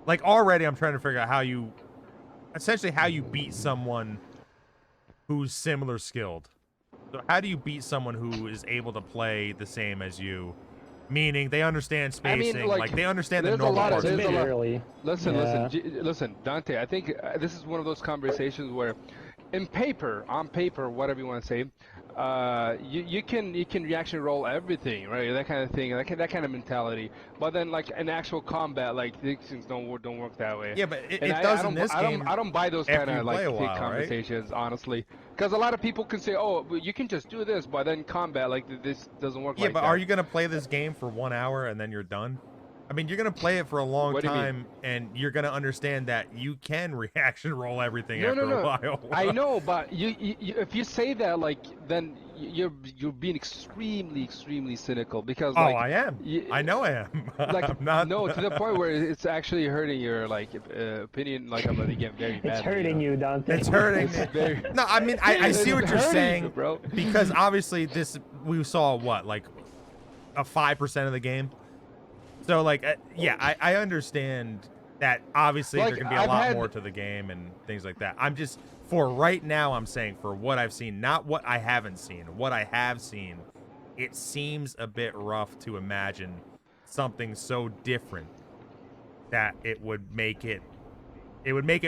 Like, already I'm trying to figure out how you... Essentially, how you beat someone who's similar skilled. So how do you beat someone who is able to play the same as you? Meaning, they understand spacing, I mean, like they understand the normal parts. Listen, Dante, I think this is one of those conversations where, on paper, whatever you want to say, you can reaction roll everything, right? That kind of thing, that kind of mentality. But then, like in actual combat, like these things don't work that way. Yeah, but it does in this game. I don't buy those kind of like big conversations, right? Honestly, because a lot of people can say, "Oh, you can just do this," but then combat, like this doesn't work. Yeah, but are you gonna play this game for 1 hour and then you're done? I mean, you're going to play it for a long time, and you're going to understand that you can reaction roll everything after a while. I know, but you if you say that, like, then you're being extremely cynical, because like, I am. I know I am. Like, I'm not... No, to the point where it's actually hurting your like opinion. Like, I'm gonna get very bad. It's hurting you, Dante. It's hurting me. No, I mean, I see what you're saying, bro. Because obviously we saw what, like a 5% of the game. So like, yeah, I understand that obviously Like, there can be a I've lot had- more to the game and things like that. I'm just, for right now, I'm saying for what I've seen, not what I haven't seen. What I have seen, it seems a bit rough to imagine something so different that it would make it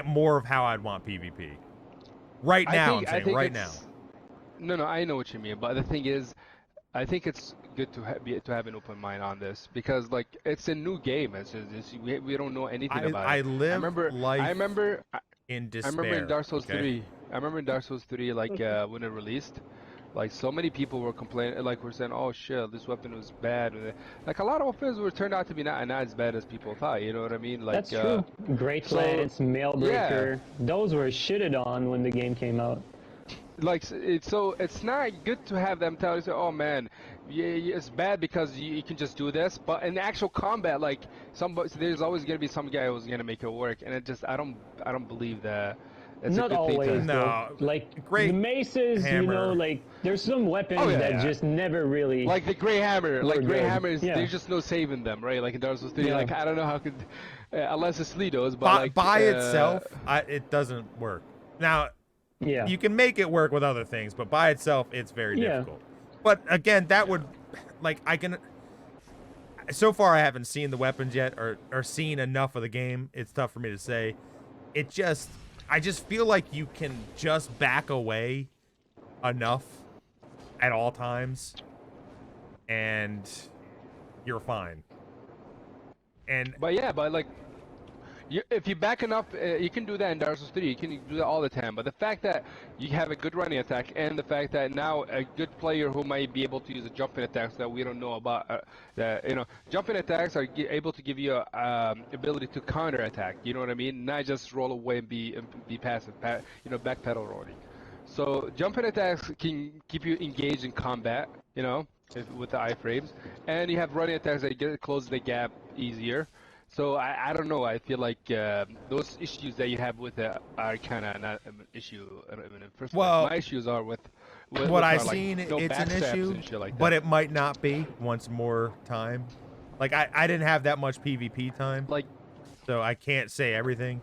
more of how I'd want PvP. Right now, I'm saying right now. No, I know what you mean, but the thing is, I think it's good to have an open mind on this because like it's a new game. We don't know anything about I it. live life I remember in despair. I remember in Dark Souls okay? 3. I remember in Dark Souls 3, like when it released, like so many people were complaining, like were saying, "Oh shit, this weapon was bad." Like a lot of weapons were turned out to be not as bad as people thought. You know what I mean? Like That's true. Great Lance, Mailbreaker, those were shitted on when the game came out. Like it's not good to have them tell you, "Oh man, it's bad because you can just do this." But in actual combat, like there's always gonna be some guy who's gonna make it work, and it just I don't believe that. It's Not a good always, thing to... No, like great the maces, hammer. you know, like there's some weapons that just never really. Like the Grey Hammer, like Grey good. Hammers, Yeah. there's just no saving them, right? Like in Dark Souls 3, Yeah. like I don't know how could, unless it's Lido's, but by itself, it doesn't work. Now, Yeah. you can make it work with other things, but by itself, it's very Yeah. difficult. But again, that would, like, I can. So far, I haven't seen the weapons yet, or seen enough of the game. It's tough for me to say. I just feel like you can just back away enough at all times, and you're fine. But yeah, but like, if you back enough, you can do that in Dark Souls 3. You can do that all the time. But the fact that you have a good running attack, and the fact that now a good player who might be able to use a jumping attacks that we don't know about, jumping attacks are able to give you a ability to counter attack. You know what I mean? Not just roll away and be passive, backpedal rolling. So jumping attacks can keep you engaged in combat. With the iframes, and you have running attacks that close the gap easier. So I don't know. I feel like those issues that you have with it are kind of not an issue in the first place. My issues are with what I've like, seen. no It's an issue, and shit like but that. it might not be once more time. Like I didn't have that much PvP time, so I can't say everything.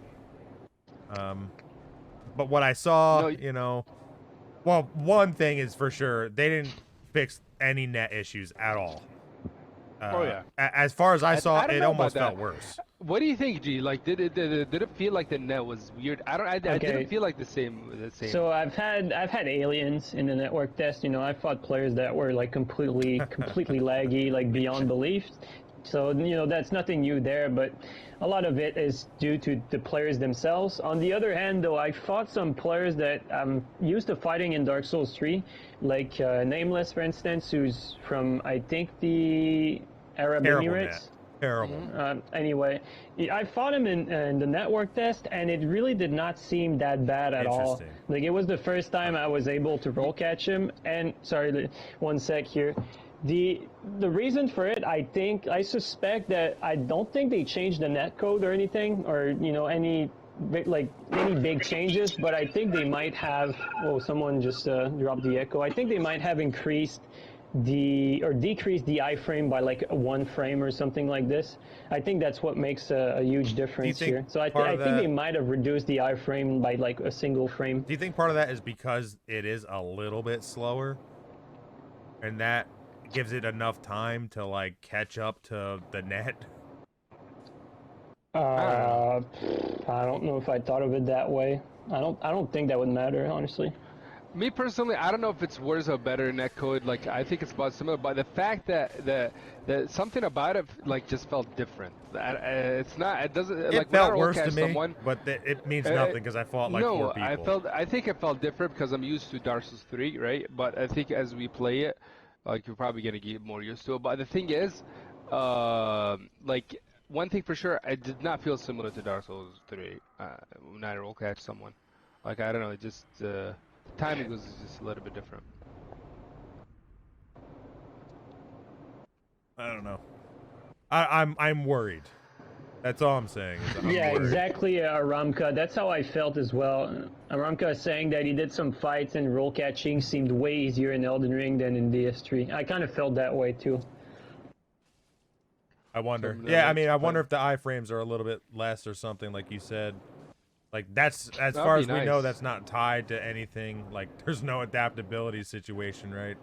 But what I saw, well, one thing is for sure, they didn't fix any net issues at all. As far as I saw, it almost felt worse. What do you think, G? Like, did it feel like the net was weird? I didn't feel like the same. So I've had aliens in the network test. I fought players that were like completely laggy, like beyond belief. So that's nothing new there, but a lot of it is due to the players themselves. On the other hand, though, I fought some players that I'm used to fighting in Dark Souls 3, like Nameless, for instance, who's from, I think, the Arab Emirates. Terrible. Anyway, I fought him in the network test, and it really did not seem that bad at all. Like, it was the first time I was able to roll catch him, and, sorry, one sec here. The reason for it, I suspect that I don't think they changed the net code or anything, or any big changes, but I think they might have. Oh, someone just dropped the echo. I think they might have decreased the iframe by like 1 frame or something like this. I think that's what makes a huge difference here. So I think they might have reduced the iframe by like a single frame. Do you think part of that is because it is a little bit slower, and that gives it enough time to like catch up to the net? I don't know if I thought of it that way. I don't think that would matter, honestly. Me personally, I don't know if it's worse or better netcode. Like, I think it's about similar, but the fact that something about it like just felt different. It's not. It doesn't. It felt worse to me, but it means nothing because I fought like 4 people. I think it felt different because I'm used to Dark Souls 3, right? But I think as we play it, like, you're probably gonna get more used to it. But the thing is, like, one thing for sure, I did not feel similar to Dark Souls 3 when I roll catch someone. Like, I don't know, it just the timing was just a little bit different. I don't know. I'm worried. That's all I'm saying. I'm worried. Exactly, Aramka. That's how I felt as well. Aramka is saying that he did some fights and roll catching seemed way easier in Elden Ring than in DS3. I kind of felt that way too. I wonder. From the Yeah, I legs mean, I to wonder play. if the iframes are a little bit less or something, like you said. Like, that's, as That'd far be as we know, nice. that's not tied to anything. Like, there's no adaptability situation, right?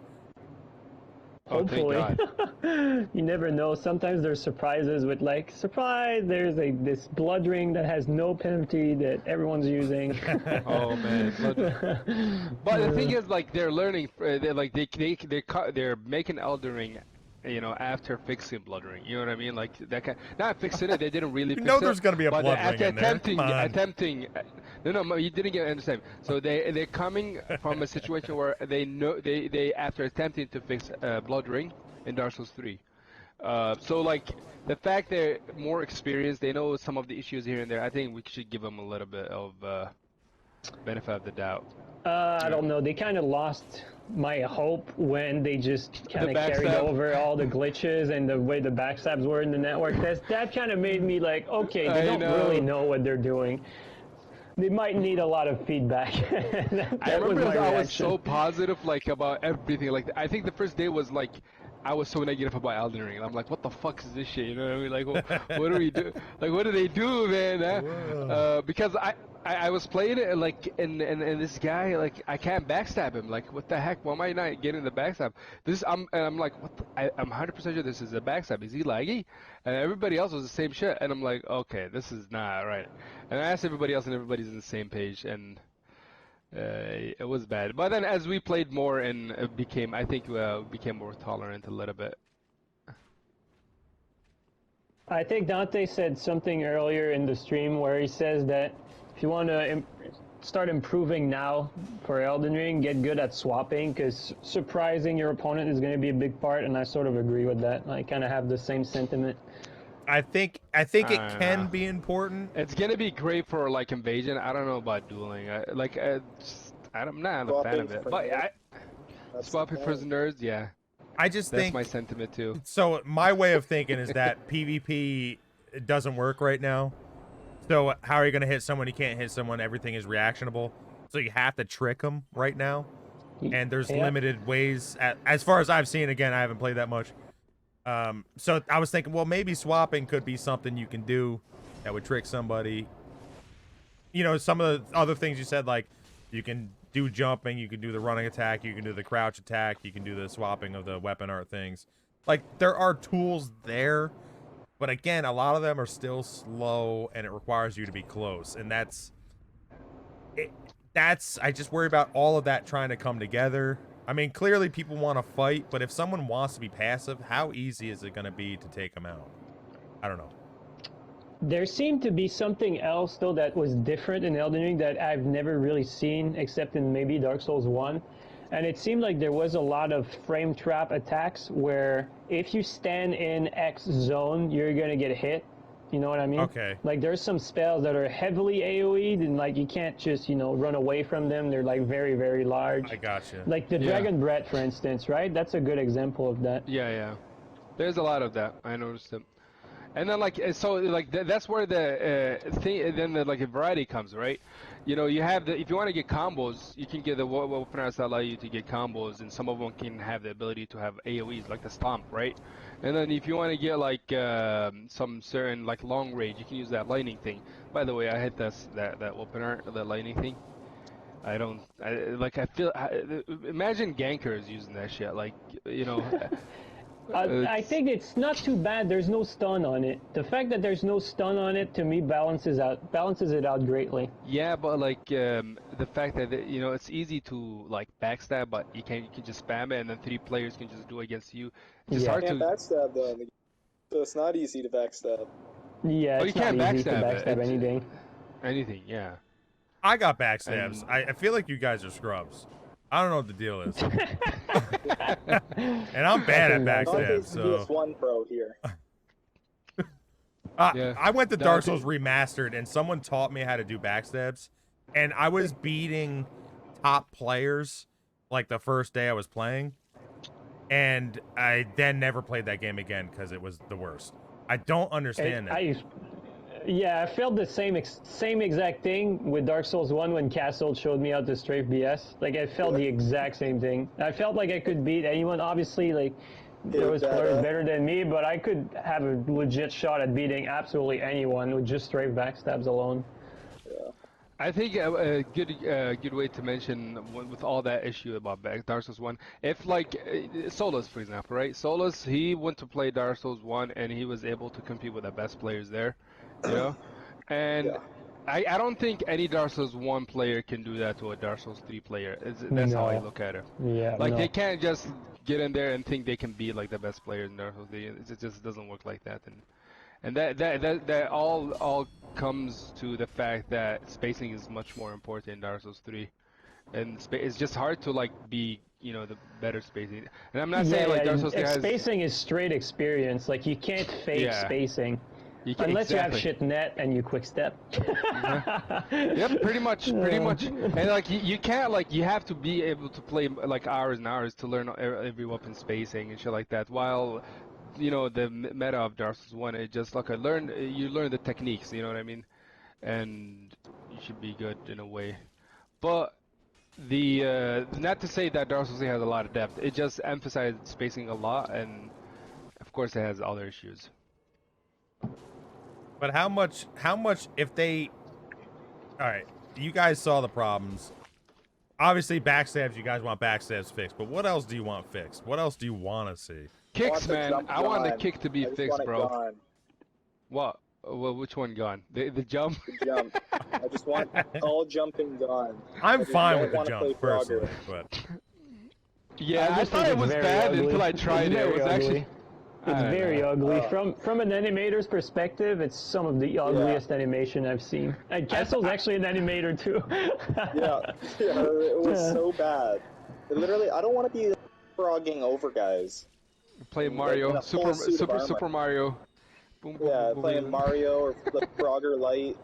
Oh, thank Hopefully. God. You never know. Sometimes there's surprises with like, surprise, there's this blood ring that has no penalty that everyone's using. Oh man, but the thing is, like, they're learning. They're like they're making Elden Ring, you know, after fixing Blood Ring. You know what I mean? Like that kind. Not fixing it. They didn't really You fix know it. there's gonna be a but blood they're ring in there. Come on. attempting. No, you didn't get understand. So they're coming from a situation where they know they after attempting to fix Blood Ring in Dark Souls 3. So like the fact they're more experienced, they know some of the issues here and there. I think we should give them a little bit of benefit of the doubt. I don't know. They kind of lost my hope when they just kind of carried backstab? over all the glitches and the way the backstabs were in the network test. That kind of made me like, okay, they I don't know. really know what they're doing. They might need a lot of feedback. I remember my I was reaction. so positive, like, about everything. Like, I think the first day was like, I was so negative about Elden Ring. I'm like, what the fuck is this shit? You know what I mean? Like, what do we do? Like, what do they do, man? Because I was playing it, and like, and this guy, like, I can't backstab him. Like, what the heck? Why am I not getting the backstab? I'm like, what? I'm 100% sure this is a backstab. Is he laggy? And everybody else was the same shit. And I'm like, okay, this is not right. And I asked everybody else, and everybody's on the same page. And it was bad. But then as we played more and I think became more tolerant a little bit. I think Dante said something earlier in the stream where he says that if you want to start improving now for Elden Ring, get good at swapping, because surprising your opponent is going to be a big part, and I sort of agree with that. I kind of have the same sentiment. I think it can be important. It's gonna be great for like invasion. I don't know about dueling. I'm not a fan of it. But swapping for the nerds, yeah. I just That's think my sentiment too. so. My way of thinking is that PvP doesn't work right now. So how are you gonna hit someone? You can't hit someone. Everything is reactionable. So you have to trick them right now. And there's limited ways. As far as I've seen, again, I haven't played that much. So I was thinking, well, maybe swapping could be something you can do that would trick somebody. You know, some of the other things you said, like you can do jumping, you can do the running attack, you can do the crouch attack, you can do the swapping of the weapon art things. Like, there are tools there, but again, a lot of them are still slow, and it requires you to be close, and that's I just worry about all of that trying to come together. I mean, clearly people want to fight, but if someone wants to be passive, how easy is it going to be to take them out? I don't know. There seemed to be something else, though, that was different in Elden Ring that I've never really seen, except in maybe Dark Souls 1. And it seemed like there was a lot of frame trap attacks where if you stand in X zone, you're going to get hit. You know what I mean? Okay. Like, there's some spells that are heavily AoE'd, and, like, you can't just, you know, run away from them. They're, like, very, very large. I gotcha. Like the Dragon Breath, for instance, right? That's a good example of that. Yeah. There's a lot of that. I noticed it. And then that's where the thing, then the variety comes, right? You know, you have if you want to get combos, you can get the weapon arts that allow you to get combos, and some of them can have the ability to have AoEs, like the stomp, right? And then if you want to get like some certain like long range, you can use that lightning thing. By the way, I hit that weapon art, that lightning thing. Imagine gankers using that shit, like, you know. I think it's not too bad. There's no stun on it. The fact that there's no stun on it, to me, balances it out greatly. Yeah, but like the fact that you know, it's easy to like backstab, but you can just spam it, and then 3 players can just do it against you. It's just hard You to can't backstab though, so it's not easy to backstab. Yeah, Oh, it's you can't not easy to backstab it. backstab anything. anything. Yeah. I got backstabs. I feel like you guys are scrubs. I don't know what the deal is. And I'm bad at backstabs, so. PS1 Pro here. Yeah. I went to Dark Souls Remastered, and someone taught me how to do backstabs, and I was beating top players like the first day I was playing, and I then never played that game again because it was the worst. I don't understand that. I felt the same exact thing with Dark Souls 1 when Castle showed me how to strafe BS. Like, I felt the exact same thing. I felt like I could beat anyone. Obviously, like, those players better than me, but I could have a legit shot at beating absolutely anyone with just straight backstabs alone. I think a good way to mention with all that issue about Dark Souls 1, if like Solus, for example, right? Solus, he went to play Dark Souls 1 and he was able to compete with the best players there, you know? And I don't think any Dark Souls 1 player can do that to a Dark Souls 3 player. That's how I look at it. Yeah, like they can't just get in there and think they can be like the best player in Dark Souls 3. It just doesn't work like that. And that all comes to the fact that spacing is much more important in Dark Souls 3, and it's just hard to like be the better spacing. And I'm not saying like Dark Souls 3 has spacing is straight experience. Like you can't fake spacing. Unless you have shit net and you quick step. Yep, pretty much. And like you can't you have to be able to play like hours and hours to learn every weapon spacing and shit like that. While the meta of Dark Souls 1, it just like you learn the techniques, you know what I mean, and you should be good in a way. But the not to say that Dark Souls has a lot of depth, it just emphasizes spacing a lot, and of course it has other issues. But how much if they... Alright, you guys saw the problems. Obviously backstabs, you guys want backstabs fixed, but what else do you want fixed? What else do you want to see? Kicks, man. I want the kick to be fixed, bro. What? Well, which one gone? The jump? The jump. I just want all jumping gone. I'm fine with the jump, personally, but... Yeah, I thought it was bad until I tried it. It was actually... It's very ugly. From an animator's perspective, it's some of the ugliest animation I've seen. And Castle's actually an animator too. It was so bad. Literally, I don't want to be frogging over guys. Play Mario, Super Mario. Boom, boom, playing Mario or the Frogger Light.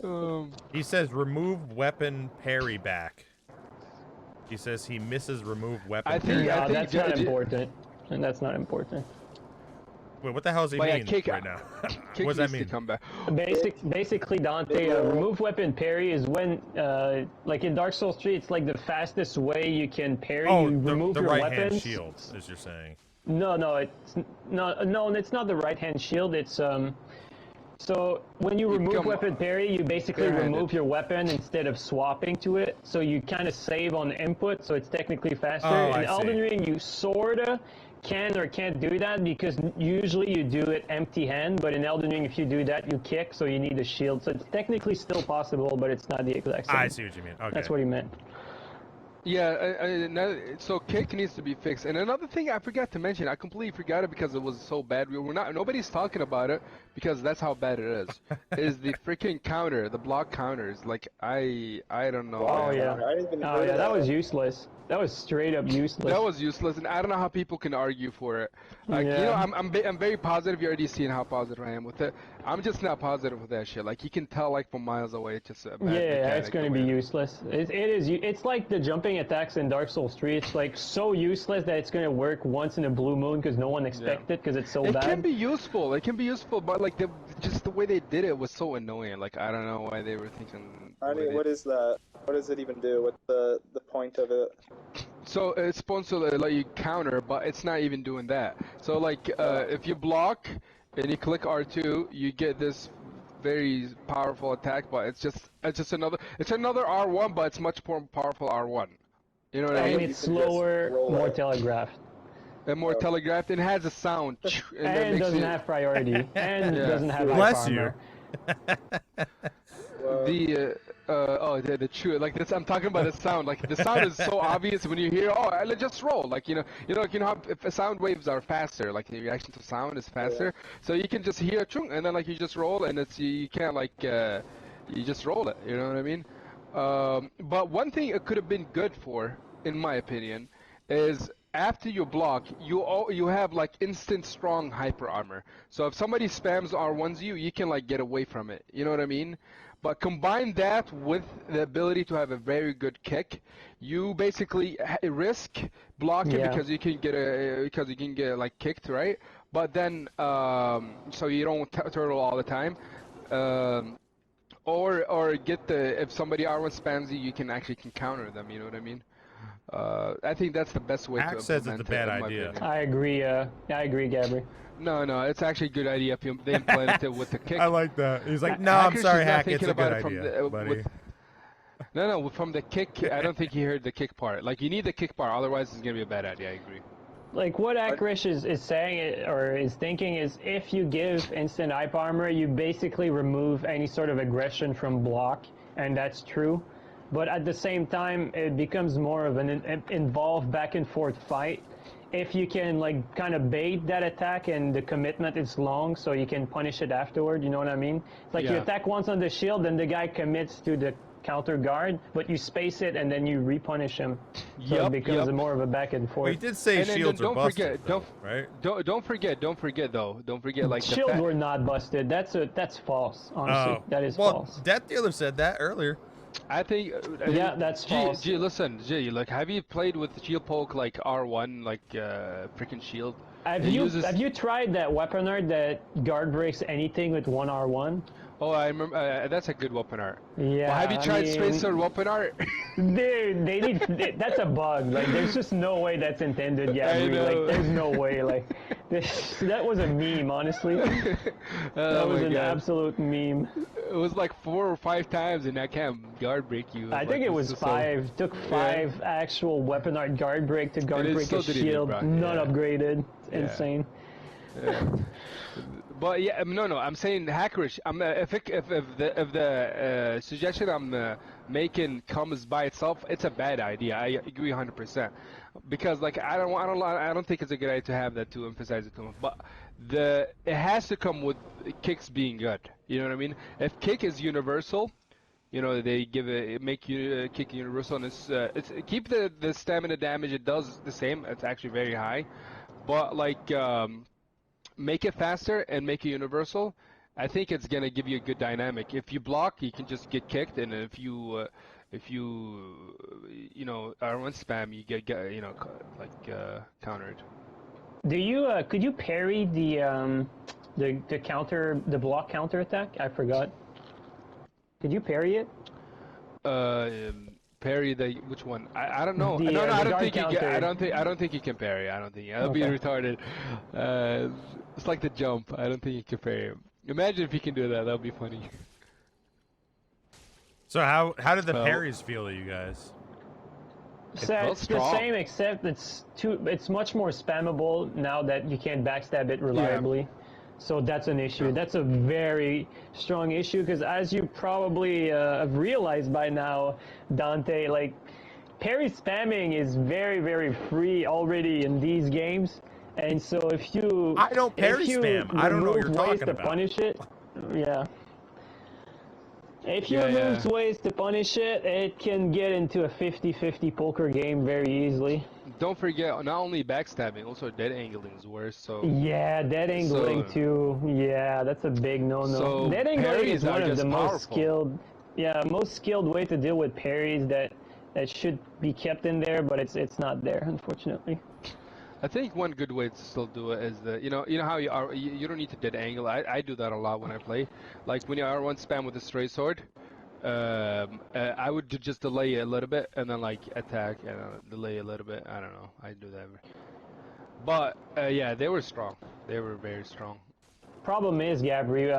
No. He says remove weapon parry back. He says he misses remove weapon. I think that's not important. And that's not important. Wait, what the hell does he mean right now? What does that mean? Come back. Basically, Dante, remove weapon parry is when, like in Dark Souls 3, it's like the fastest way you can parry. Oh, you remove the your right weapons. hand shield, as you're saying. No, it's not the right hand shield. It's So when you remove weapon parry, you basically remove your weapon instead of swapping to it. So you kind of save on input, so it's technically faster. In Elden Ring, you sorta can or can't do that because usually you do it empty hand, but in Elden Ring, if you do that, you kick, so you need a shield. So it's technically still possible, but it's not the exact same. I see what you mean. Okay. That's what he meant. Yeah, so kick needs to be fixed. And another thing I forgot to mention, I completely forgot it because it was so bad. Nobody's talking about it because that's how bad it is. Is the freaking counter, the block counters? Like I don't know. Oh yeah, that was useless. That was straight up useless. That was useless, and I don't know how people can argue for it. Like I'm very positive. You're already seeing how positive I am with it. I'm just not positive with that shit. Like you can tell like from miles away. It's just a bad it's going to be useless. It's like the jumping attacks in Dark Souls 3. It's like so useless that it's going to work once in a blue moon because no one expected because it's so bad. It can be useful. It can be useful, but like just the way they did it was so annoying. Like I don't know why they were thinking. I mean, what is that? What does it even do? What's the point of it? So it's supposed to let you counter, but it's not even doing that. So like if you block and you click R2, you get this very powerful attack, but it's just another R1, but it's much more powerful R1. You know what I mean? It's slower, more telegraphed. And more telegraphed, and has a sound. And doesn't have priority. And doesn't have life armor. The chew, like this. I'm talking about the sound. Like the sound is so obvious when you hear. Oh, let's just roll. Like you know how if sound waves are faster, like the reaction to sound is faster. So you can just hear chung, and then like you just roll, and you can't like you just roll it. You know what I mean? But one thing it could have been good for, in my opinion, is after you block, you have like instant strong hyper armor. So if somebody spams R1s you can like get away from it. You know what I mean? But combine that with the ability to have a very good kick, you basically risk blocking because you can get like kicked, right? But then so you don't turtle all the time, or get if somebody R1 spams you can counter them. You know what I mean? I think that's the best way Hack to says implement it's a bad it, in my idea. opinion. I agree. I agree, Gabri. No, it's actually a good idea if they implement it with the kick. I like that. He's like, no, I'm Hackers sorry, is not Hack. It's thinking a good about it from idea, buddy. No, from the kick. I don't think he heard the kick part. Like, you need the kick part, otherwise it's gonna be a bad idea. I agree. Like what Akrish is saying or is thinking is if you give instant hype armor, you basically remove any sort of aggression from block, and that's true. But at the same time, it becomes more of an involved back and forth fight. If you can like kind of bait that attack and the commitment is long, so you can punish it afterward. You know what I mean? It's like you attack once on the shield, then the guy commits to the counter guard, but you space it and then you repunish him. So it becomes more of a back and forth. Well, he did say shields are busted, right? Don't forget though. Don't forget like shields were not busted. That's false. Honestly, that is false. Death Dealer said that earlier. I think. Yeah, that's false. Listen, like, have you played with shield poke like R1, like freaking shield? Have you tried that weapon art that guard breaks anything with 1R1? Oh, I remember. That's a good weapon art. Yeah. Well, have you tried Space Sword weapon art? Dude, that's a bug. Like, there's just no way that's intended yet. Like, there's no way. Like, that was a meme, honestly. That was an absolute meme. It was like 4 or 5 times, and I can't guard break you. I think it was 5. Took 5 actual weapon art guard break to guard break a shield. Not upgraded. It's insane. But yeah, no, I'm saying hackerish. If the suggestion I'm making comes by itself, it's a bad idea. I agree 100%. Because like I don't think it's a good idea to have that, to emphasize it too much. But it has to come with kicks being good. You know what I mean? If kick is universal, you know, they make you kick universal, and it's keep the stamina damage. It does the same. It's actually very high, but like. Make it faster and make it universal. I think it's gonna give you a good dynamic. If you block, you can just get kicked, and if you know R1 spam, you get countered. Do you could you parry the block counter attack? I forgot. Could you parry it? Parry which one? I don't know. No, I don't think I don't think you can parry. I don't think that'll be retarded. It's like the jump. I don't think you can parry him. Imagine if you can do that. That'll be funny. So how did the parries feel to you guys? So it's the same, except it's much more spammable now that you can't backstab it reliably. Yeah. So that's an issue. That's a very strong issue, because as you probably have realized by now, Dante, like, parry spamming is very, very free already in these games. And so if you... I don't parry spam. I don't know what you're talking about. To punish it, If you remove ways to punish it, it can get into a 50-50 poker game very easily. Don't forget, not only backstabbing, also dead angling is worse. So yeah, dead angling too. Yeah, that's a big no-no. So dead angling is one of the most skilled way to deal with parries that should be kept in there, but it's not there, unfortunately. I think one good way to still do it is you know how you don't need to dead angle. I do that a lot when I play. Like when you R1 spam with a straight sword, I would just delay it a little bit and then like attack and delay a little bit. I don't know. I do that. But yeah, they were strong. They were very strong. Problem is, Gabri,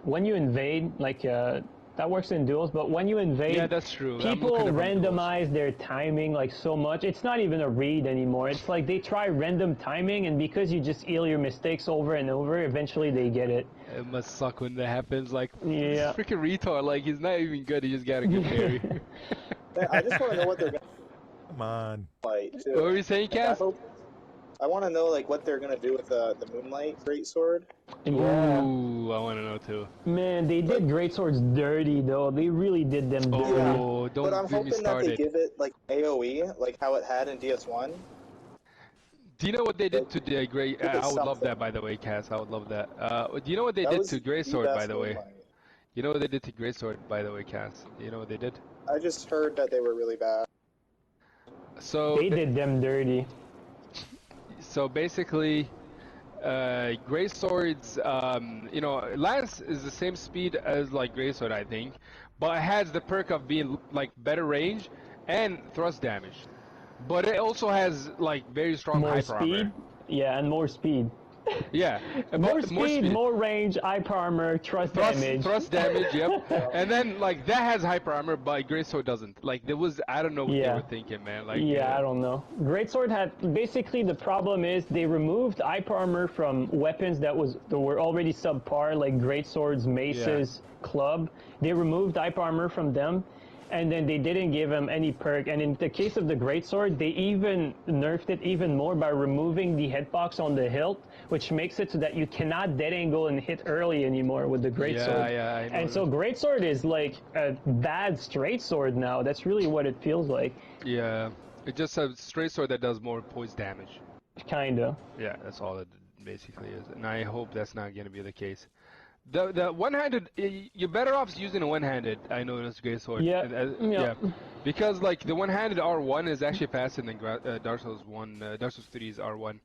when you invade, like that works in duels, but when you invade, that's true. People randomize their timing like so much. It's not even a read anymore. It's like they try random timing, and because you just heal your mistakes over and over, eventually they get it. It must suck when that happens. Like, this freaking retard. Like, he's not even good. He just got a good parry. I just want to know what they're gonna. Come on. Fight too. What were you saying, Cass? I want to know like what they're gonna do with the Moonlight Greatsword. Yeah. Ooh, I want to know too. Man, they did Greatswords dirty though. They really did them dirty. Oh, don't But I'm hoping that they give it like AOE, like how it had in DS1. Do you know what they did to the Great? I would love that, by the way, Cass. I would love that. Do you know what they did to Greatsword, by the way? You know what they did to Greatsword, by the way, Cass? Do you know what they did? I just heard that they were really bad. So they did them dirty. So basically, Greatswords, you know, Lance is the same speed as like Greatsword, I think, but it has the perk of being like better range and thrust damage. but it also has like very strong More hyper speed. armor. Yeah, and more speed. Yeah, More speed, more range, hyper armor, thrust damage. Thrust damage, yep. And then like that has hyper armor, but Greatsword doesn't. Like there was, I don't know what they were thinking, man. Like I don't know. Greatsword had basically the problem is they removed hyper armor from weapons that were already subpar, like greatswords, maces, club. They removed hyper armor from them. And then they didn't give him any perk. And in the case of the greatsword, they even nerfed it even more by removing the hitbox on the hilt, which makes it so that you cannot dead angle and hit early anymore with the greatsword. I know. And so greatsword is like a bad straight sword now. That's really what it feels like. Yeah, it's just a straight sword that does more poise damage. Kinda. Yeah, that's all it basically is. And I hope that's not going to be the case. The one-handed, you're better off using a one-handed. I know it's greatsword. Yeah. Because like the one-handed R1 is actually faster than Dark Souls 1, Dark Souls 3's R1.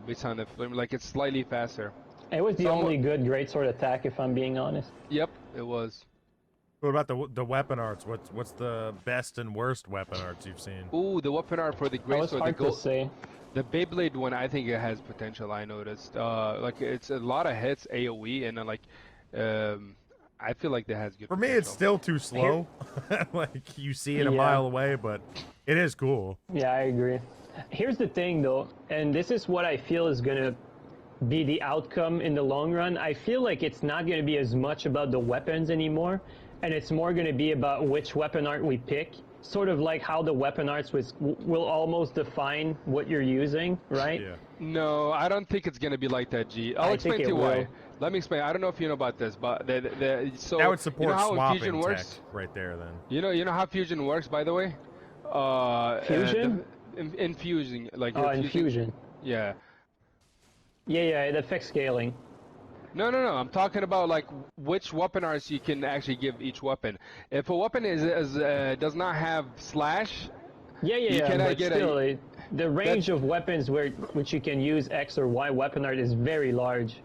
Based on the flame, like it's slightly faster. It was the only good greatsword attack, if I'm being honest. Yep, it was. What about the weapon arts? What's the best and worst weapon arts you've seen? Ooh, the weapon art for the greatsword. Hard to say. The Beyblade one, I think it has potential. I noticed. Like it's a lot of hits AOE, and like, I feel like that has good. For me, it's still too slow. Like you see it a mile away, but it is cool. Yeah, I agree. Here's the thing, though, and this is what I feel is gonna be the outcome in the long run. I feel like it's not gonna be as much about the weapons anymore, and it's more gonna be about which weapon art we pick. Sort of like how the weapon arts will almost define what you're using, right? Yeah. No, I don't think it's gonna be like that, G. I'll explain to you why. Let me explain. I don't know if you know about this, but so that would support you know how swapping fusion works tech right there. Then you know how fusion works, by the way. Fusion? Infusing, like infusion. Yeah. Yeah, it affects scaling. No. I'm talking about like which weapon arts you can actually give each weapon. If a weapon does not have slash, you cannot get still, the range of weapons which you can use X or Y weapon art is very large.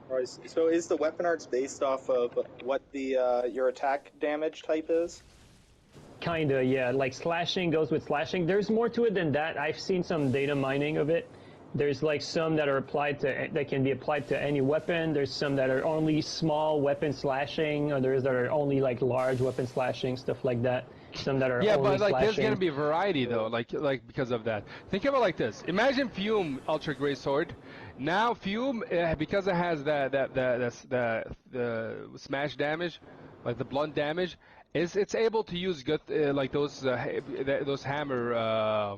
Alright, so is the weapon arts based off of what the your attack damage type is? Kinda, yeah. Like slashing goes with slashing. There's more to it than that. I've seen some data mining of it. There's like some that are that can be applied to any weapon. There's some that are only small weapon slashing. Others that are only like large weapon slashing, stuff like that. Some that are only but like slashing. there's gonna be variety though, like because of that. Think of it like this. Imagine Fume Ultra Great Sword. Now Fume, because it has the smash damage, like the blunt damage, it's able to use good like those hammer.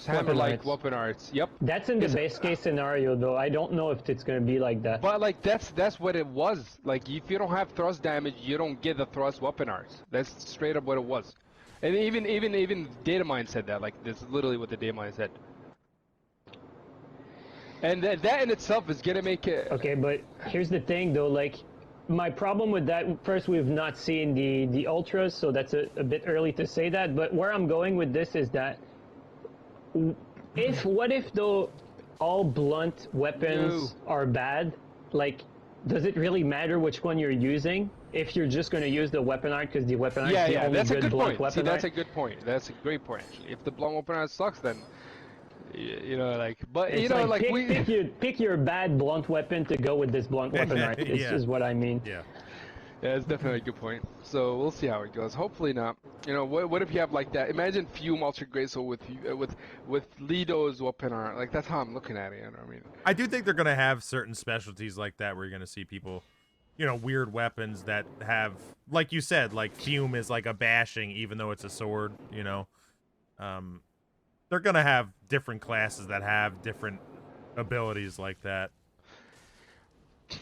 Hammer-like weapon arts. Yep. That's in the base case scenario, though. I don't know if it's gonna be like that. But like that's what it was. Like if you don't have thrust damage, you don't get the thrust weapon arts. That's straight up what it was. And even Datamine said that. Like this is literally what the Datamine said. And that in itself is gonna make it. Okay, but here's the thing, though. Like my problem with that, first we've not seen the ultras, so that's a bit early to say that. But where I'm going with this is that. What if though all blunt weapons are bad? Like, does it really matter which one you're using if you're just going to use the weapon art because the weapon art is the only that's good a good blunt point. weapon See, art? that's a good point. That's a great point. Actually, if the blunt weapon art sucks, then you know, like, but it's you know, like pick your bad blunt weapon to go with this blunt weapon art. This is what I mean. Yeah. Yeah, it's definitely a good point. So we'll see how it goes. Hopefully not. You know, what if you have like that? Imagine Fume Ultra Greatsword with Lido's weapon art. Like that's how I'm looking at it. You know what I mean? I do think they're gonna have certain specialties like that where you're gonna see people, you know, weird weapons that have, like you said, like Fume is like a bashing even though it's a sword. You know, they're gonna have different classes that have different abilities like that.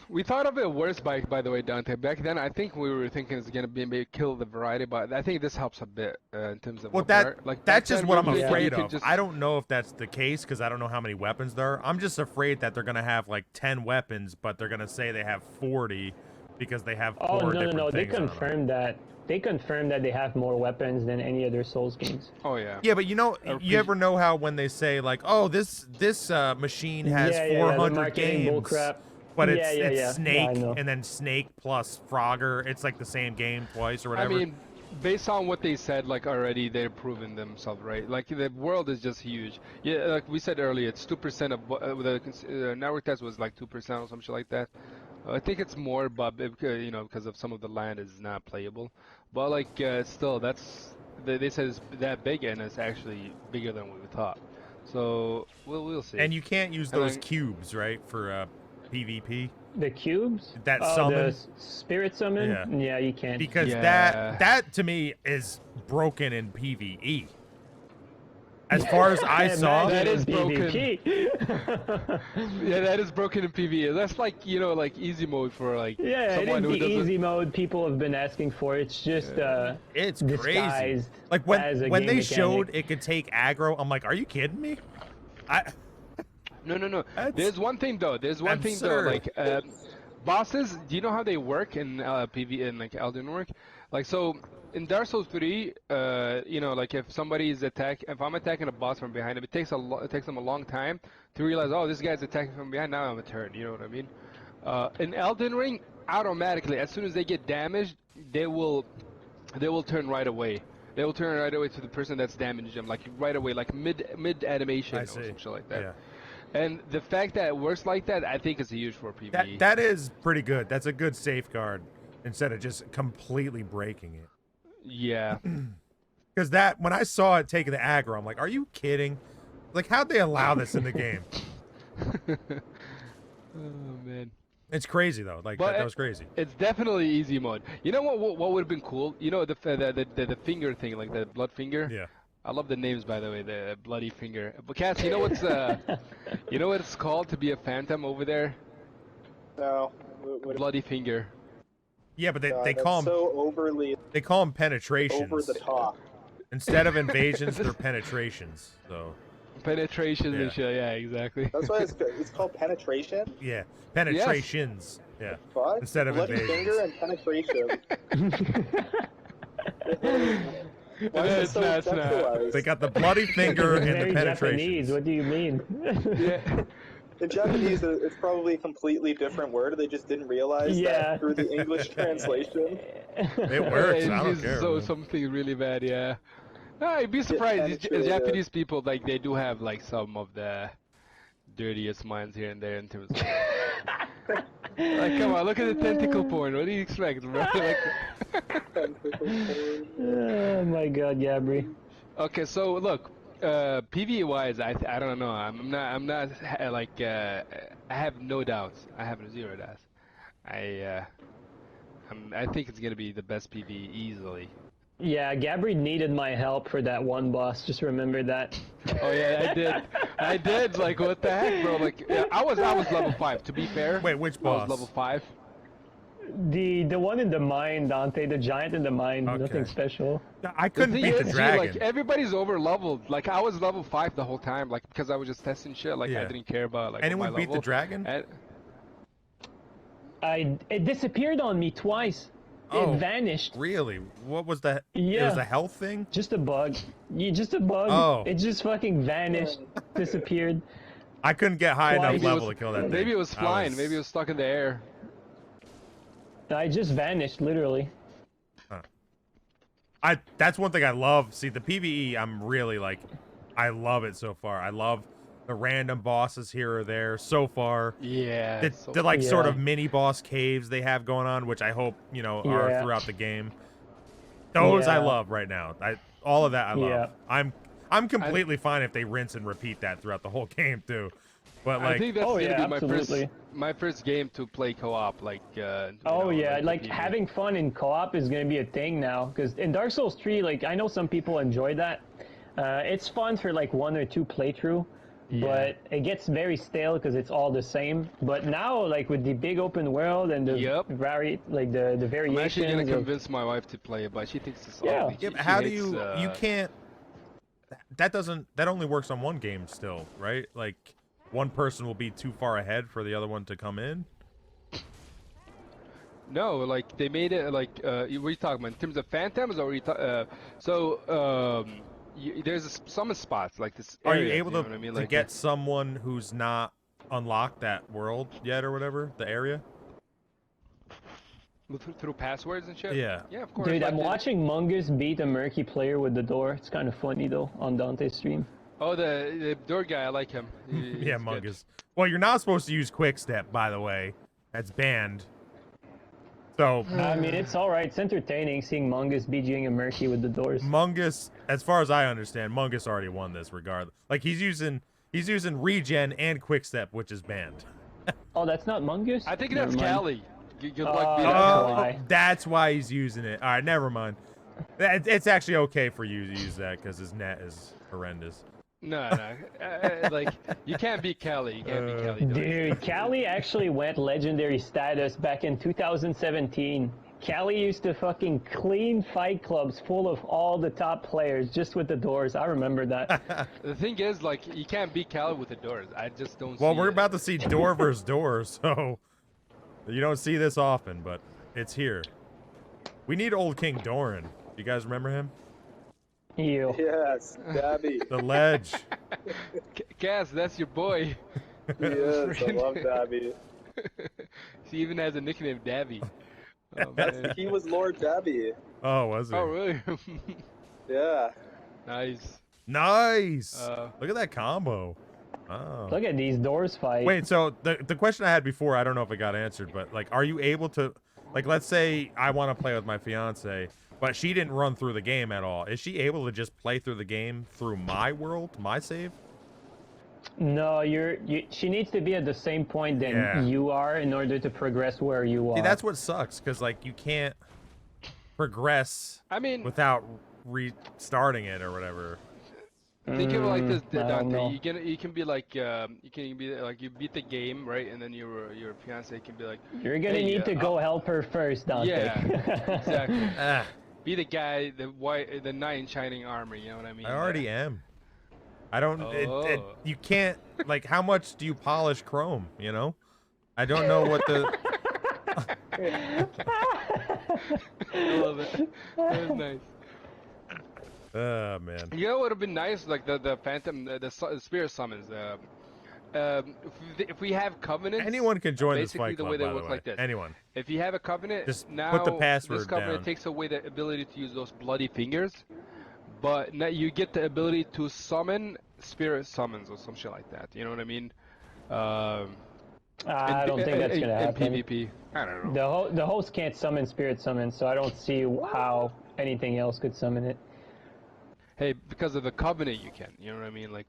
We thought of it worse, by the way, Dante. Back then, I think we were thinking it's gonna be maybe kill the variety, but I think this helps a bit in terms of. Well, that's just what I'm afraid of. I don't know if that's the case because I don't know how many weapons there are. I'm just afraid that they're gonna have like 10 weapons, but they're gonna say they have 40 because they have four different things. They confirmed that. They confirmed that they have more weapons than any other Souls games. Oh yeah. Yeah, but you know, you ever know how when they say like, oh, this machine has 400 games. But it's Snake and then Snake plus Frogger. It's like the same game twice or whatever. I mean, based on what they said, like already, they're proving themselves right. Like the world is just huge. Yeah, like we said earlier, it's 2% of the network test was like 2% or something like that. I think it's more, but you know, because of some of the land is not playable. But like still, they said it's that big, and it's actually bigger than we thought. So we'll see. And you can't use And those then- cubes, right, for PvP? The cubes? That oh, summon? the spirit summon? Yeah. Yeah, you can. Because Yeah. that to me is broken in PvE. As far as I saw, that is PvP. Yeah, that is broken in PvE. That's like, you know, like easy mode for like Yeah, it someone is who the doesn't. easy mode people have been asking for. It's just it's crazy. disguised Like as a when game they mechanic. showed it could take aggro, I'm like, are you kidding me? No. That's There's one thing though. absurd. Like bosses. Do you know how they work in PvE in like Elden Ring? Like so in Dark Souls 3, you know, like if I'm attacking a boss from behind him, it takes them a long time to realize, oh, this guy's attacking from behind. Now I'm a turn. You know what I mean? In Elden Ring, automatically, as soon as they get damaged, they will turn right away. They will turn right away to the person that's damaged them, like right away, like mid animation I or see. some shit like that. Yeah. And the fact that it works like that, I think is huge for PvE. That is pretty good. That's a good safeguard instead of just completely breaking it. Yeah. Because that when I saw it taking the aggro, I'm like, are you kidding? Like, how'd they allow this in the game? Oh man. It's crazy though. Like But that was crazy. It's definitely easy mode. You know what would have been cool? You know the finger thing, like the blood finger. Yeah. I love the names, by the way. The bloody finger. But Cass, you know what's you know what it's called to be a phantom over there? No. Bloody finger. Yeah, but they that's call them so overly they call them penetrations. over the top. Instead of invasions, they're penetrations. So Penetration Yeah. and shit. Yeah, exactly. That's why it's called penetration. yeah, penetrations. Yeah. Fuck. Instead of bloody invasions. finger and penetration. Why is it It's so not, it's not. sexualized? They got the bloody finger It's and very the Japanese. penetrations. What do you mean? Yeah. In Japanese, it's probably a completely different word. They just didn't realize Yeah. that through the English translation. It works. I don't It's care. So man. something really bad, yeah. No, you'd be surprised. These penetrated. Japanese people, like, they do have like some of the dirtiest minds here and there in terms of. Like, come on, look at the tentacle porn. What do you expect, bro? Like... Oh my God, Gabri. Okay, so look, PvE wise, I don't know. I'm not like I have no doubts. I have zero doubts. I think it's gonna be the best PvE easily. Yeah, Gabri needed my help for that one boss. Just remember that. Oh yeah, I did. Like, what the heck, bro? Like, I was level 5. To be fair. Wait, which I boss? was level 5. The one in the mine, Dante, the giant in the mine. Okay. Nothing special. I couldn't thing beat is, the G, dragon. like, everybody's over leveled. Like, I was level 5 the whole time, like, because I was just testing shit. Like, Yeah. I didn't care about like Anyone my beat the level. dragon? And, It disappeared on me twice. Oh. It vanished. Really? What was that? It Yeah. was a health thing? Just a bug. Just a bug. Oh. It just fucking vanished, disappeared. I couldn't get high enough Maybe it level was- to kill that thing. maybe it was flying. Maybe it was stuck in the air. I just vanished, literally. That's one thing I love. See, the PvE, I'm really like, I love it so far. I love the random bosses here or there so far. Yeah. The like sort Yeah. of mini boss caves they have going on, which I hope are Yeah. throughout the game. Those I Yeah. love right now. All of that I love. Yeah. I'm completely fine if they rinse and repeat that throughout the whole game too. But I like, think that's Oh, gonna yeah, be absolutely. my first game to play co-op. Like. Oh yeah, like PvE. having fun in co-op is gonna be a thing now. Because in Dark Souls 3, like I know some people enjoy that. It's fun for like 1 or 2 playthrough, but it gets very stale because it's all the same. But now, like with the big open world and the Yep. the I'm variations. actually gonna of- convince my wife to play it, but she thinks it's Yeah. ugly. yeah, but She how do hates, you can't? That only works on one game still, right? Like one person will be too far ahead for the other one to come in. No, like they made it like what are you talking about in terms of phantoms, or there's some spots like this. Are you area, able know to, what I mean? to Like, get someone who's not unlocked that world yet or whatever, the area? Through passwords and shit? Yeah. Yeah, of course. Dude, like I'm watching Mungus beat a murky player with the door. It's kind of funny though on Dante's stream. Oh, the door guy, I like him. Yeah, Mungus. Well, you're not supposed to use quick step, by the way. That's banned. So I mean, it's all right. It's entertaining seeing Mungus BGing a murky with the doors. Mungus, as far as I understand, Mungus already won this regardless. Like he's using regen and quick step, which is banned. Oh, that's not Mungus? I think Never that's mind. Callie. Good luck Oh, beating that's Callie. why. That's why he's using it. All right, never mind. It's actually okay for you to use that because his net is horrendous. No, like you can't beat Callie. You can't beat Callie. Dude, Callie actually went legendary status back in 2017. Callie used to fucking clean fight clubs full of all the top players just with the doors. I remember that. The thing is, like, you can't beat Callie with the doors. I just don't. Well, see we're it. about to see door versus door, so you don't see this often, but it's here. We need old King Doran. You guys remember him? You. Yes, Dabby. The ledge. Cass, that's your boy. Yes, I love Dabby. He even has a nickname, Dabby. Oh, That's, man. he was Lord Dabby. Oh, was he? Oh, really? Yeah. Nice. Nice. Look at that combo. Oh. Look at these doors fight. Wait, so the question I had before, I don't know if it got answered, but like, are you able to, like, let's say I want to play with my fiance, but she didn't run through the game at all. Is she able to just play through the game through my world, my save? No, she needs to be at the same point that Yeah. you are in order to progress where you are. See, that's what sucks, because like you can't progress I mean, without restarting it or whatever. think of it like this, I don't know. Dante. You can be like, you can be like, you beat the game, right? And then your fiance can be like, You're gonna hey, need to go help her first, Dante. Yeah, exactly. Ah, Be the guy, the knight in shining armor. You know what I mean? I already am. I don't. Oh. You can't. Like, how much do you polish chrome? You know, I don't know what the. I love it. That was nice. Oh man. You know what would have been nice, like the phantom, the spirit summons. If we have covenants, Anyone can join this basically fight the club, way they by the work way. like this. Anyone. If you have a covenant, Just now put the password this covenant down. takes away the ability to use those bloody fingers, but now you get the ability to summon spirit summons or some shit like that. You know what I mean? I don't think that's gonna happen. In PvP, I don't know. The host can't summon spirit summons, so I don't see how anything else could summon it. Hey, because of the covenant, you can. You know what I mean? Like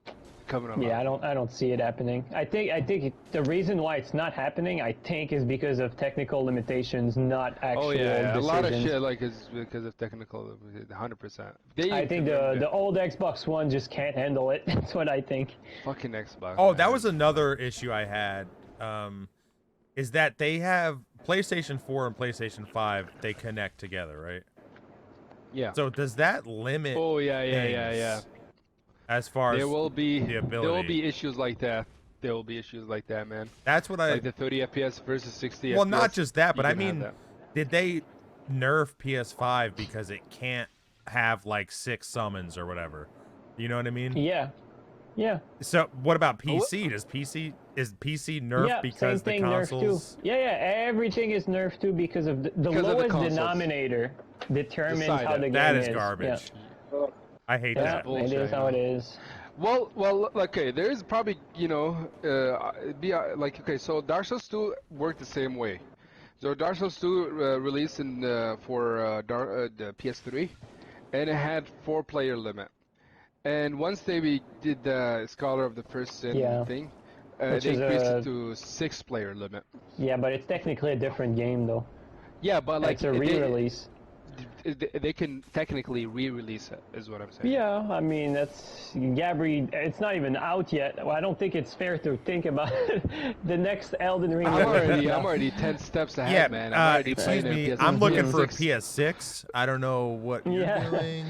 covenant. Yeah, I don't see it happening. I think the reason why it's not happening, I think, is because of technical limitations, not actual Oh yeah, decisions. a lot of shit like is because of technical, 100%. I think the old Xbox One just can't handle it. That's what I think. fucking Xbox. Oh, that man. was another issue I had. Is that they have PlayStation 4 and PlayStation 5, they connect together, right? Yeah. So does that limit? Oh yeah. things As far as There will be the there will ability. be issues like that. There will be issues like that, man. That's what I. Like the 30 FPS versus 60 FPS. Well, not just that, but you I can have mean, that. did they nerf PS5 because it can't have like 6 summons or whatever? You know what I mean? Yeah. So what about PC? Is PC nerfed Yeah, because same the thing consoles? nerfed too. Yeah, everything is nerfed too because of the Because of the lowest consoles. denominator determines Decide how it. the game That is. is garbage. Oh, I hate Yeah, that. bullshit, it is how I it know. is. Well, okay. There is probably, like, okay. So Dark Souls 2 worked the same way. So Dark Souls 2 released for the PS3, and it had 4-player limit. And once they did the Scholar of the First Sin Yeah. thing, Which they is increased a- it to 6-player limit. Yeah, but it's technically a different game though. Yeah, but like It's a re-release. they can technically re-release it, is what I'm saying. Yeah, I mean that's Gabri. It's not even out yet. Well, I don't think it's fair to think about the next Elden Ring. I'm already 10 steps ahead, Yeah, man. I'm already excuse playing me. PS I'm looking for a PS6. PS6. I don't know what you're Yeah. doing.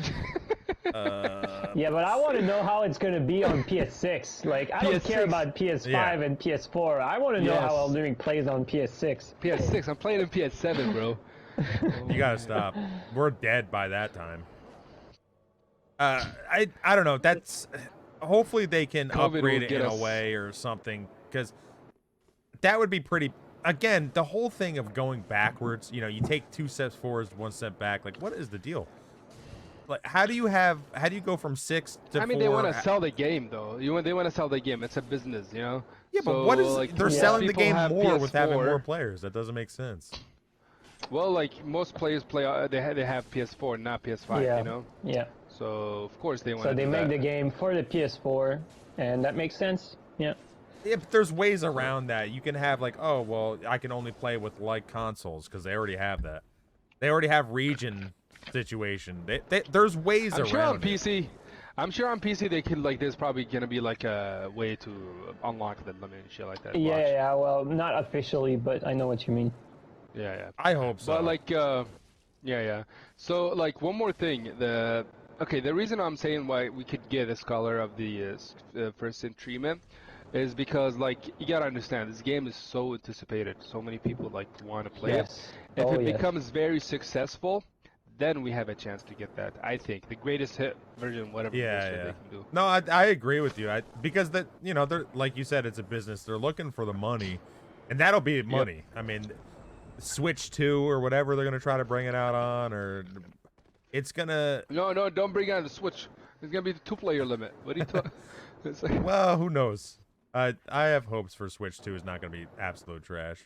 Yeah, but I want to know how it's gonna be on PS6. Like I don't care PS6. about PS5 Yeah. and PS4. I want to know Yes. how Elden Ring plays on PS6. PS6. I'm playing in PS7, bro. You gotta stop. We're dead by that time. I don't know. That's hopefully they can COVID will upgrade it get in a us. way or something, because that would be pretty. again, the whole thing of going backwards, you take 2 steps forwards, 1 step back. Like, what is the deal? Like, how do you go from 6 to 4? I mean, they want to sell the game, though. They want to sell the game. It's a business, Yeah, so, but what is they're selling the game more with having PS4. more players? That doesn't make sense. Well, like most players play, they have PS4, not PS5. Yeah. Yeah. So of course they want. So they make the game for the PS4, and that makes sense. Yeah. Yeah, but there's ways around that. You can have like, oh well, I can only play with like consoles because they already have that. They already have region situation. There's ways around. I'm sure on PC they could like. There's probably gonna be like a way to unlock the limit and shit like that. Yeah. Well, not officially, but I know what you mean. Yeah. I hope so. But like, yeah. So like one more thing. The reason I'm saying why we could get a scholar of the first sin treatment is because like you gotta understand this game is so anticipated. So many people like want to play it. If it becomes very successful, then we have a chance to get that. I think the greatest hit version, whatever they can do. No, I agree with you. Because that they're like you said, it's a business. They're looking for the money, and that'll be money. Yep. I mean, Switch 2 or whatever they're gonna try to bring it out on, or it's gonna. No, don't bring out the Switch. It's gonna be the 2-player limit. What are you talking? Like... Well, who knows? I have hopes for Switch 2 is not gonna be absolute trash.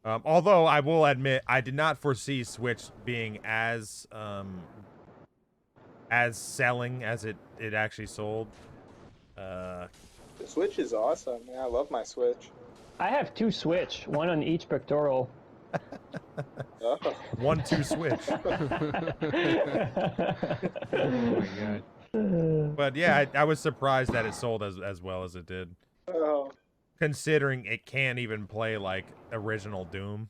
Although I will admit, I did not foresee Switch being as selling as it actually sold. The Switch is awesome. Yeah, I love my Switch. I have 2 Switch, one on each pectoral. 1-2 Switch. Oh my god. But yeah, I was surprised that it sold as well as it did. Oh. Considering it can't even play like original Doom.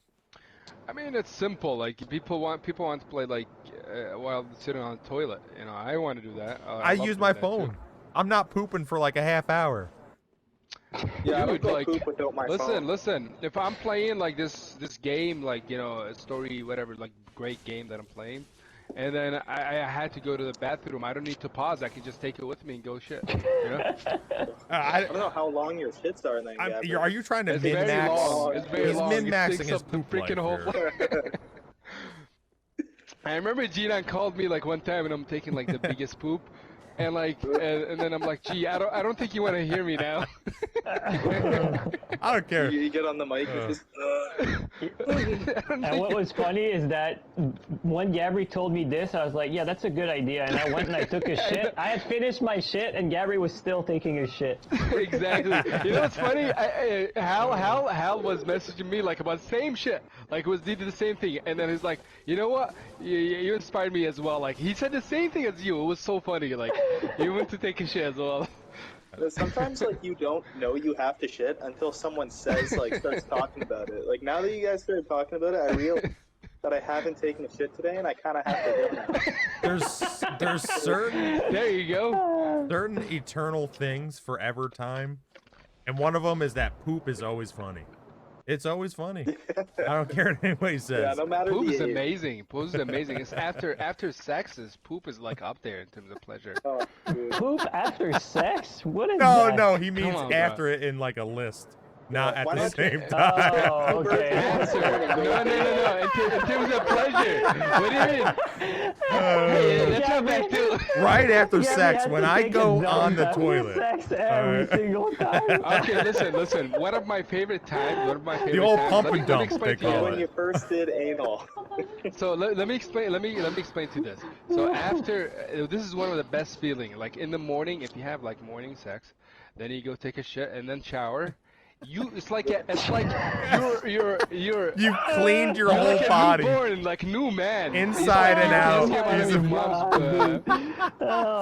I mean, it's simple. Like people want to play like while sitting on the toilet. I want to do that. I use my phone. I'm not pooping for like a half hour. Yeah, dude, I like, poop without my phone. Listen. If I'm playing like this game, like a story, whatever, like great game that I'm playing, and then I had to go to the bathroom, I don't need to pause. I can just take it with me and go shit. I don't know how long your shits are. Then, are you trying to it's min max? It's very long. He's min maxing his poop freaking whole. I remember Jeenine called me like one time, and I'm taking like the biggest poop. And like, and then I'm like, gee, I don't think you want to hear me now. I don't care. You get on the mic and just. And what was funny is that when Gabri told me this, I was like, yeah, that's a good idea. And I went and I took a shit. I had finished my shit, and Gabri was still taking a shit. Exactly. You know what's funny? Hal was messaging me like about the same shit. Like he did the same thing, and then he's like, you know what? You inspired me as well. Like he said the same thing as you. It was so funny. Like he went to take a shit as well. Sometimes like you don't know you have to shit until someone says starts talking about it. Like now that you guys started talking about it, I realized that I haven't taken a shit today, and I kind of have to go now. There's certain there you go certain eternal things forever time, and one of them is that poop is always funny. It's always funny. I don't care what anybody says. Yeah, no matter poop the is age. amazing. Poop is amazing. It's after sex, poop is like up there in terms of pleasure. Oh, dude. Poop after sex? What is that? No, he means on, after it in like a list, not at Why the not- same time. Oh, okay. No. In terms of pleasure. What do you mean? Hey, let's go back to. Right after Yeah, sex, we when have to I take go a on the dump after toilet. Sex every single time. Okay, listen. One of my favorite times. The old pump and let me dump, explain they to you. call When it. you first did anal. So let me explain. Let me explain to you this. So after this is one of the best feeling. Like in the morning, if you have like morning sex, then you go take a shit and then shower. It's like you're You've cleaned your you're whole like body. a newborn, like new man. Inside and out.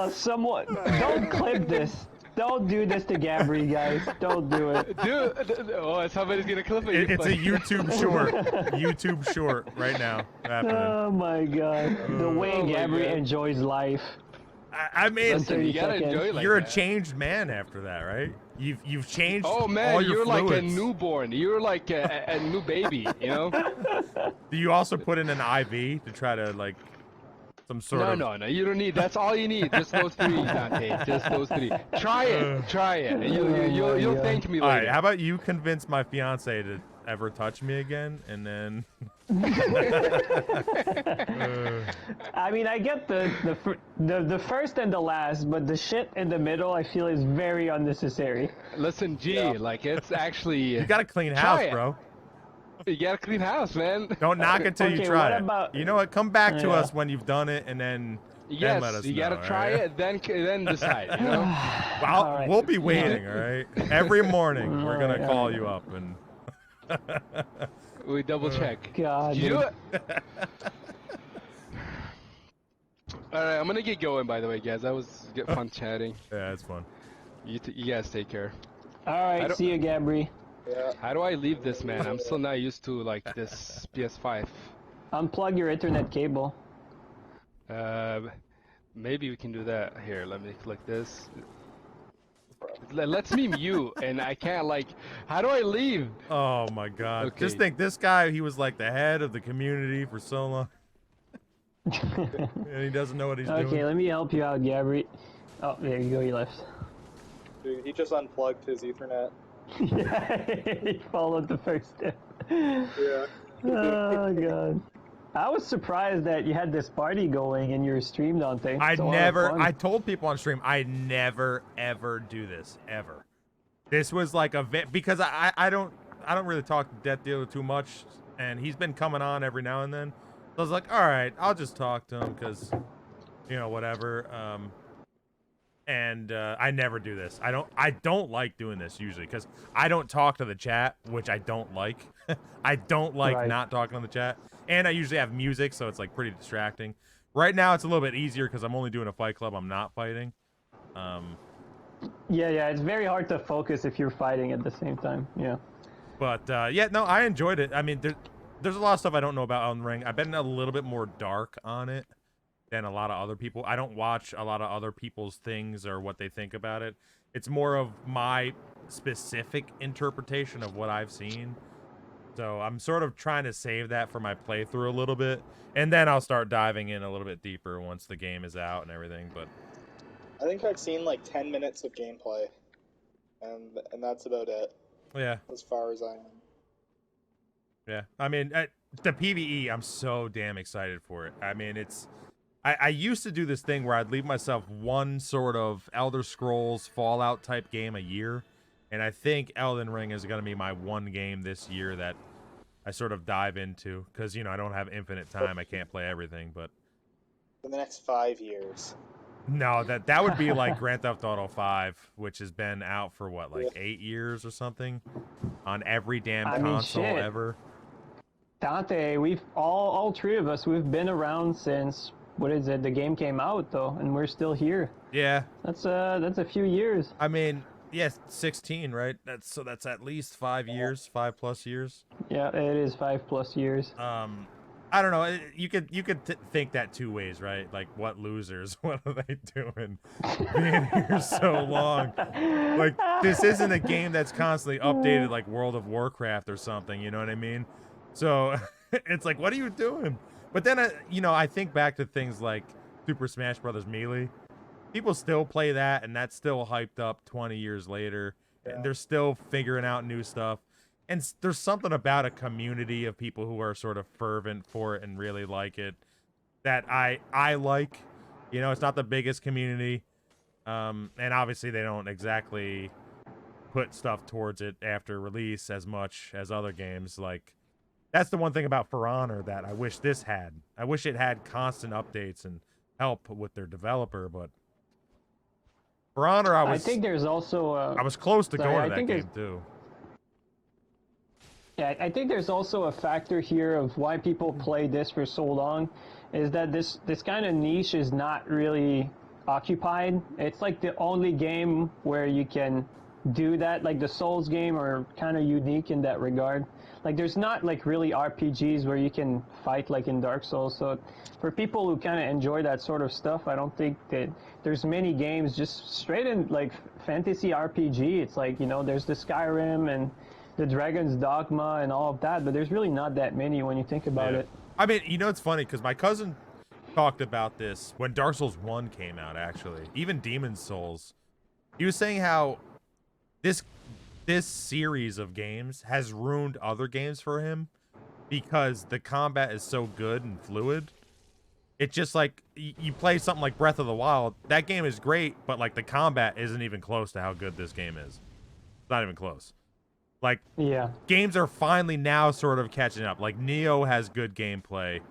He's Someone, don't clip this. Don't do this to Gabri, guys. Don't do it. Dude, somebody's gonna clip it. It's a YouTube short. YouTube short right now. Happening. Oh my god. The way Oh my Gabri God. enjoys life. I mean, Listen, you gotta enjoy it like you're that. a changed man after that, right? You've changed. Oh man, all your you're like a fluids. newborn. You're like a new baby, you know? Do you also put in an IV to try to like some sort of. No. You don't need. That's all you need. Just those three, Dante. Just those three. Try it. You'll thank me later. All right. How about you convince my fiance to ever touch me again, and then. I mean, I get the first and the last, but the shit in the middle, I feel, is very unnecessary. Listen, G, like it's actually. You got a clean house, bro. You got a clean house, man. Don't knock it till you try it. About... You know what? Come back to us when you've done it, and then. Yes, let us you know, gotta try it, then decide. You know? Well, we'll be waiting. All right. Every morning, we're gonna call you up and. We double check. God. Did you do it? Alright, I'm gonna get going, by the way, guys. That was fun chatting. Yeah, it's fun. You guys take care. Alright, see you, Gabri. Yeah. How do I leave this, man? I'm still not used to, like, this PS5. Unplug your Ethernet cable. Maybe we can do that. Here, let me click this. It lets me mute, and I can't, like, how do I leave? Oh my god. Okay. Just think, this guy, he was like the head of the community for so long. And he doesn't know what he's doing. Okay, let me help you out, Gabri. Oh, there you go, you left. Dude, he just unplugged his Ethernet. Yeah, he followed the first step. Yeah. Oh god. I was surprised that you had this party going in your stream, Dante. I told people on stream, I never ever do this, ever. This was like a because I don't really talk to Death Dealer too much, and he's been coming on every now and then. So I was like, all right, I'll just talk to him because, you know, whatever. I never do this. I don't like doing this usually because I don't talk to the chat, which I don't like. I don't like not talking to the chat. And I usually have music, so it's like pretty distracting. Right now, it's a little bit easier because I'm only doing a fight club. I'm not fighting. Yeah, it's very hard to focus if you're fighting at the same time. Yeah. But yeah, no, I enjoyed it. I mean, there's a lot of stuff I don't know about Elden Ring. I've been a little bit more dark on it than a lot of other people. I don't watch a lot of other people's things or what they think about it. It's more of my specific interpretation of what I've seen. So I'm sort of trying to save that for my playthrough a little bit, and then I'll start diving in a little bit deeper once the game is out and everything. But I think I've seen like 10 minutes of gameplay, and that's about it. Yeah. As far as I am. Yeah. I mean, the PvE, I'm so damn excited for it. I mean, I used to do this thing where I'd leave myself one sort of Elder Scrolls Fallout type game a year. And I think Elden Ring is going to be my one game this year that I sort of dive into. Because, you know, I don't have infinite time. I can't play everything, but... In the next 5 years. No, that would be like Grand Theft Auto 5, which has been out for, what, like 8 years or something? On every damn console ever. Dante, we've all three of us, we've been around since... What is it? The game came out, though, and we're still here. Yeah. That's a few years. I mean... Yes, 16, right? That's at least 5 years, 5+ years. Yeah, it is 5+ years. I don't know. You could think that two ways, right? Like, what losers? What are they doing being here so long? Like, this isn't a game that's constantly updated like World of Warcraft or something. You know what I mean? So it's like, what are you doing? But then, you know, I think back to things like Super Smash Bros. Melee. People still play that, and that's still hyped up 20 years later. Yeah. And they're still figuring out new stuff. And there's something about a community of people who are sort of fervent for it and really like it that I like. You know, it's not the biggest community. And obviously they don't exactly put stuff towards it after release as much as other games. Like, that's the one thing about For Honor that I wish this had. I wish it had constant updates and help with their developer, but... For Honor, I think there's also I was close to going to that game too. Yeah, I think there's also a factor here of why people play this for so long, is that this kind of niche is not really occupied. It's like the only game where you can do that. Like the Souls game are kind of unique in that regard. Like there's not like really RPGs where you can fight like in Dark Souls. So for people who kind of enjoy that sort of stuff, I don't think that there's many games just straight in like fantasy RPG. It's like, you know, there's the Skyrim and the Dragon's Dogma and all of that, but there's really not that many when you think about it. I mean, you know, it's funny because my cousin, talked about this when Dark Souls 1 came out, actually. Even Demon's Souls. He was saying how this series of games has ruined other games for him because the combat is so good and fluid. It's just like you play something like Breath of the Wild. That game is great, but like the combat isn't even close to how good this game is. It's not even close. Like, Yeah. games are finally now sort of catching up. Like, Neo has good gameplay,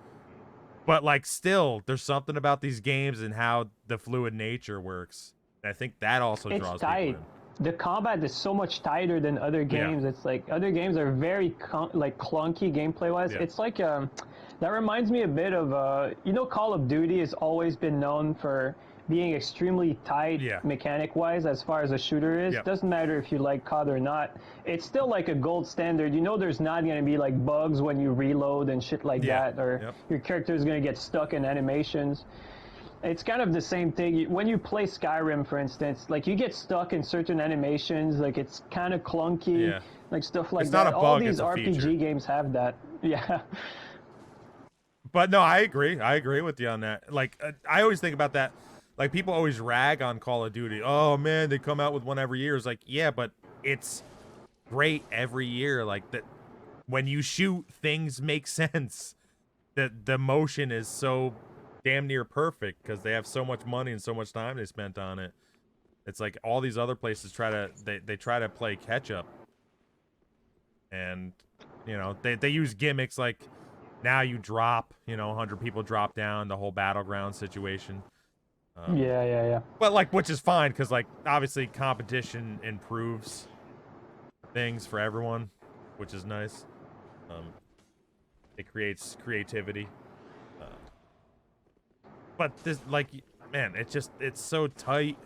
but like still, there's something about these games and how the fluid nature works. I think that also It's draws tight. people The combat is so much tighter than other games. It's like other games are very like clunky gameplay wise. Yeah. It's like that reminds me a bit of you know, Call of Duty has always been known for being extremely tight mechanic wise as far as a shooter is. Doesn't matter if you like COD or not. It's still like a gold standard. You know, there's not going to be like bugs when you reload and shit like that, or your character is going to get stuck in animations. It's kind of the same thing. When you play Skyrim, for instance, like you get stuck in certain animations, like it's kind of clunky, like stuff like It's that. not a bug, All these it's a RPG feature. games have that. Yeah. But no, I agree. I agree with you on that. Like, I always think about that. Like, people always rag on Call of Duty. Oh, man, they come out with one every year. It's like, yeah, but it's great every year. Like, that when you shoot, things make sense. The motion is so damn near perfect because they have so much money and so much time they spent on it. It's like all these other places they try to play catch up. And, you know, they use gimmicks like now you drop, 100 people drop down, the whole battleground situation. Yeah. But like, which is fine because like obviously competition improves things for everyone, which is nice. It creates creativity. But this, like, man, it's so tight.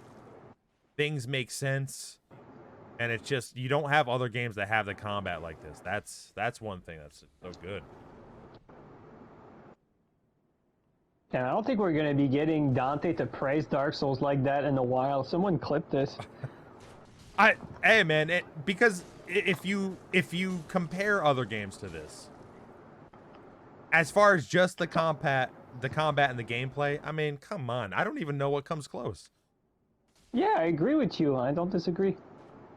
Things make sense, and it's just you don't have other games that have the combat like this. That's one thing that's so good. And I don't think we're gonna be getting Dante to praise Dark Souls like that in a while. Someone clip this. Hey man, because if you compare other games to this, as far as just the combat and the gameplay, I mean, come on, I don't even know what comes close. Yeah, I agree with you. I don't disagree.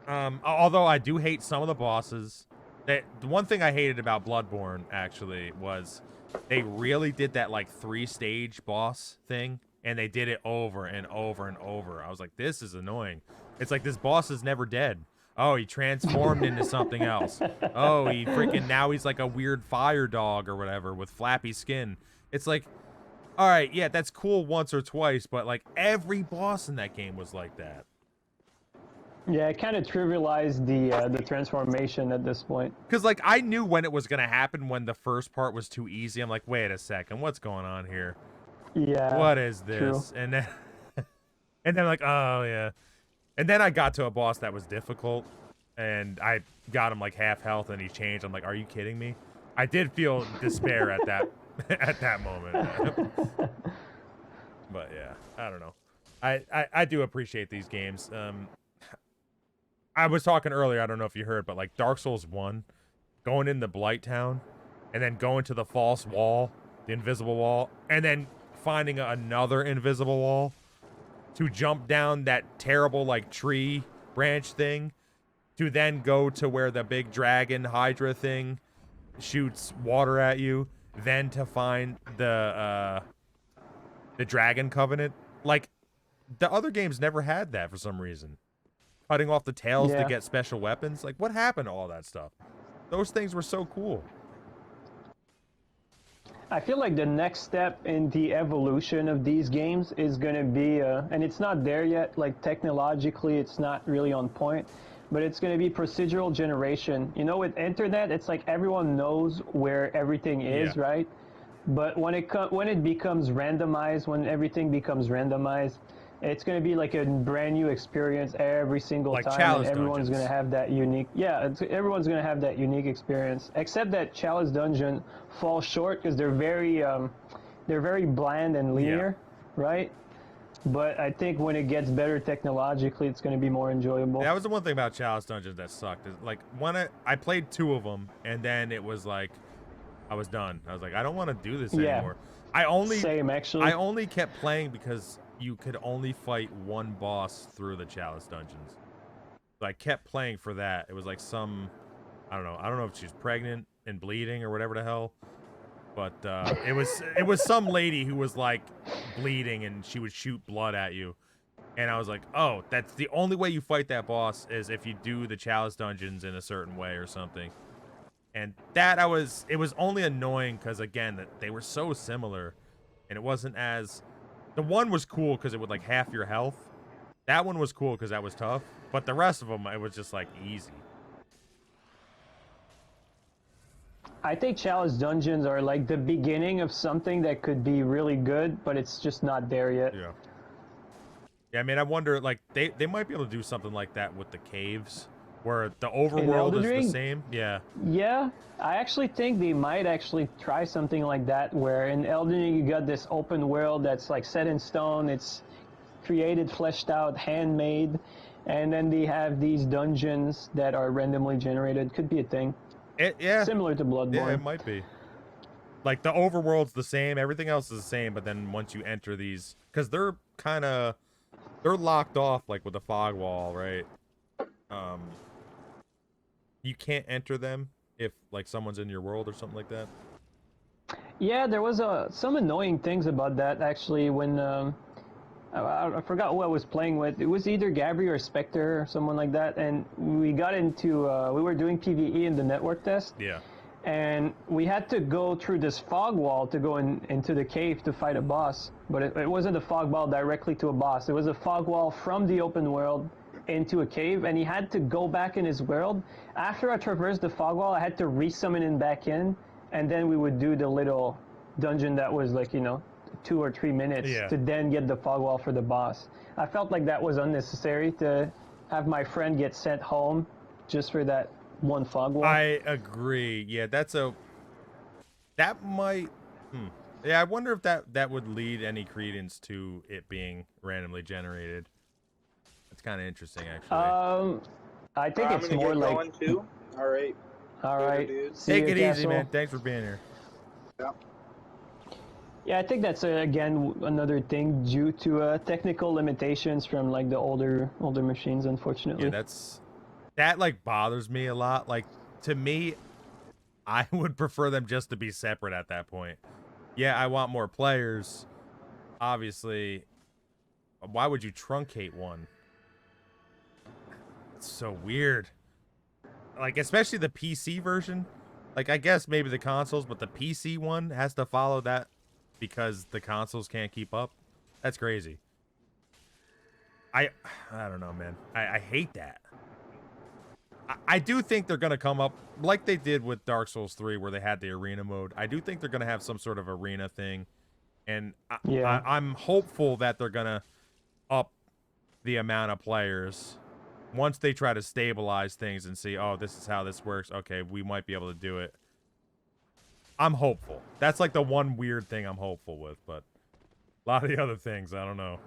Although I do hate some of the bosses. The one thing I hated about Bloodborne actually was they really did that like 3-stage boss thing, and they did it over and over and over. I was like, this is annoying. It's like this boss is never dead. Oh, he transformed into something else. Oh, now he's like a weird fire dog or whatever with flappy skin. It's like, all right, yeah, that's cool once or twice, but like every boss in that game was like that. Yeah, it kind of trivialized the transformation at this point. Because, like, I knew when it was going to happen when the first part was too easy. I'm like, wait a second, what's going on here? Yeah. What is this? True. And then, like, oh, yeah. And then I got to a boss that was difficult, and I got him, like, half health, and he changed. I'm like, are you kidding me? I did feel despair at that at that moment. But, yeah, I don't know. I do appreciate these games. I was talking earlier, I don't know if you heard, but like Dark Souls 1, going into Blight Town, and then going to the false wall, the invisible wall, and then finding another invisible wall to jump down that terrible like tree branch thing, to then go to where the big dragon Hydra thing shoots water at you, then to find the Dragon Covenant. Like, the other games never had that for some reason. Cutting off the tails to get special weapons. Like, what happened to all that stuff? Those things were so cool. I feel like the next step in the evolution of these games is going to be, and it's not there yet, like technologically it's not really on point, but it's going to be procedural generation. You know, with internet, it's like everyone knows where everything is, right? But when it becomes randomized, when everything becomes randomized, it's going to be like a brand new experience every single like time. Chalice And everyone's going to have that unique, everyone's going to have that unique experience. Except that Chalice Dungeon falls short because they're very bland and linear, right? But I think when it gets better technologically, it's going to be more enjoyable. That was the one thing about Chalice Dungeons that sucked. Is like I played 2 of them, and then it was like I was done. I was like, I don't want to do this anymore. Same, actually. I only kept playing because you could only fight one boss through the Chalice dungeons. So I kept playing for that. It was like some, I don't know if she's pregnant and bleeding or whatever the hell. But it was some lady who was like bleeding and she would shoot blood at you. And I was like, oh, that's the only way you fight that boss is if you do the Chalice dungeons in a certain way or something. And that it was only annoying because, again, that they were so similar. And it wasn't as... The one was cool because it would, like, half your health. That one was cool because that was tough. But the rest of them, it was just, like, easy. I think Chalice dungeons are, like, the beginning of something that could be really good, but it's just not there yet. Yeah. Yeah, I mean, I wonder, like, they might be able to do something like that with the caves. Where the overworld is the same? Yeah. Yeah, I actually think they might actually try something like that, where in Elden Ring you got this open world that's like set in stone, it's created, fleshed out, handmade, and then they have these dungeons that are randomly generated. Could be a thing. Yeah. Similar to Bloodborne. Yeah, it might be. Like, the overworld's the same, everything else is the same, but then once you enter these... Because they're kind of... They're locked off, like, with a fog wall, right? You can't enter them if, like, someone's in your world or something like that? Yeah, there was some annoying things about that, actually, when... I forgot who I was playing with. It was either Gabri or Spectre or someone like that, and we got into... we were doing PvE in the network test. Yeah. And we had to go through this fog wall to go into the cave to fight a boss. But it wasn't a fog wall directly to a boss. It was a fog wall from the open world into a cave, and he had to go back in his world. After I traversed the fog wall, I had to re-summon him back in, and then we would do the little dungeon that was like, 2 or 3 minutes to then get the fog wall for the boss. I felt like that was unnecessary to have my friend get sent home just for that one fog wall. I agree. Yeah, that might... Yeah, I wonder if that would lead any credence to it being randomly generated. It's kind of interesting, actually. I think it's more like... going too. All right. All right. Take it easy, man. Thanks for being here. Yeah. Yeah, I think that's again another thing due to technical limitations from like the older machines, unfortunately. Yeah, that like bothers me a lot. Like, to me, I would prefer them just to be separate at that point. Yeah, I want more players. Obviously, why would you truncate one? It's so weird. Like, especially the PC version. Like, I guess maybe the consoles, but the PC one has to follow that because the consoles can't keep up. That's crazy. I don't know, man. I hate that. I do think they're going to come up like they did with Dark Souls 3 where they had the arena mode. I do think they're going to have some sort of arena thing. And I'm hopeful that they're going to up the amount of players once they try to stabilize things and see, oh, this is how this works. Okay, we might be able to do it. I'm hopeful. That's like the one weird thing I'm hopeful with, but a lot of the other things, I don't know.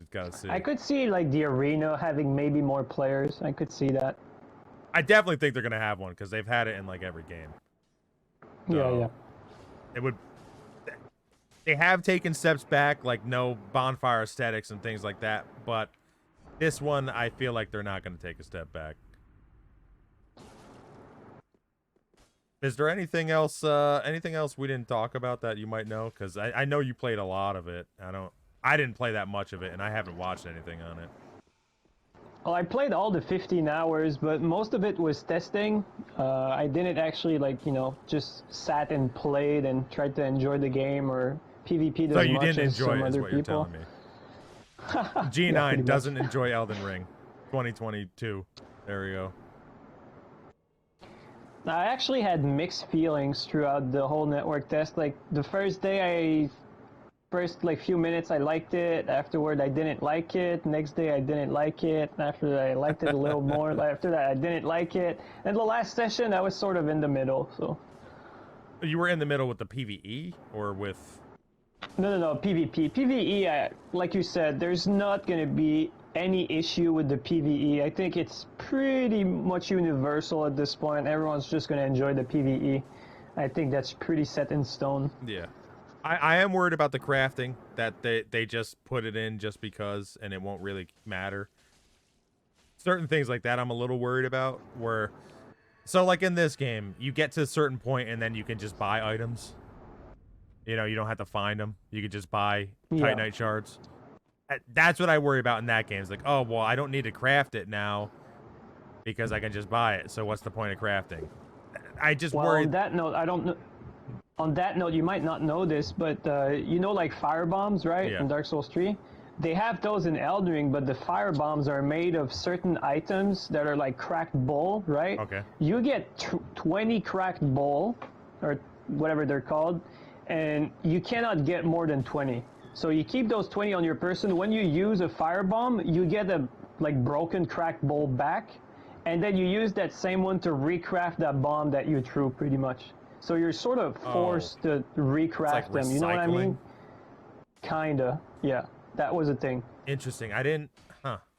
Just gotta see. I could see like the arena having maybe more players. I could see that. I definitely think they're gonna have one because they've had it in like every game. So yeah. It would. They have taken steps back, like no bonfire aesthetics and things like that, but this one I feel like they're not gonna take a step back. Is there anything else we didn't talk about that you might know? Because I know you played a lot of it. I didn't play that much of it, and I haven't watched anything on it. Well, I played all the 15 hours, but most of it was testing. I didn't actually, like, just sat and played and tried to enjoy the game or PvP'd as much as some other people. Jeenine doesn't enjoy Elden Ring 2022. There we go. I actually had mixed feelings throughout the whole network test. Like, the first day, first few minutes I liked it. Afterward I didn't like it. Next day I didn't like it. After that I liked it a little more. After that I didn't like it. And the last session I was sort of in the middle. So you were in the middle with the PvE or with... No, PvP. PvE, like you said, there's not going to be any issue with the PvE. I think it's pretty much universal at this point. Everyone's just going to enjoy the PvE. I think that's pretty set in stone. Yeah. I am worried about the crafting, that they just put it in just because, and it won't really matter. Certain things like that I'm a little worried about, where... So, like in this game, you get to a certain point and then you can just buy items. You know, you don't have to find them. You can just buy Titanite shards. That's what I worry about in that game. It's like, oh, well, I don't need to craft it now because I can just buy it. So what's the point of crafting? I just worry... on that note, I don't know... On that note, you might not know this, but you know, like fire bombs, right? Yeah. In Dark Souls 3, they have those in Elden Ring, but the fire bombs are made of certain items that are like cracked bull, right? Okay. You get 20 cracked bull, or whatever they're called, and you cannot get more than 20. So you keep those 20 on your person. When you use a fire bomb, you get a like broken cracked bull back, and then you use that same one to recraft that bomb that you threw, pretty much. So you're sort of forced to recraft like them. You know what I mean? recycling? Kinda. Yeah. That was a thing. Interesting. I didn't...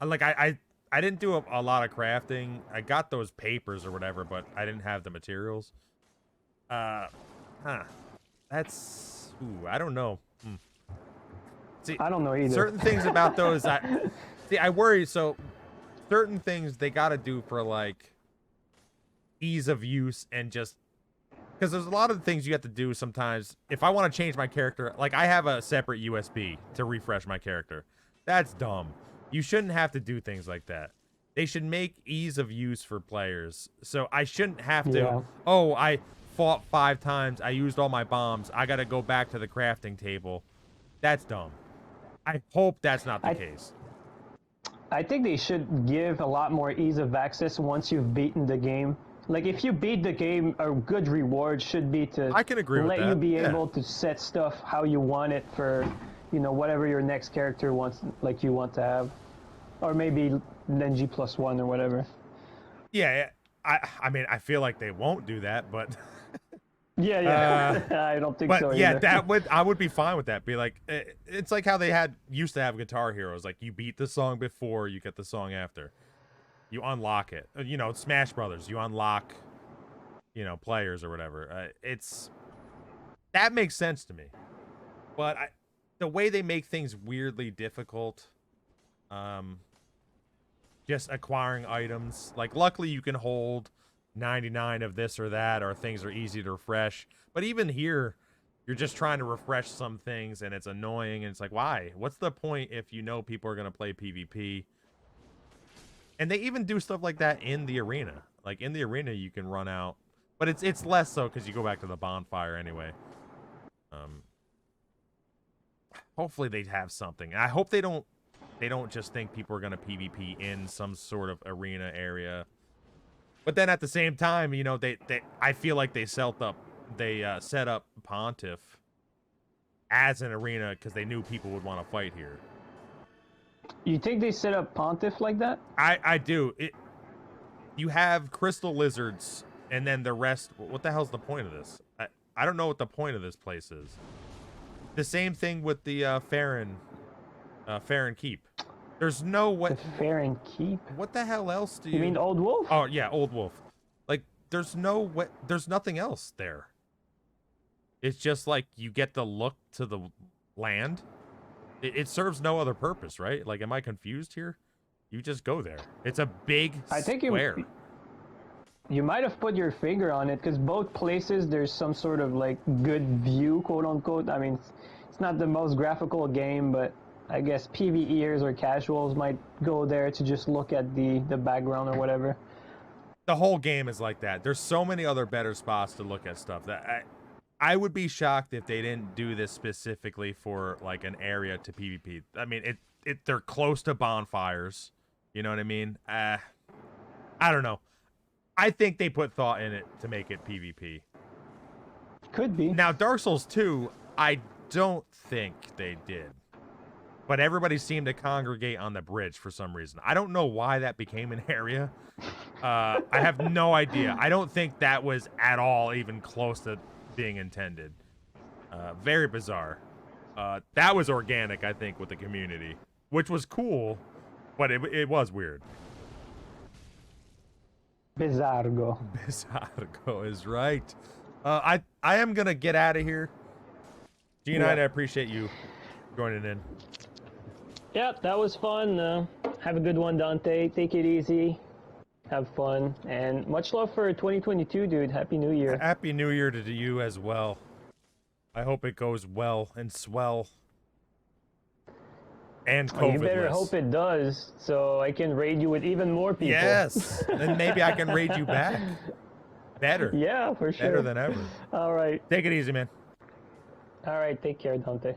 Like, I didn't do a lot of crafting. I got those papers or whatever, but I didn't have the materials. That's... Ooh, I don't know. See, I don't know either. Certain things about those... I worry. So, certain things they got to do for, like, ease of use and just... Because there's a lot of things you have to do sometimes. If I want to change my character, like I have a separate USB to refresh my character. That's dumb. You shouldn't have to do things like that. They should make ease of use for players. So I shouldn't have to, oh, I fought 5 times. I used all my bombs. I got to go back to the crafting table. That's dumb. I hope that's not the case. I think they should give a lot more ease of access once you've beaten the game. Like, if you beat the game, a good reward should be to I can agree with let that. you be able to set stuff how you want it for, you know, whatever your next character wants, like you want to have. Or maybe Nenji +1 or whatever. Yeah, I mean, I feel like they won't do that, but... Yeah. I don't think so yeah, either. I would be fine with that. Be like, it's like how they used to have Guitar Heroes. Like, you beat the song before, you get the song after. You unlock it. You know, Smash Brothers, you unlock, you know, players or whatever. That makes sense to me. But the way they make things weirdly difficult, just acquiring items. Like, luckily you can hold 99 of this or that, or things are easy to refresh. But even here, you're just trying to refresh some things, and it's annoying, and it's like, why? What's the point if you know people are going to play PvP? And they even do stuff like that in the arena. Like, in the arena, you can run out. But it's less so because you go back to the bonfire anyway. Hopefully they have something. I hope they don't just think people are going to PvP in some sort of arena area. But then at the same time, you know, I feel like they set up Pontiff as an arena because they knew people would want to fight here. You think they set up Pontiff like that? I do. You have crystal lizards, and then the rest... What the hell's the point of this? I don't know what the point of this place is. The same thing with the Farron Keep. There's no way... The Farron Keep? What the hell else do you... You mean Old Wolf? Oh, yeah, Old Wolf. Like, there's no way... There's nothing else there. It's just like you get the look to the land. It serves no other purpose, right? Like, am I confused here? You just go there. It's a big square. You might have put your finger on it, because both places there's some sort of, like, good view, quote-unquote. I mean, it's not the most graphical game, but I guess PvEers or casuals might go there to just look at the background or whatever. The whole game is like that. There's so many other better spots to look at stuff that... I would be shocked if they didn't do this specifically for, like, an area to PvP. I mean, they're close to bonfires. You know what I mean? I don't know. I think they put thought in it to make it PvP. Could be. Now, Dark Souls 2, I don't think they did. But everybody seemed to congregate on the bridge for some reason. I don't know why that became an area. I have no idea. I don't think that was at all even close to being intended. Very bizarre. That was organic, I think, with the community, which was cool, but it was weird. Bizargo. Bizargo is right. I am gonna get out of here. Gene, I appreciate you joining in. Yeah, that was fun. Have a good one, Dante. Take it easy. Have fun. And much love for 2022, dude. Happy New Year. Happy New Year to you as well. I hope it goes well and swell. And COVID-less. You better hope it does, so I can raid you with even more people. Yes, then maybe I can raid you back. Better. Yeah, for sure. Better than ever. All right. Take it easy, man. All right, take care, Dante.